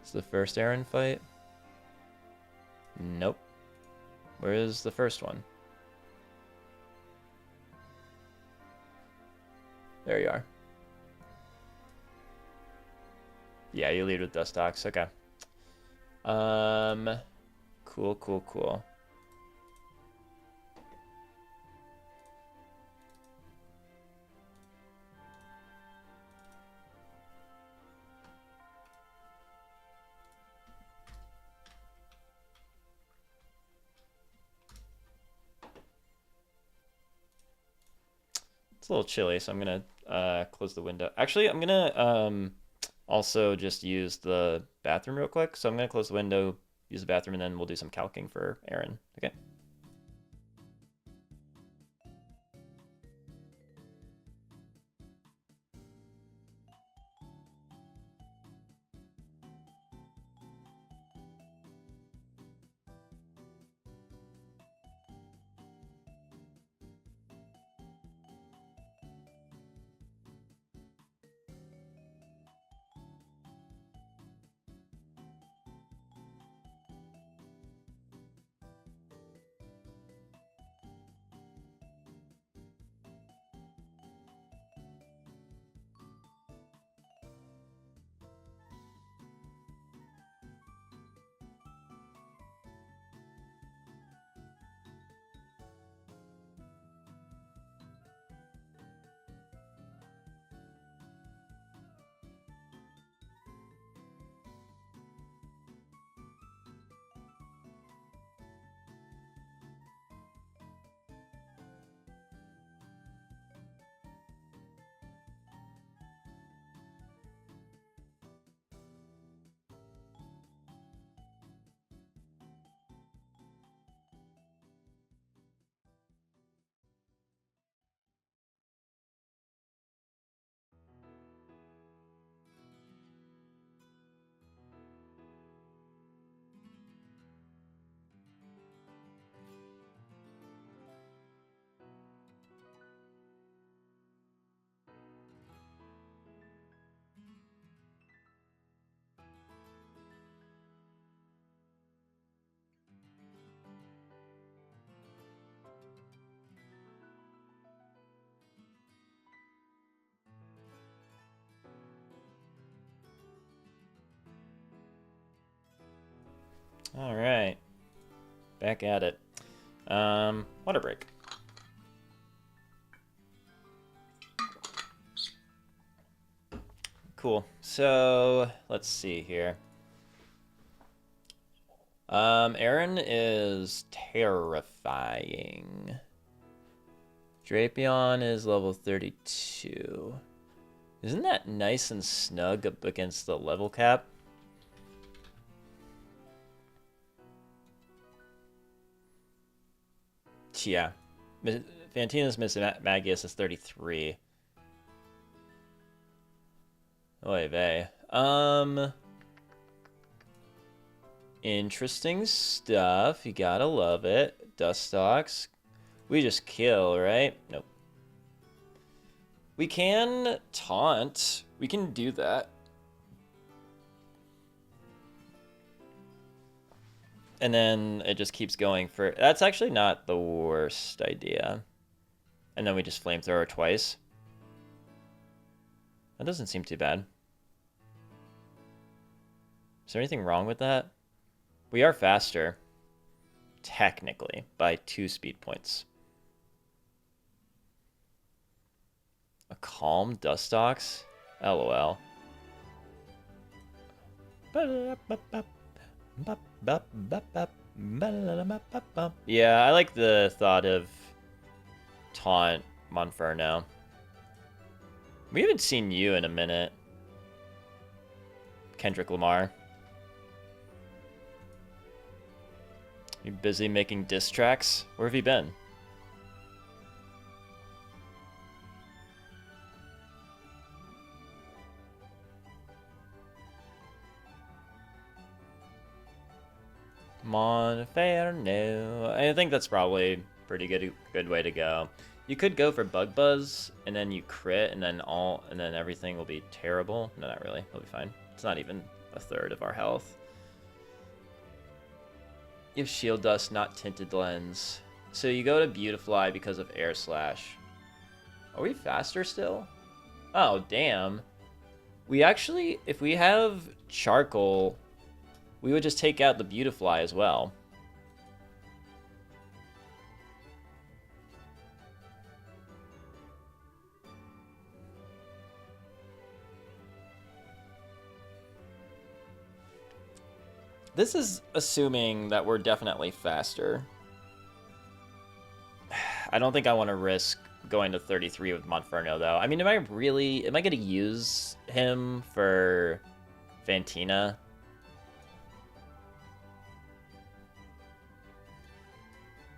Speaker 1: It's the first Aaron fight? Nope. Where is the first one? There you are. Yeah, you lead with Dustox. Okay. Cool, cool, cool. It's a little chilly, so I'm gonna close the window. Actually, I'm gonna also just use the bathroom real quick. So I'm gonna close the window, use the bathroom, and then we'll do some calcing for Aaron. Okay. All right, back at it. Water break. Cool. So let's see here. Aaron is terrifying. Drapion is level 32. Isn't that nice and snug up against the level cap? Yeah. Fantina's Miss Magius is 33. Oy vey. Interesting stuff. You gotta love it. Dustox. We just kill, right? Nope. We can taunt. We can do that. And then it just keeps going for... That's actually not the worst idea. And then we just flamethrower twice. That doesn't seem too bad. Is there anything wrong with that? We are faster, technically, by 2 speed points. A calm Dustox? LOL. Yeah, I like the thought of taunt Monferno. We haven't seen you in a minute. Kendrick Lamar. You busy making diss tracks? Where have you been? Monferno. I think that's probably a pretty good way to go. You could go for Bug Buzz and then you crit and then everything will be terrible. No, not really. It'll be fine. It's not even a third of our health. You have Shield Dust, not Tinted Lens. So you go to Beautifly because of Air Slash. Are we faster still? Oh, damn. We actually, if we have Charcoal, we would just take out the Beautifly as well. This is assuming that we're definitely faster. I don't think I want to risk going to 33 with Monferno, though. I mean, am I going to use him for Fantina?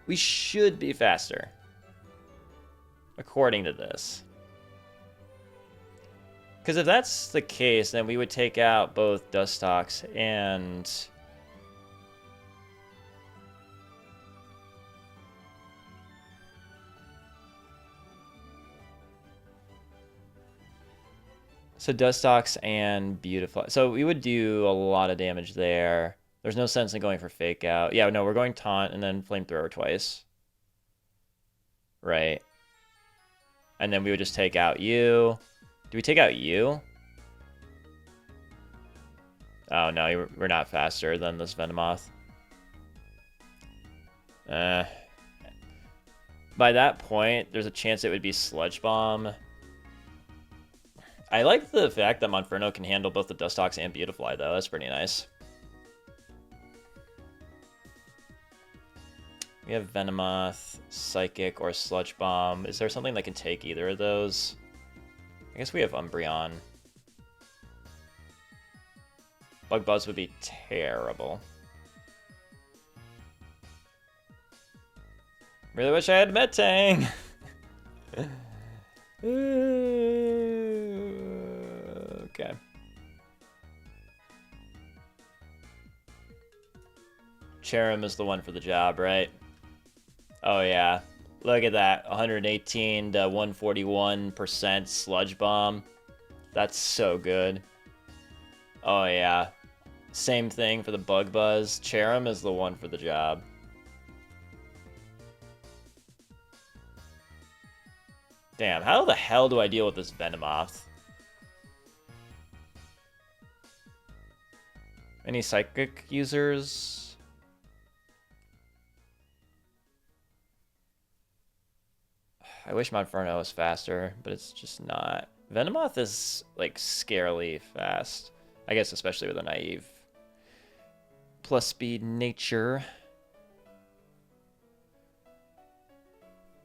Speaker 1: We should be faster, according to this. Because if that's the case, then we would take out both Dustox and... So Dustox and Beautiful. So we would do a lot of damage there. There's no sense in going for Fake Out. Yeah, no, we're going Taunt and then Flamethrower twice. Right. And then we would just take out you. Do we take out you? Oh, no, we're not faster than this Venomoth. By that point, there's a chance it would be Sludge Bomb. I like the fact that Monferno can handle both the Dustox and Beautifly, though. That's pretty nice. We have Venomoth, Psychic, or Sludge Bomb. Is there something that can take either of those? I guess we have Umbreon. Bug Buzz would be terrible. Really wish I had Metang! Okay. Cherrim is the one for the job, right? Oh, yeah. Look at that. 118 to 141% Sludge Bomb. That's so good. Oh, yeah. Same thing for the Bug Buzz. Cherrim is the one for the job. Damn, how the hell do I deal with this Venomoth? Any Psychic users? I wish Monferno was faster, but it's just not. Venomoth is, like, scarily fast. I guess especially with a naive. Plus speed nature.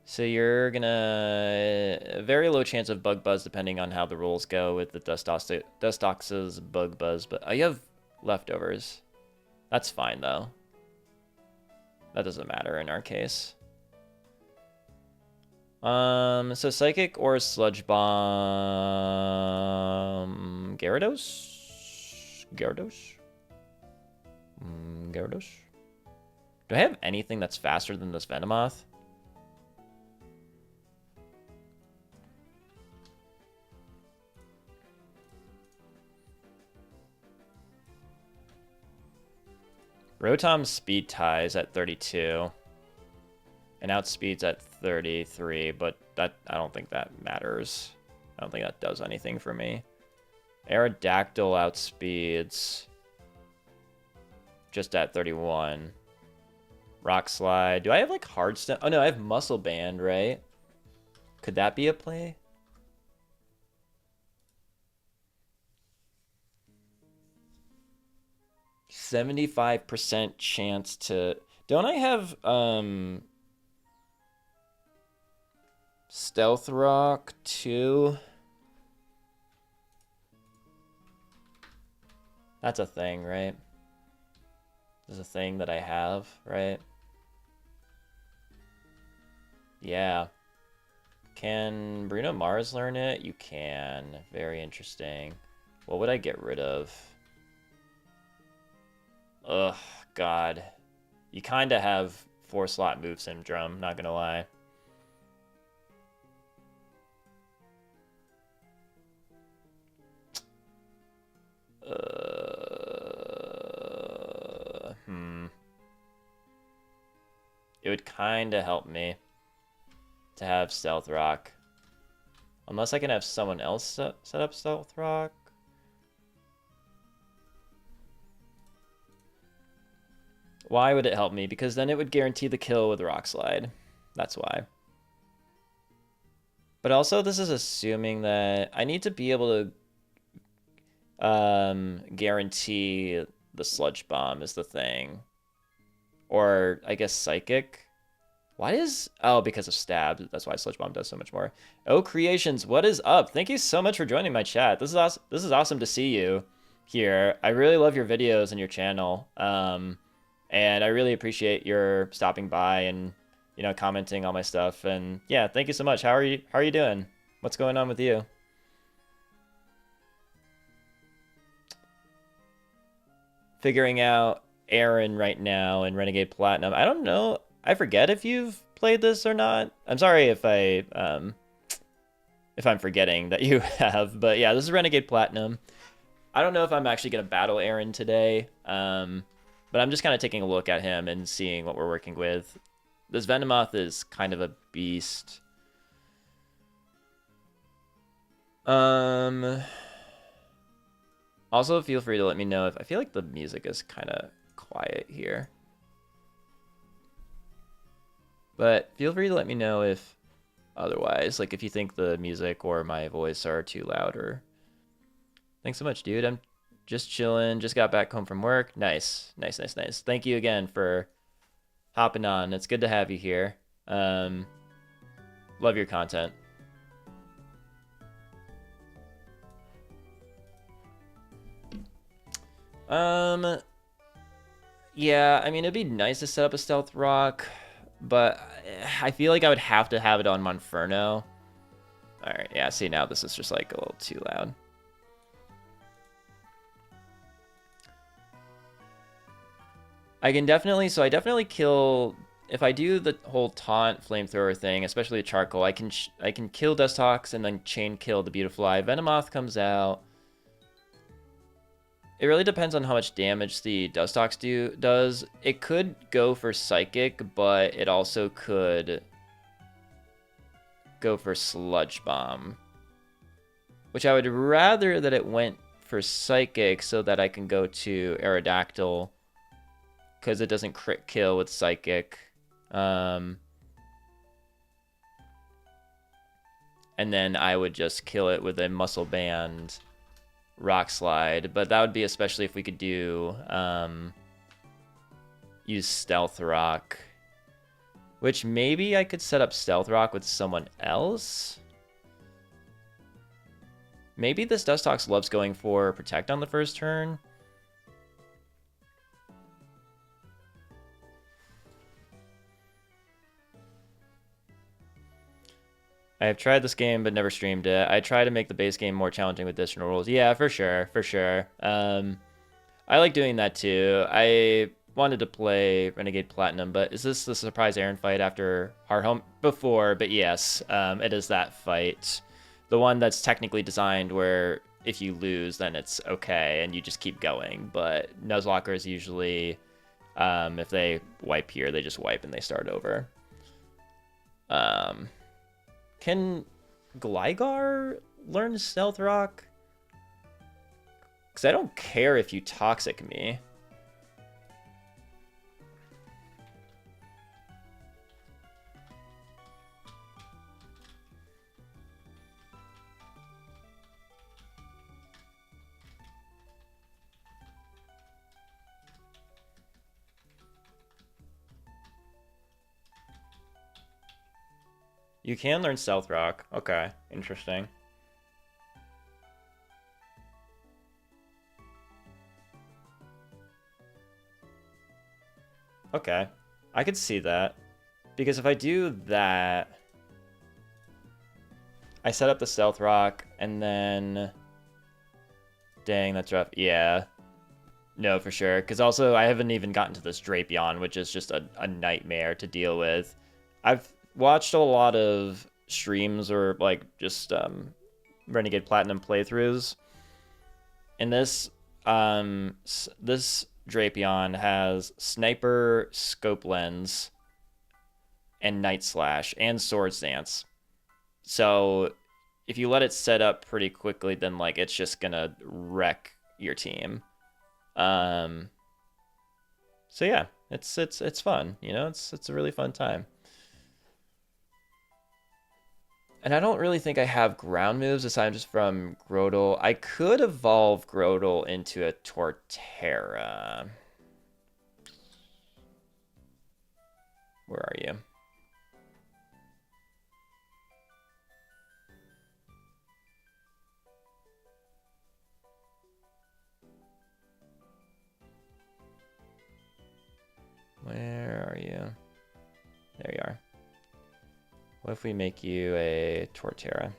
Speaker 1: So you're gonna... very low chance of Bug Buzz depending on how the rules go with the Dustox's Bug Buzz. But you have leftovers. That's fine, though. That doesn't matter in our case. So Psychic or Sludge Bomb... Gyarados? Gyarados? Gyarados? Do I have anything that's faster than this Venomoth? Rotom's speed ties at 32. And outspeed's at 33, but I don't think that matters. I don't think that does anything for me. Aerodactyl outspeeds just at 31. Rock Slide. Do I have like Hard Stone? Oh no, I have Muscle Band, right? Could that be a play? %75% chance to... Don't I have Stealth Rock too? That's a thing, right? is a thing that I have, right? Yeah. Can Bruno Mars learn it? You can. Very interesting. What would I get rid of? Ugh, God. You kind of have 4-slot move syndrome, not gonna lie. It would kind of help me to have Stealth Rock. Unless I can have someone else set up Stealth Rock. Why would it help me? Because then it would guarantee the kill with Rock Slide. That's why. But also, this is assuming that I need to be able to guarantee the Sludge Bomb is the thing. Or, I guess, Psychic. Why is... Oh, because of Stab. That's why Sludge Bomb does so much more. Oh, Creations, what is up? Thank you so much for joining my chat. This is awesome to see you here. I really love your videos and your channel. And I really appreciate your stopping by and, you know, commenting on my stuff. And yeah, thank you so much. How are you doing? What's going on with you? Figuring out Aaron right now in Renegade Platinum. I don't know. I forget if you've played this or not. I'm sorry if I'm forgetting that you have, but yeah, this is Renegade Platinum. I don't know if I'm actually gonna battle Aaron today, but I'm just kind of taking a look at him and seeing what we're working with. This Venomoth is kind of a beast. Also, feel free to let me know if I feel like the music is kind of quiet here. But feel free to let me know if otherwise, like if you think the music or my voice are too loud or... Thanks so much, dude. I'm just chilling. Just got back home from work. Nice. Thank you again for hopping on. It's good to have you here. Love your content. Yeah, I mean, it'd be nice to set up a Stealth Rock, but I feel like I would have to have it on Monferno. Alright, yeah, see, now this is just like a little too loud. I definitely kill, if I do the whole taunt flamethrower thing, especially the charcoal, I can kill Dustox and then chain kill the Beautifly. Venomoth comes out. It really depends on how much damage the Dustox does. It could go for Psychic, but it also could go for Sludge Bomb, which I would rather that it went for Psychic so that I can go to Aerodactyl, because it doesn't crit kill with Psychic. And then I would just kill it with a Muscle Band Rock Slide, but that would be especially if we could do use Stealth Rock, which maybe I could set up Stealth Rock with someone else. Maybe this Dustox loves going for Protect on the first turn. I have tried this game but never streamed it. I try to make the base game more challenging with additional rules. Yeah, for sure. I like doing that too. I wanted to play Renegade Platinum, but is this the surprise Aaron fight after Hearthome? Before, but yes, it is that fight. The one that's technically designed where if you lose, then it's okay and you just keep going. But Nuzlockers usually, if they wipe here, they just wipe and they start over. Can Gligar learn Stealth Rock? Because I don't care if you Toxic me. You can learn Stealth Rock. Okay, interesting. Okay. I could see that. Because if I do that, I set up the Stealth Rock, and then... Dang, that's rough. Yeah. No, for sure. Because also, I haven't even gotten to this Drapion, which is just a nightmare to deal with. I've watched a lot of streams or, like, just Renegade Platinum playthroughs. And this Drapion has Sniper, Scope Lens, and Night Slash, and Swords Dance. So if you let it set up pretty quickly, then like it's just gonna wreck your team. So yeah, it's fun. You know, it's a really fun time. And I don't really think I have ground moves aside just from Grotle. I could evolve Grotle into a Torterra. Where are you? Where are you? There you are. What if we make you a Torterra?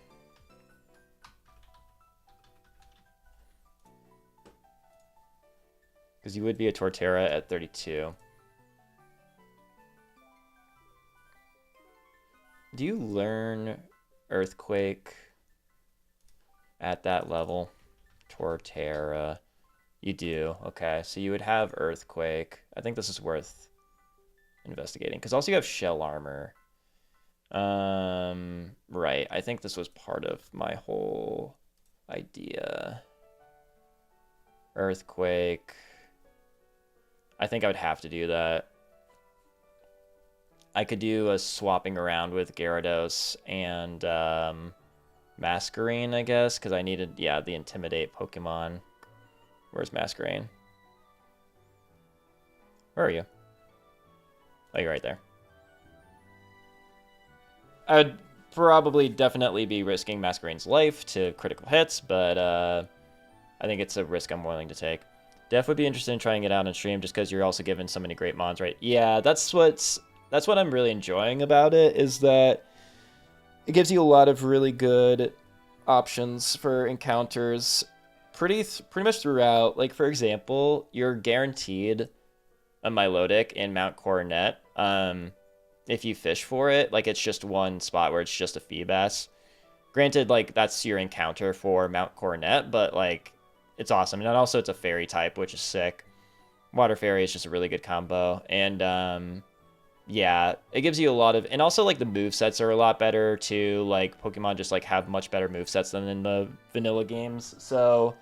Speaker 1: Because you would be a Torterra at 32. Do you learn Earthquake at that level? Torterra. You do. Okay, so you would have Earthquake. I think this is worth investigating. Because also you have Shell Armor. Right. I think this was part of my whole idea. Earthquake. I think I would have to do that. I could do a swapping around with Gyarados and Masquerain, I guess, because I needed, yeah, the Intimidate Pokemon. Where's Masquerain? Where are you? Oh, you're right there. I'd probably definitely be risking Masquerain's life to critical hits, but I think it's a risk I'm willing to take. Def would be interested in trying it out on stream just because you're also given so many great mons, right? Yeah, that's what I'm really enjoying about it, is that it gives you a lot of really good options for encounters pretty much throughout. Like, for example, you're guaranteed a Milotic in Mount Coronet. If you fish for it, like, it's just one spot where it's just a Feebas. Granted, like, that's your encounter for Mount Coronet, but, like, it's awesome. And also it's a fairy type, which is sick. Water Fairy is just a really good combo. And, yeah, it gives you a lot of... And also, like, the movesets are a lot better, too. Like, Pokemon just, like, have much better movesets than in the vanilla games. So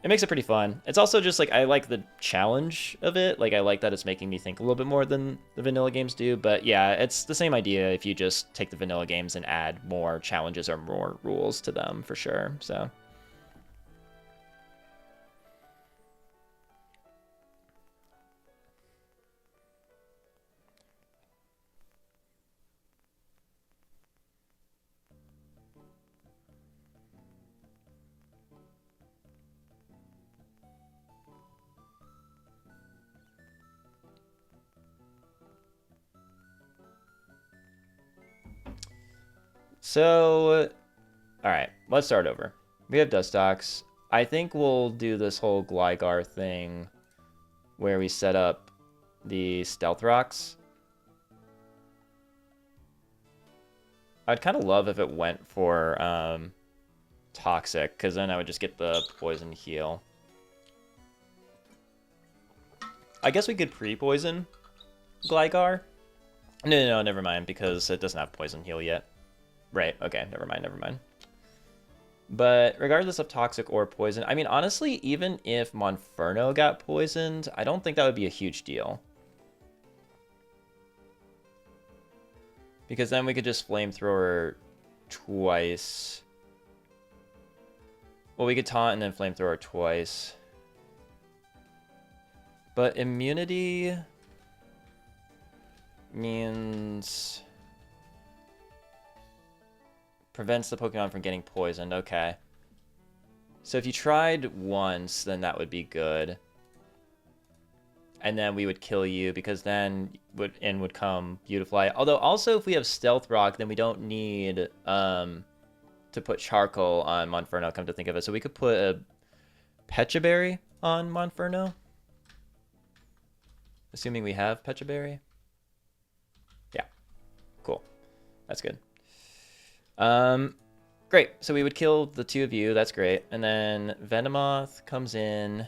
Speaker 1: it makes it pretty fun. It's also just, like, I like the challenge of it. Like, I like that it's making me think a little bit more than the vanilla games do. But, yeah, it's the same idea if you just take the vanilla games and add more challenges or more rules to them, for sure. So... So, alright, let's start over. We have Dustox. I think we'll do this whole Gligar thing where we set up the Stealth Rocks. I'd kind of love if it went for Toxic, because then I would just get the Poison Heal. I guess we could pre-poison Gligar. No, never mind, because it doesn't have Poison Heal yet. Right, okay, never mind. But regardless of Toxic or Poison, I mean, honestly, even if Monferno got poisoned, I don't think that would be a huge deal. Because then we could just Flamethrower twice. Well, we could Taunt and then Flamethrower twice. But immunity means... prevents the Pokemon from getting poisoned. Okay. So if you tried once, then that would be good. and then we would kill you because then would come Beautifly. Although also if we have Stealth Rock, then we don't need to put Charcoal on Monferno, come to think of it. So we could put a Pecha Berry on Monferno. Assuming we have Pecha Berry. Yeah. Cool. That's good. Great. So we would kill the two of you. That's great. And then Venomoth comes in.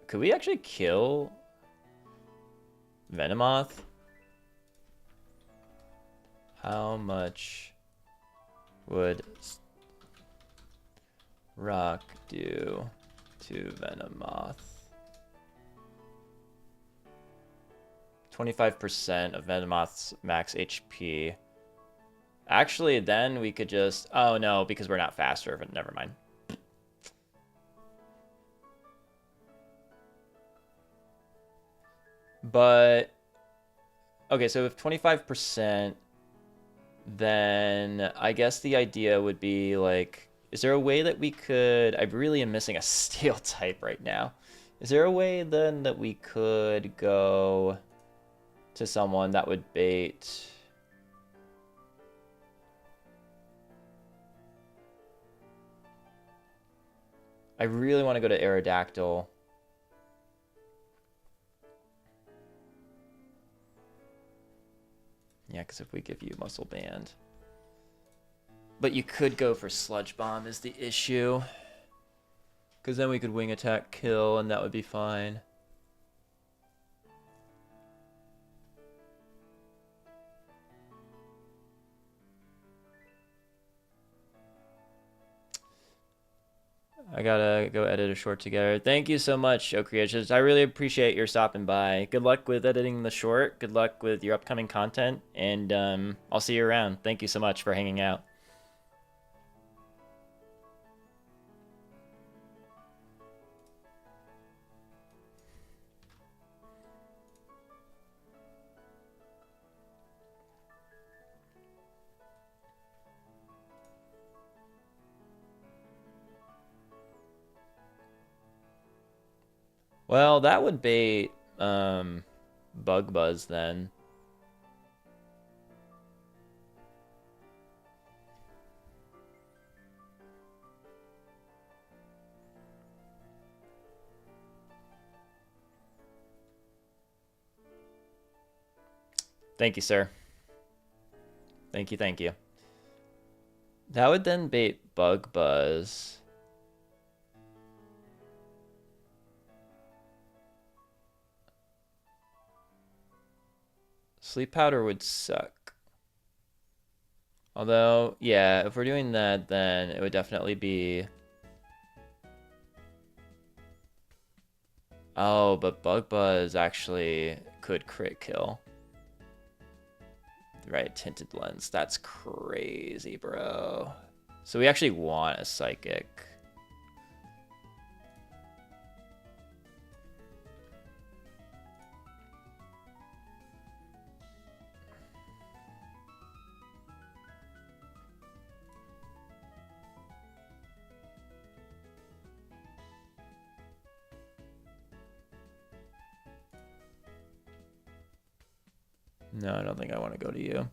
Speaker 1: Could we actually kill Venomoth? How much would Rock do to Venomoth? 25% of Venomoth's max HP. Actually, then we could just... Oh, no, because we're not faster, but never mind. But... Okay, so if 25%, then I guess the idea would be, like... Is there a way that we could... I really am missing a Steel type right now. Is there a way, then, that we could go to someone that would bait... I really want to go to Aerodactyl. Yeah, because if we give you Muscle Band. But you could go for Sludge Bomb is the issue. Because then we could Wing Attack kill and that would be fine. I gotta go edit a short together. Thank you so much, Creations. I really appreciate your stopping by. Good luck with editing the short. Good luck with your upcoming content. And I'll see you around. Thank you so much for hanging out. Well, that would bait Bug Buzz then. Thank you, sir. Thank you, thank you. That would then bait Bug Buzz. Sleep Powder would suck. Although, yeah, if we're doing that, then it would definitely be... Oh, but Bug Buzz actually could crit kill. Right, Tinted Lens. That's crazy, bro. So we actually want a Psychic. No, I don't think I want to go to you.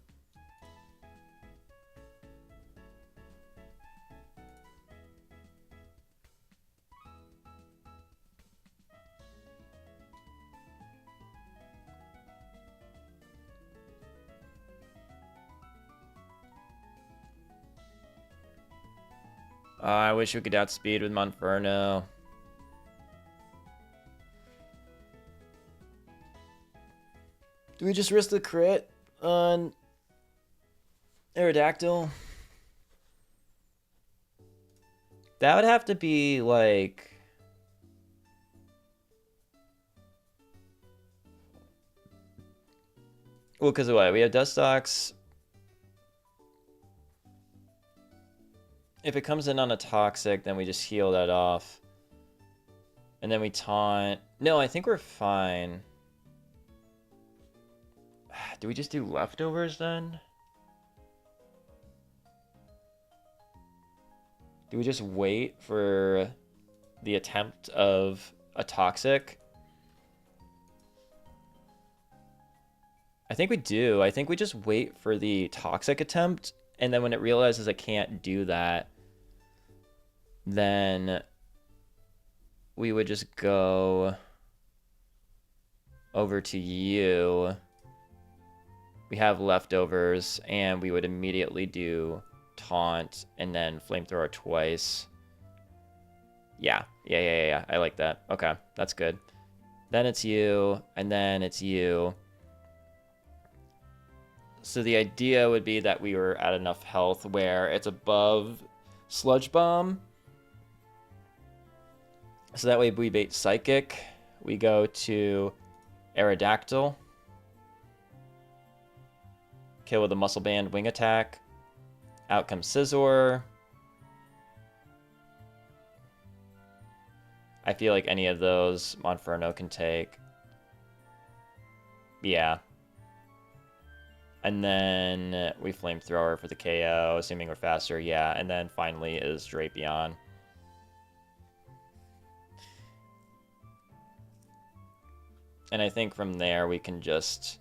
Speaker 1: I wish we could outspeed with Monferno. Do we just risk the crit on Aerodactyl? That would have to be like... Well, because of what? We have Dustox. If it comes in on a Toxic, then we just heal that off. And then we taunt. No, I think we're fine. Do we just do Leftovers then? Do we just wait for the attempt of a toxic? I think we do. I think we just wait for the toxic attempt, and then when it realizes it can't do that, then we would just go over to you. We have leftovers, and we would immediately do taunt and then flamethrower twice. Yeah. I like that. Okay, that's good. Then it's you, and then it's you. So the idea would be that we were at enough health where it's above Sludge Bomb. So that way we bait Psychic. We go to Aerodactyl. Kill with a Muscle Band Wing Attack. Out comes Scizor. I feel like any of those Monferno can take. Yeah. And then we Flamethrower for the KO, assuming we're faster. Yeah, and then finally is Drapion. And I think from there we can just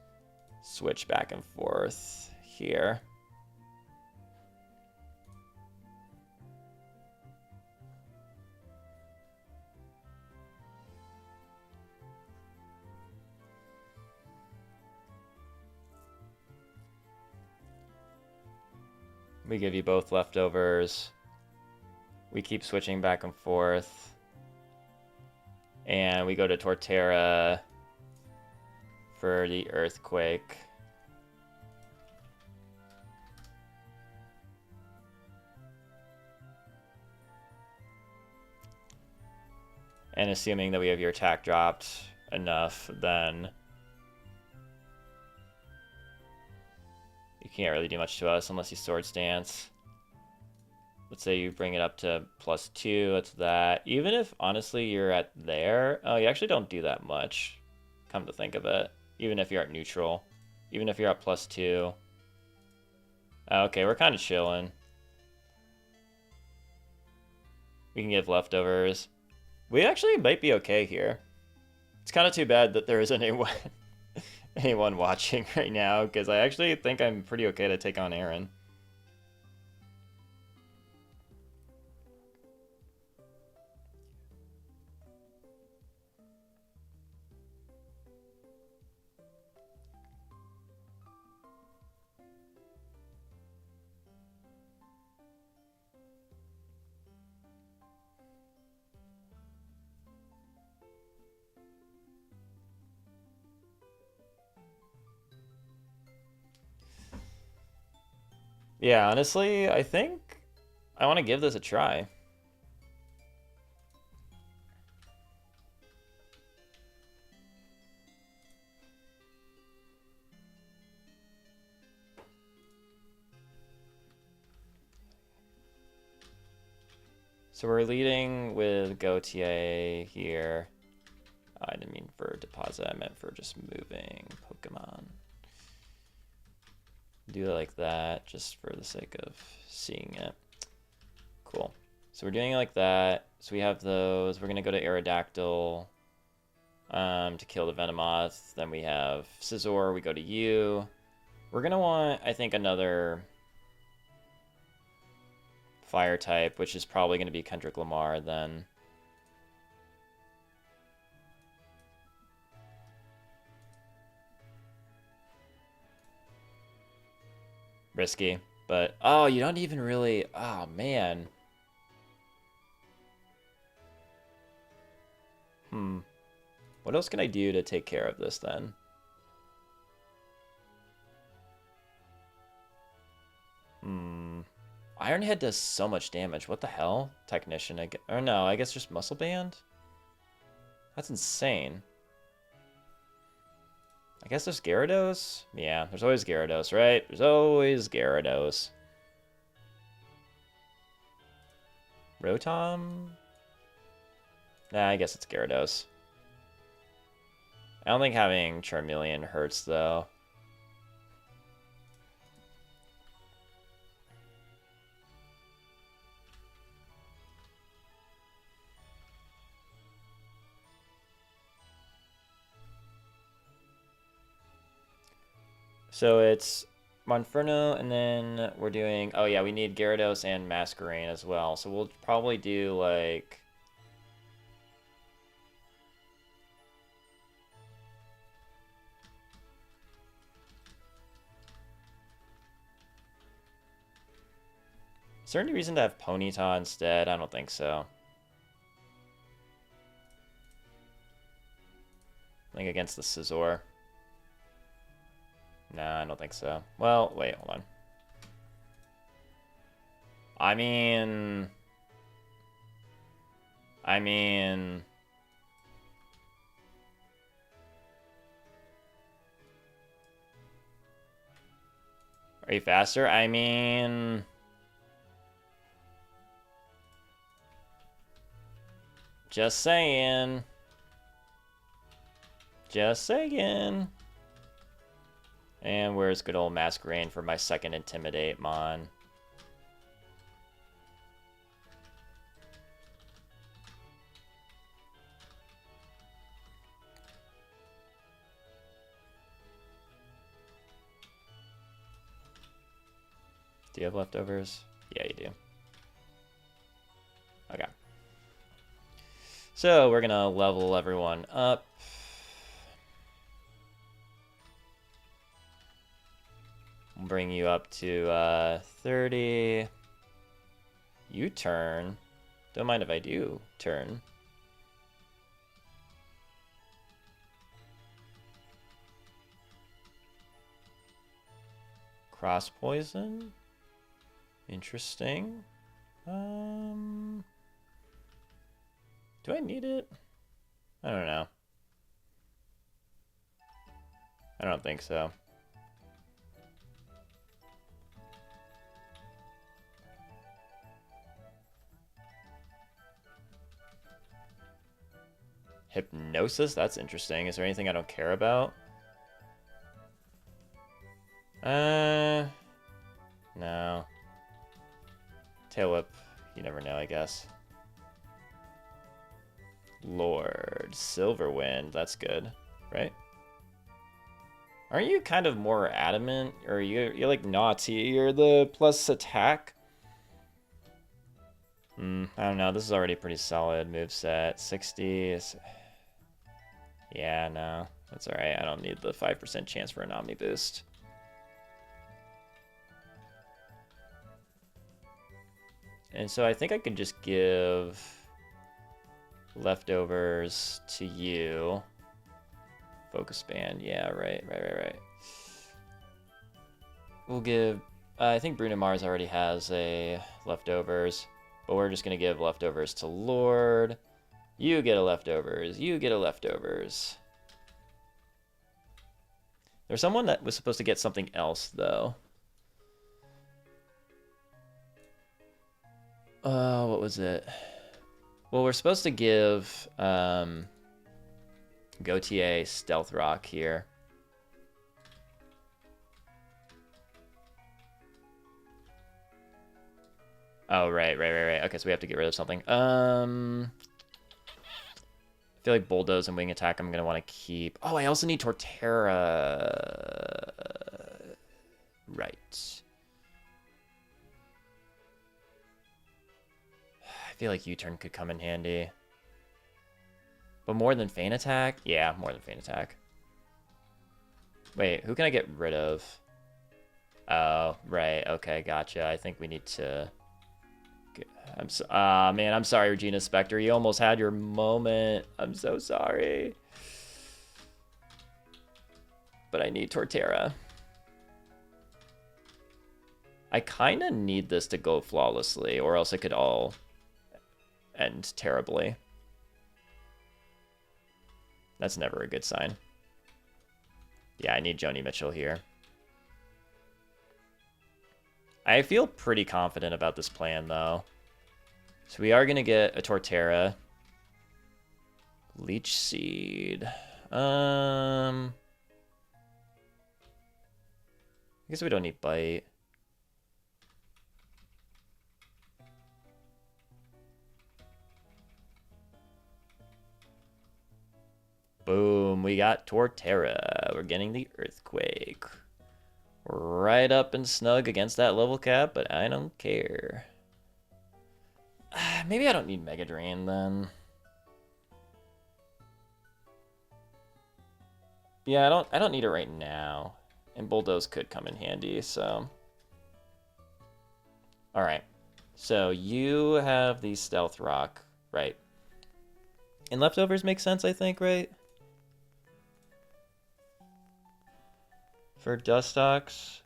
Speaker 1: switch back and forth here. We give you both leftovers. We keep switching back and forth. And we go to Torterra for the Earthquake. And assuming that we have your attack dropped enough, then you can't really do much to us unless you Swords Dance. Let's say you bring it up to +2, that's that. Even if, honestly, you're at there, oh, you actually don't do that much, come to think of it. Even if you're at neutral. Even if you're at +2. Okay, we're kind of chilling. We can give leftovers. We actually might be okay here. It's kind of too bad that there isn't anyone watching right now, because I actually think I'm pretty okay to take on Aaron. Yeah, honestly, I think I want to give this a try. So we're leading with Gautier here. I didn't mean for deposit, I meant for just moving Pokemon. Do it like that, just for the sake of seeing it. Cool. So we're doing it like that. So we have those. We're going to go to Aerodactyl to kill the Venomoth. Then we have Scizor. We go to you. We're going to want, I think, another fire type, which is probably going to be Kendrick Lamar then. Risky, but oh, you don't even really, oh man. What else can I do to take care of this then? Iron Head does so much damage. What the hell? Technician, or no, I guess just Muscle Band? That's insane. I guess there's Gyarados? Yeah, there's always Gyarados, right? There's always Gyarados. Rotom? Nah, I guess it's Gyarados. I don't think having Charmeleon hurts, though. So it's Monferno, and then we're doing... Oh, yeah, we need Gyarados and Masquerain as well. So we'll probably do, like... Is there any reason to have Ponyta instead? I don't think so. I think against the Scizor. No, I don't think so. Well, wait, hold on. I mean... Are you faster? Just saying. Just saying. And where's good old Masquerain for my second Intimidate, Mon? Do you have leftovers? Yeah, you do. Okay. So we're gonna level everyone up. Bring you up to 30. You turn. Don't mind if I do turn. Cross poison. Interesting. Do I need it? I don't know. I don't think so. Hypnosis? That's interesting. Is there anything I don't care about? No. Tail Whip. You never know, I guess. Lord. Silverwind. That's good, right? Aren't you kind of more adamant? Or you're like naughty. You're the plus attack? I don't know. This is already pretty solid moveset. 60. Yeah, no. That's alright. I don't need the 5% chance for an Omni Boost. And so I think I could just give leftovers to you. Focus Band. Yeah, right. We'll give... I think Bruno Mars already has a leftovers. But we're just going to give leftovers to Lord. You get a leftovers. You get a leftovers. There's someone that was supposed to get something else, though. What was it? Well, we're supposed to give Gautier Stealth Rock here. Oh, right. Okay, so we have to get rid of something. I feel like Bulldoze and Wing Attack I'm going to want to keep. Oh, I also need Torterra. Right. I feel like U-Turn could come in handy. But more than Feint Attack? Yeah, more than Feint Attack. Wait, who can I get rid of? Oh, right. Okay, gotcha. I think we need to... man, I'm sorry, Regina Spectre. You almost had your moment. I'm so sorry. But I need Torterra. I kind of need this to go flawlessly, or else it could all end terribly. That's never a good sign. Yeah, I need Joni Mitchell here. I feel pretty confident about this plan, though. So we are going to get a Torterra. Leech Seed. I guess we don't need Bite. Boom, we got Torterra. We're getting the Earthquake. right up and snug against that level cap, but I don't care. Maybe I don't need Mega Drain then. Yeah, I don't need it right now. And Bulldoze could come in handy, so. Alright. So you have the Stealth Rock, right? And Leftovers make sense, I think, right? For Dustox.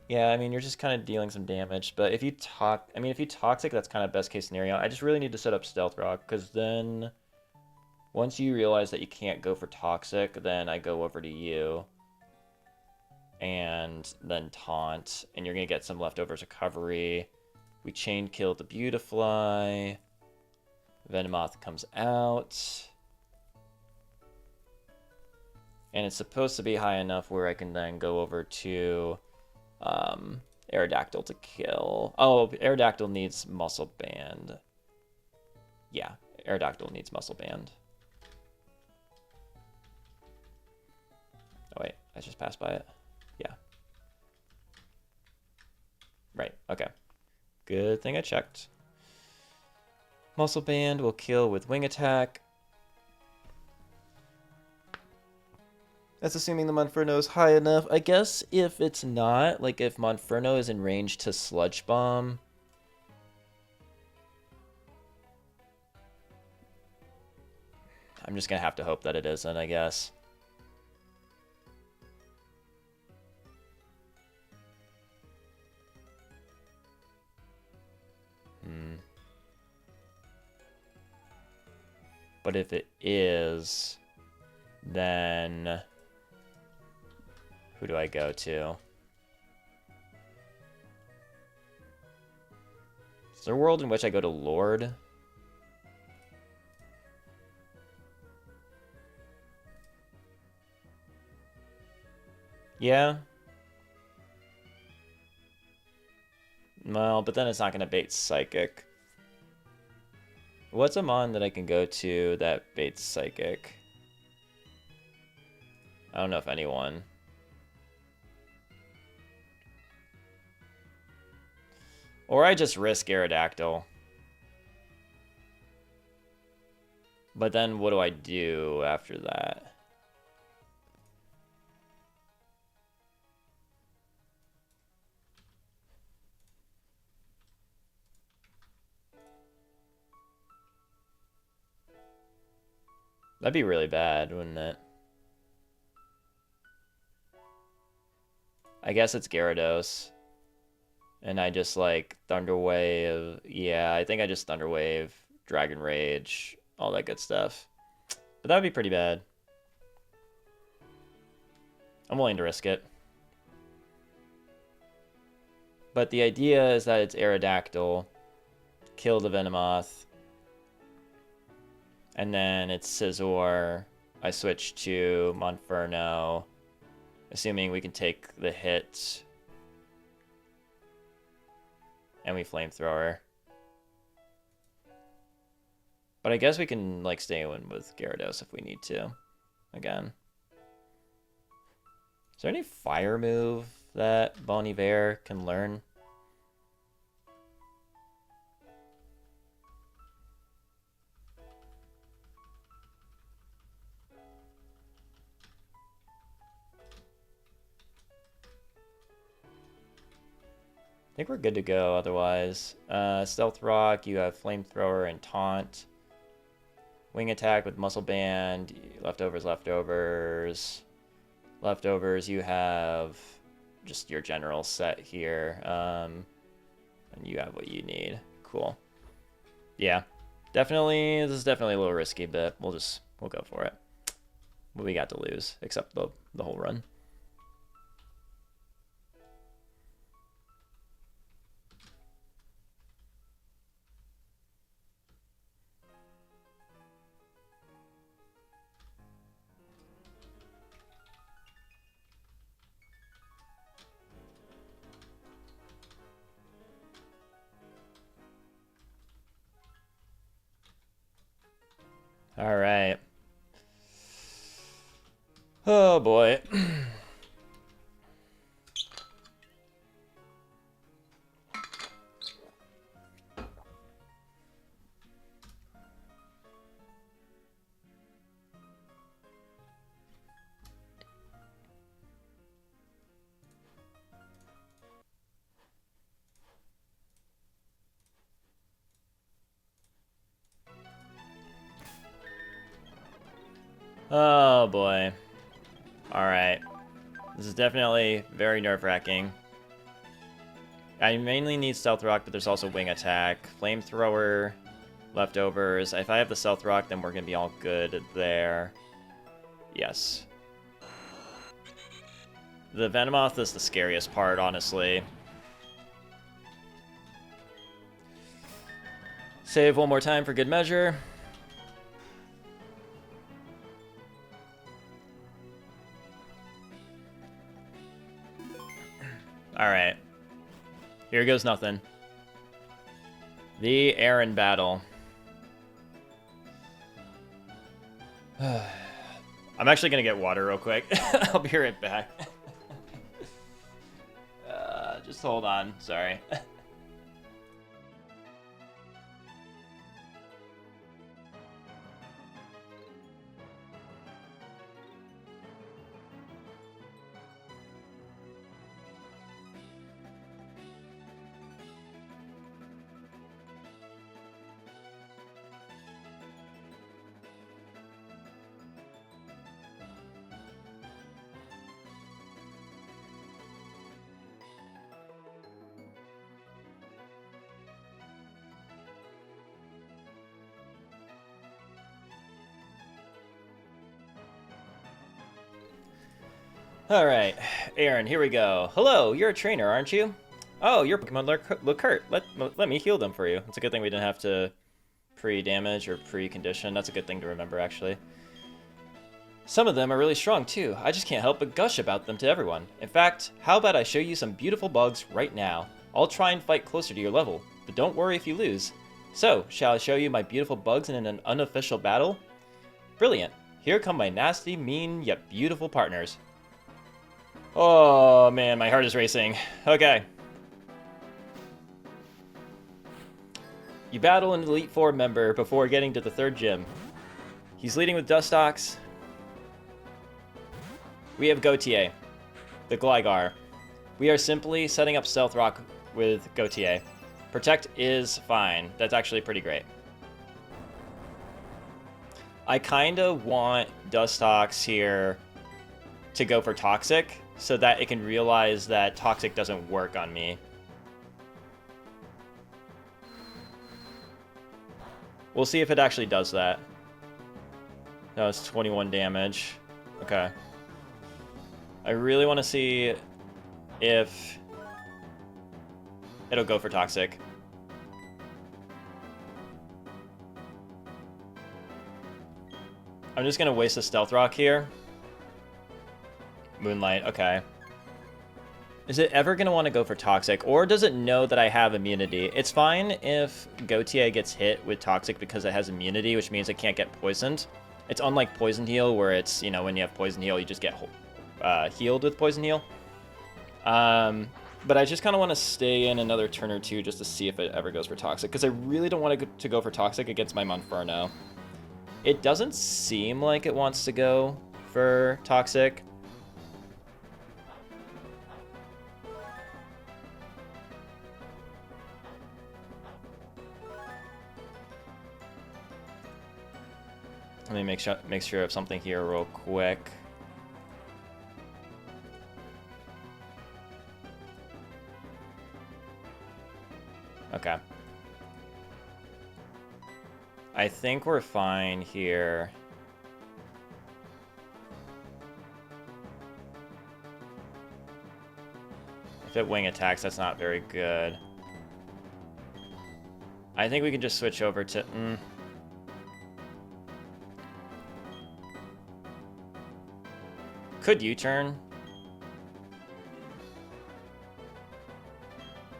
Speaker 1: Yeah, I mean, you're just kind of dealing some damage, but if you Toxic, that's kind of best case scenario. I just really need to set up Stealth Rock, because then once you realize that you can't go for Toxic, then I go over to you and then Taunt, and you're going to get some Leftovers recovery. We Chain Kill the Beautifly. Venomoth comes out. And it's supposed to be high enough where I can then go over to Aerodactyl to kill. Oh, Aerodactyl needs Muscle Band. Yeah, Aerodactyl needs Muscle Band. Oh wait, I just passed by it. Yeah. Right, okay. Good thing I checked. Muscle Band will kill with Wing Attack. That's assuming the Monferno is high enough. I guess if it's not, like if Monferno is in range to Sludge Bomb, I'm just going to have to hope that it isn't, I guess. But if it is, then who do I go to? Is there a world in which I go to Lord? Yeah. Well, but then it's not going to bait Psychic. What's a mon that I can go to that baits Psychic? I don't know if anyone. Or I just risk Aerodactyl. But then what do I do after that? That'd be really bad, wouldn't it? I guess it's Gyarados. And I just like Thunder Wave. Yeah, I think I just Thunder Wave, Dragon Rage, all that good stuff. But that would be pretty bad. I'm willing to risk it. But the idea is that it's Aerodactyl, kill the Venomoth, and then it's Scizor. I switch to Monferno, assuming we can take the hit. And we Flamethrower. But I guess we can like stay in with Gyarados if we need to. Again. Is there any fire move that Bon Iver can learn? I think we're good to go otherwise. Stealth Rock, you have Flamethrower and Taunt. Wing Attack with Muscle Band, Leftovers. Leftovers, you have just your general set here. And you have what you need. Cool. Yeah. Definitely, this is definitely a little risky, but we'll go for it. What we got to lose, except the whole run. All right. Oh boy. Oh boy. Alright. This is definitely very nerve-wracking. I mainly need Stealth Rock, but there's also Wing Attack. Flamethrower, leftovers. If I have the Stealth Rock, then we're going to be all good there. Yes. The Venomoth is the scariest part, honestly. Save one more time for good measure. Alright. Here goes nothing. The Aaron battle. I'm actually gonna get water real quick. I'll be right back. Just hold on. Sorry. Alright, Aaron, here we go. Hello, you're a trainer, aren't you? Oh, your Pokemon look hurt. Let me heal them for you. It's a good thing we didn't have to pre-damage or pre-condition. That's a good thing to remember, actually. Some of them are really strong, too. I just can't help but gush about them to everyone. In fact, how about I show you some beautiful bugs right now? I'll try and fight closer to your level, but don't worry if you lose. So, shall I show you my beautiful bugs in an unofficial battle? Brilliant. Here come my nasty, mean, yet beautiful partners. Oh man, my heart is racing. Okay. You battle an Elite Four member before getting to the third gym. He's leading with Dustox. We have Gautier, the Gligar. We are simply setting up Stealth Rock with Gautier. Protect is fine. That's actually pretty great. I kind of want Dustox here to go for Toxic, so that it can realize that Toxic doesn't work on me. We'll see if it actually does that. That was 21 damage. Okay. I really want to see if it'll go for Toxic. I'm just going to waste a Stealth Rock here. Moonlight, okay. Is it ever going to want to go for Toxic, or does it know that I have immunity? It's fine if Gautier gets hit with Toxic because it has immunity, which means it can't get poisoned. It's unlike Poison Heal, where it's, you know, when you have Poison Heal, you just get healed with Poison Heal. But I just kind of want to stay in another turn or two just to see if it ever goes for Toxic, because I really don't want to go for Toxic against my Monferno. It doesn't seem like it wants to go for Toxic. Let me make sure of something here real quick. Okay. I think we're fine here. If it wing attacks, that's not very good. I think we can just switch over to... Could U-turn?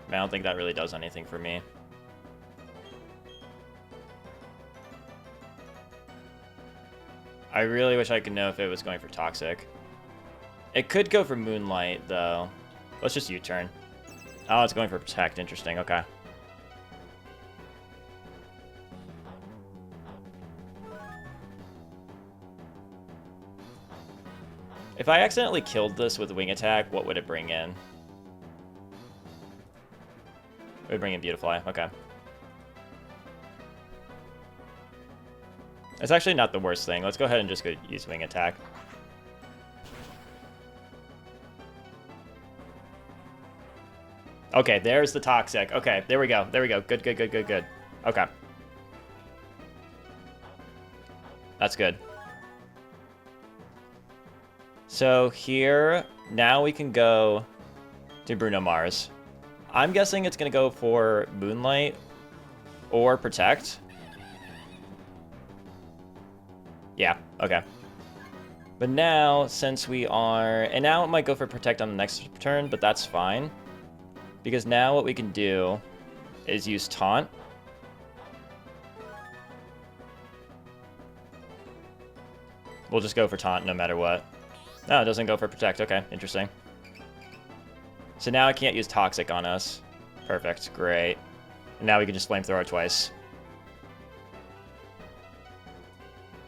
Speaker 1: I don't think that really does anything for me. I really wish I could know if it was going for Toxic. It could go for Moonlight, though. Let's just U-turn. Oh, it's going for Protect. Interesting. Okay. If I accidentally killed this with Wing Attack, what would it bring in? It would bring in Beautifly. Okay. It's actually not the worst thing. Let's go ahead and just go use wing attack. Okay, there's the toxic. Okay, there we go. There we go. Good, good, good, good, good. Okay. That's good. So here, now we can go to Bruno Mars. I'm guessing it's going to go for Moonlight or Protect. Yeah, okay. But now, since we are... And now it might go for Protect on the next turn, but that's fine. Because now what we can do is use Taunt. We'll just go for Taunt no matter what. No, it doesn't go for Protect. Okay, interesting. So now I can't use Toxic on us. Perfect, great. And now we can just Flamethrower twice.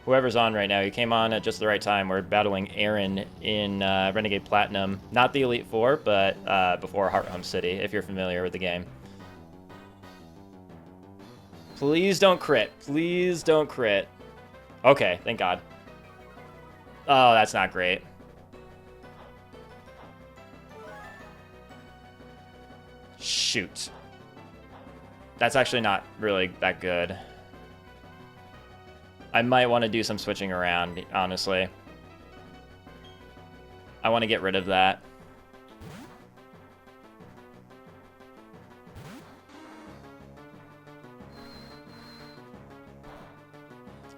Speaker 1: Whoever's on right now, he came on at just the right time. We're battling Aaron in Renegade Platinum. Not the Elite Four, but before Heart Home City, if you're familiar with the game. Please don't crit. Please don't crit. Okay, thank God. Oh, that's not great. Shoot. That's actually not really that good. I might want to do some switching around, honestly. I want to get rid of that.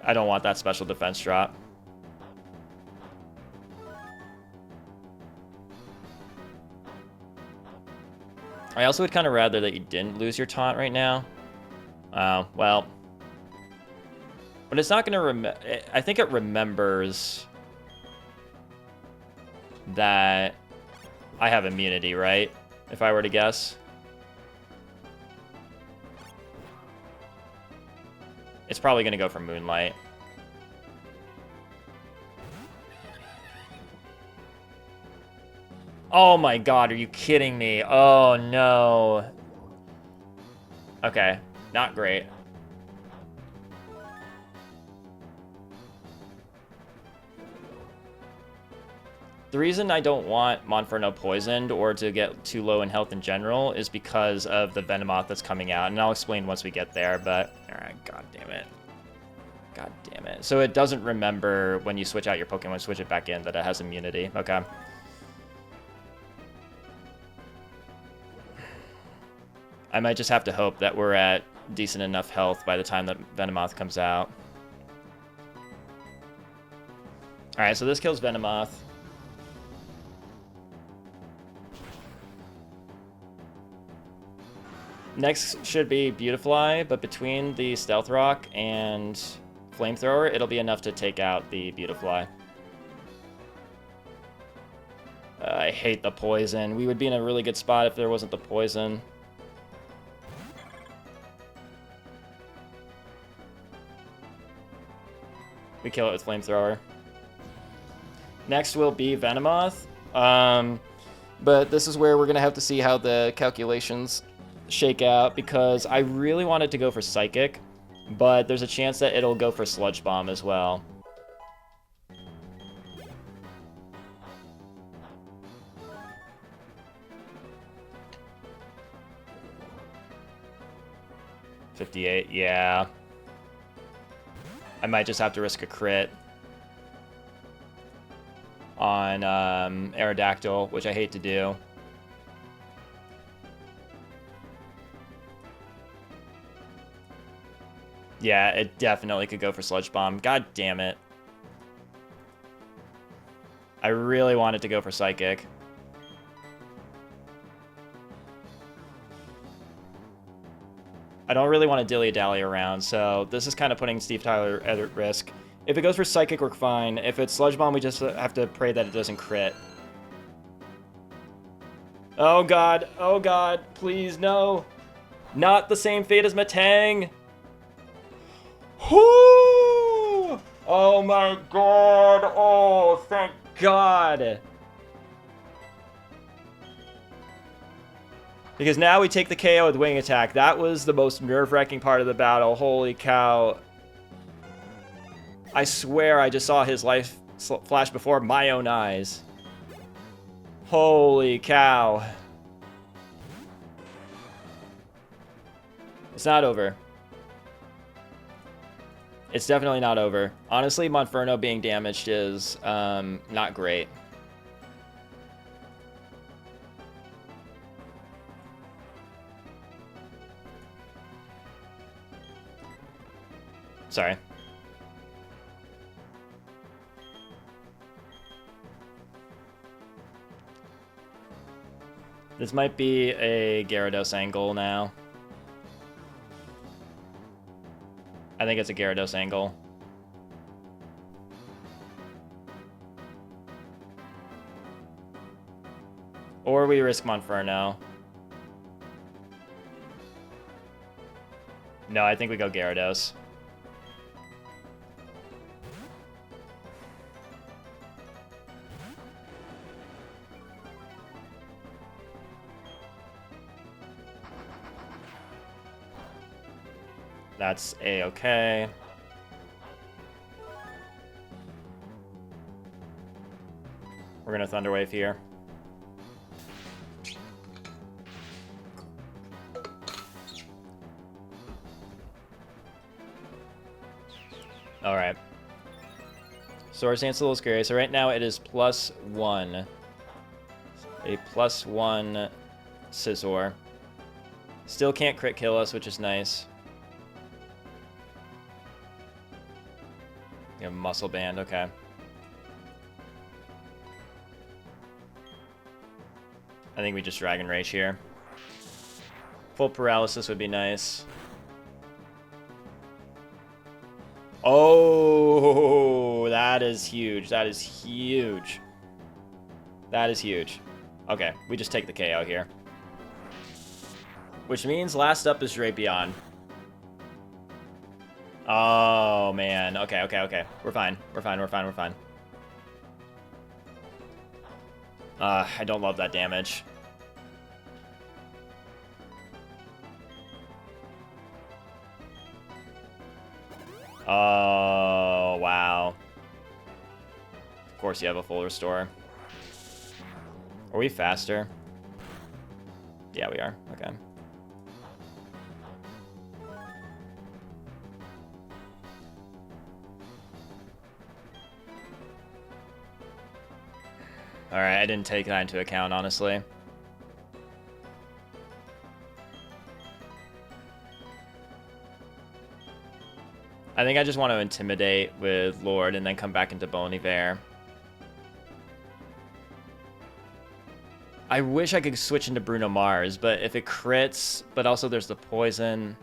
Speaker 1: I don't want that special defense drop. I also would kind of rather that you didn't lose your taunt right now. Well... But it's not going to remember... I think it remembers that I have immunity, right? If I were to guess. It's probably going to go for Moonlight. Oh my God, are you kidding me? Oh no. Okay, not great. The reason I don't want Monferno poisoned or to get too low in health in general is because of the Venomoth that's coming out, and I'll explain once we get there, but... Alright, god damn it. God damn it. So it doesn't remember when you switch out your Pokemon, switch it back in, that it has immunity. Okay. I might just have to hope that we're at decent enough health by the time that Venomoth comes out. Alright, so this kills Venomoth. Next should be Beautifly, but between the Stealth Rock and Flamethrower, it'll be enough to take out the Beautifly. I hate the poison. We would be in a really good spot if there wasn't the poison. We kill it with Flamethrower. Next will be Venomoth. But this is where we're going to have to see how the calculations shake out, because I really wanted to go for Psychic, but there's a chance that it'll go for Sludge Bomb as well. $58, yeah. I might just have to risk a crit on Aerodactyl, which I hate to do. Yeah, it definitely could go for Sludge Bomb. God damn it. I really wanted to go for Psychic. I don't really want to dilly-dally around, so this is kind of putting Steve Tyler at risk. If it goes for Psychic, we're fine. If it's Sludge Bomb, we just have to pray that it doesn't crit. Oh god, please, no. Not the same fate as Matang. Whoo! Oh my god, oh, thank god. Because now we take the KO with Wing Attack. That was the most nerve-wracking part of the battle. Holy cow. I swear I just saw his life flash before my own eyes. Holy cow. It's not over. It's definitely not over. Honestly, Monferno being damaged is not great. Sorry. This might be a Gyarados angle now. I think it's a Gyarados angle. Or we risk Monferno. No, I think we go Gyarados. That's A-okay. We're gonna Thunder Wave here. Alright. Swords Dance a little scary. So right now it is +1. A +1 Scizor. Still can't crit kill us, which is nice. You have Muscle Band, okay. I think we just Dragon Rage here. Full Paralysis would be nice. Oh, that is huge. That is huge. That is huge. Okay, we just take the KO here. Which means last up is Drapion. Oh, man. Okay, okay, okay. We're fine. We're fine, we're fine, we're fine. I don't love that damage. Oh, wow. Of course you have a full restore. Are we faster? Yeah, we are. Okay. Alright, I didn't take that into account, honestly. I think I just want to Intimidate with Lord and then come back into Bon Iver. I wish I could switch into Bruno Mars, but if it crits, but also there's the poison.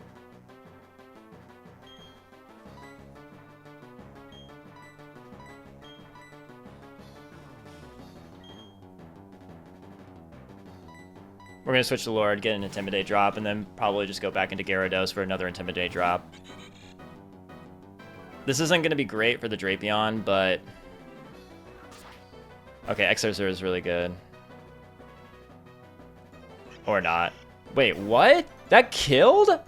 Speaker 1: We're going to switch to Lord, get an Intimidate drop, and then probably just go back into Gyarados for another Intimidate drop. This isn't going to be great for the Drapion, but... Okay, Exorcer is really good. Or not. Wait, what? That killed?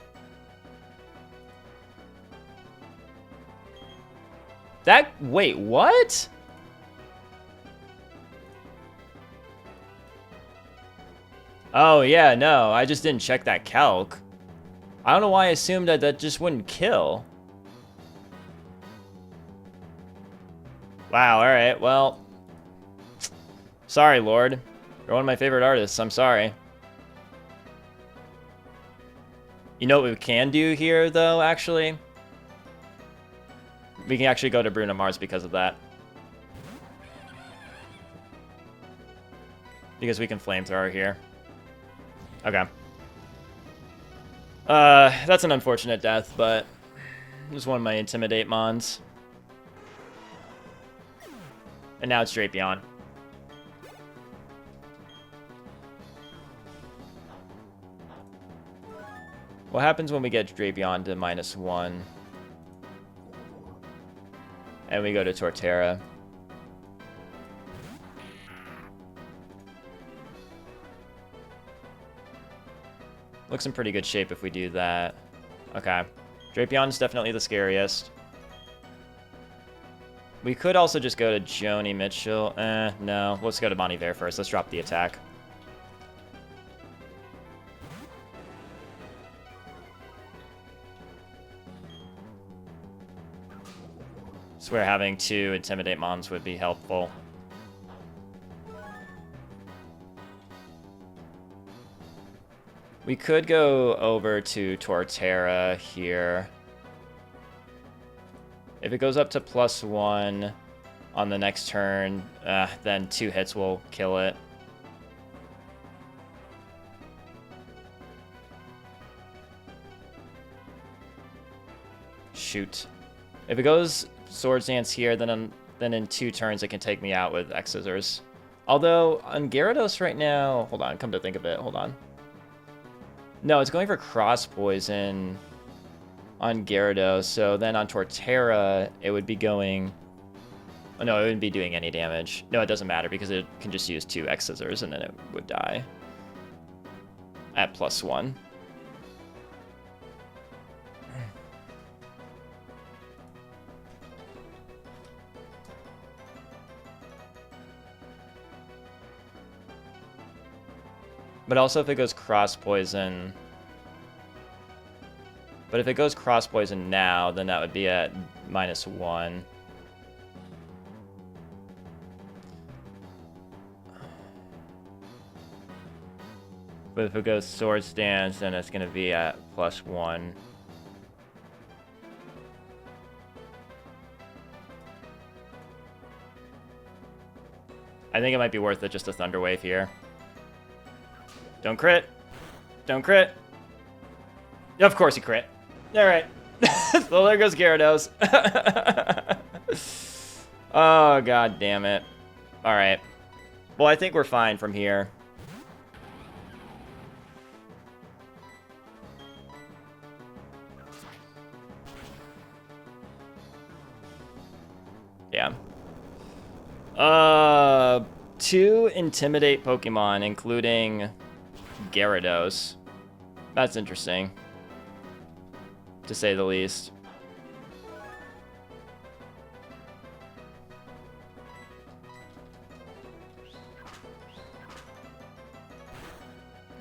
Speaker 1: That... Wait, what? Oh, yeah, no. I just didn't check that calc. I don't know why I assumed that that just wouldn't kill. Wow, alright, well... Sorry, Lord. You're one of my favorite artists. I'm sorry. You know what we can do here, though, actually? We can actually go to Bruno Mars because of that. Because we can Flamethrower here. Okay. That's an unfortunate death, but... It was one of my Intimidate mons. And now it's Drapion. What happens when we get Drapion to -1? And we go to Torterra. Looks in pretty good shape if we do that. Okay. Drapion's definitely the scariest. We could also just go to Joni Mitchell. No. Let's go to Bon Iver first. Let's drop the attack. Swear having to intimidate mons would be helpful. We could go over to Torterra here. If it goes up to +1 on the next turn, then 2 hits will kill it. Shoot. If it goes Swords Dance here, then in 2 turns it can take me out with X Scissors. Although on Gyarados right now, hold on, come to think of it, hold on. No, it's going for Cross Poison on Gyarados, so then on Torterra it would be going... Oh no, it wouldn't be doing any damage. No, it doesn't matter because it can just use 2 X Scissors and then it would die at +1. But also if it goes Cross Poison... But if it goes Cross Poison now, then that would be at -1. But if it goes Swords Dance, then it's going to be at +1. I think it might be worth it just a Thunder Wave here. Don't crit. Don't crit. Of course he crit. Alright. Well, there goes Gyarados. Oh, god damn it. Alright. Well, I think we're fine from here. Yeah. 2 Intimidate Pokemon, including Gyarados. That's interesting, to say the least.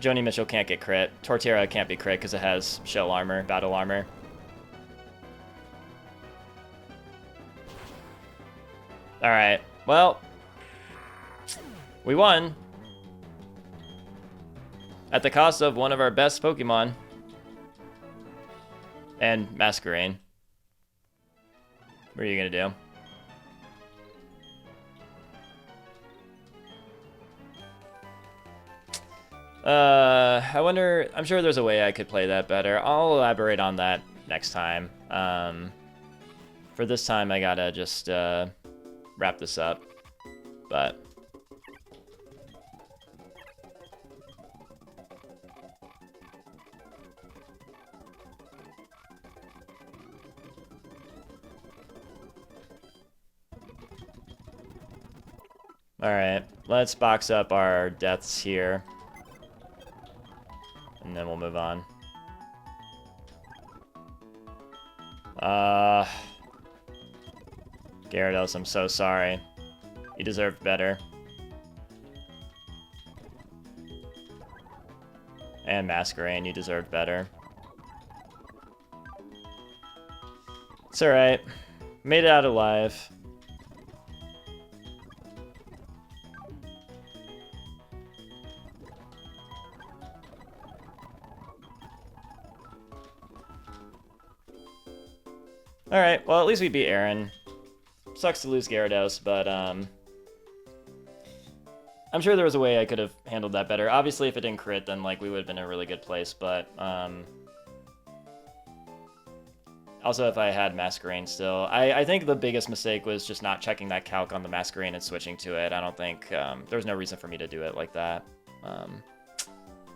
Speaker 1: Joni Mitchell can't get crit. Torterra can't be crit because it has shell armor, battle armor. Alright, well, we won. At the cost of one of our best Pokemon. And Masquerain. What are you gonna do? I wonder... I'm sure there's a way I could play that better. I'll elaborate on that next time. For this time, I gotta just wrap this up. But... Alright, let's box up our deaths here. And then we'll move on. Gyarados, I'm so sorry. You deserved better. And Masquerain, you deserved better. It's alright. Made it out alive. Alright, well at least we beat Aaron. Sucks to lose Gyarados, but I'm sure there was a way I could have handled that better. Obviously if it didn't crit, then like we would have been in a really good place, but also if I had Masquerain still. I think the biggest mistake was just not checking that calc on the Masquerain and switching to it. I don't think there's no reason for me to do it like that.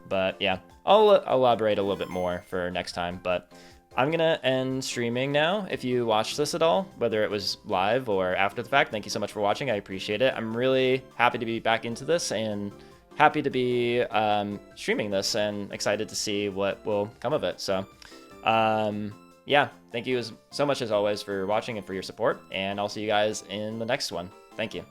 Speaker 1: But yeah, I'll elaborate a little bit more for next time, but I'm going to end streaming now. If you watched this at all, whether it was live or after the fact, thank you so much for watching. I appreciate it. I'm really happy to be back into this and happy to be streaming this and excited to see what will come of it. So yeah, thank you so much as always for watching and for your support, and I'll see you guys in the next one. Thank you.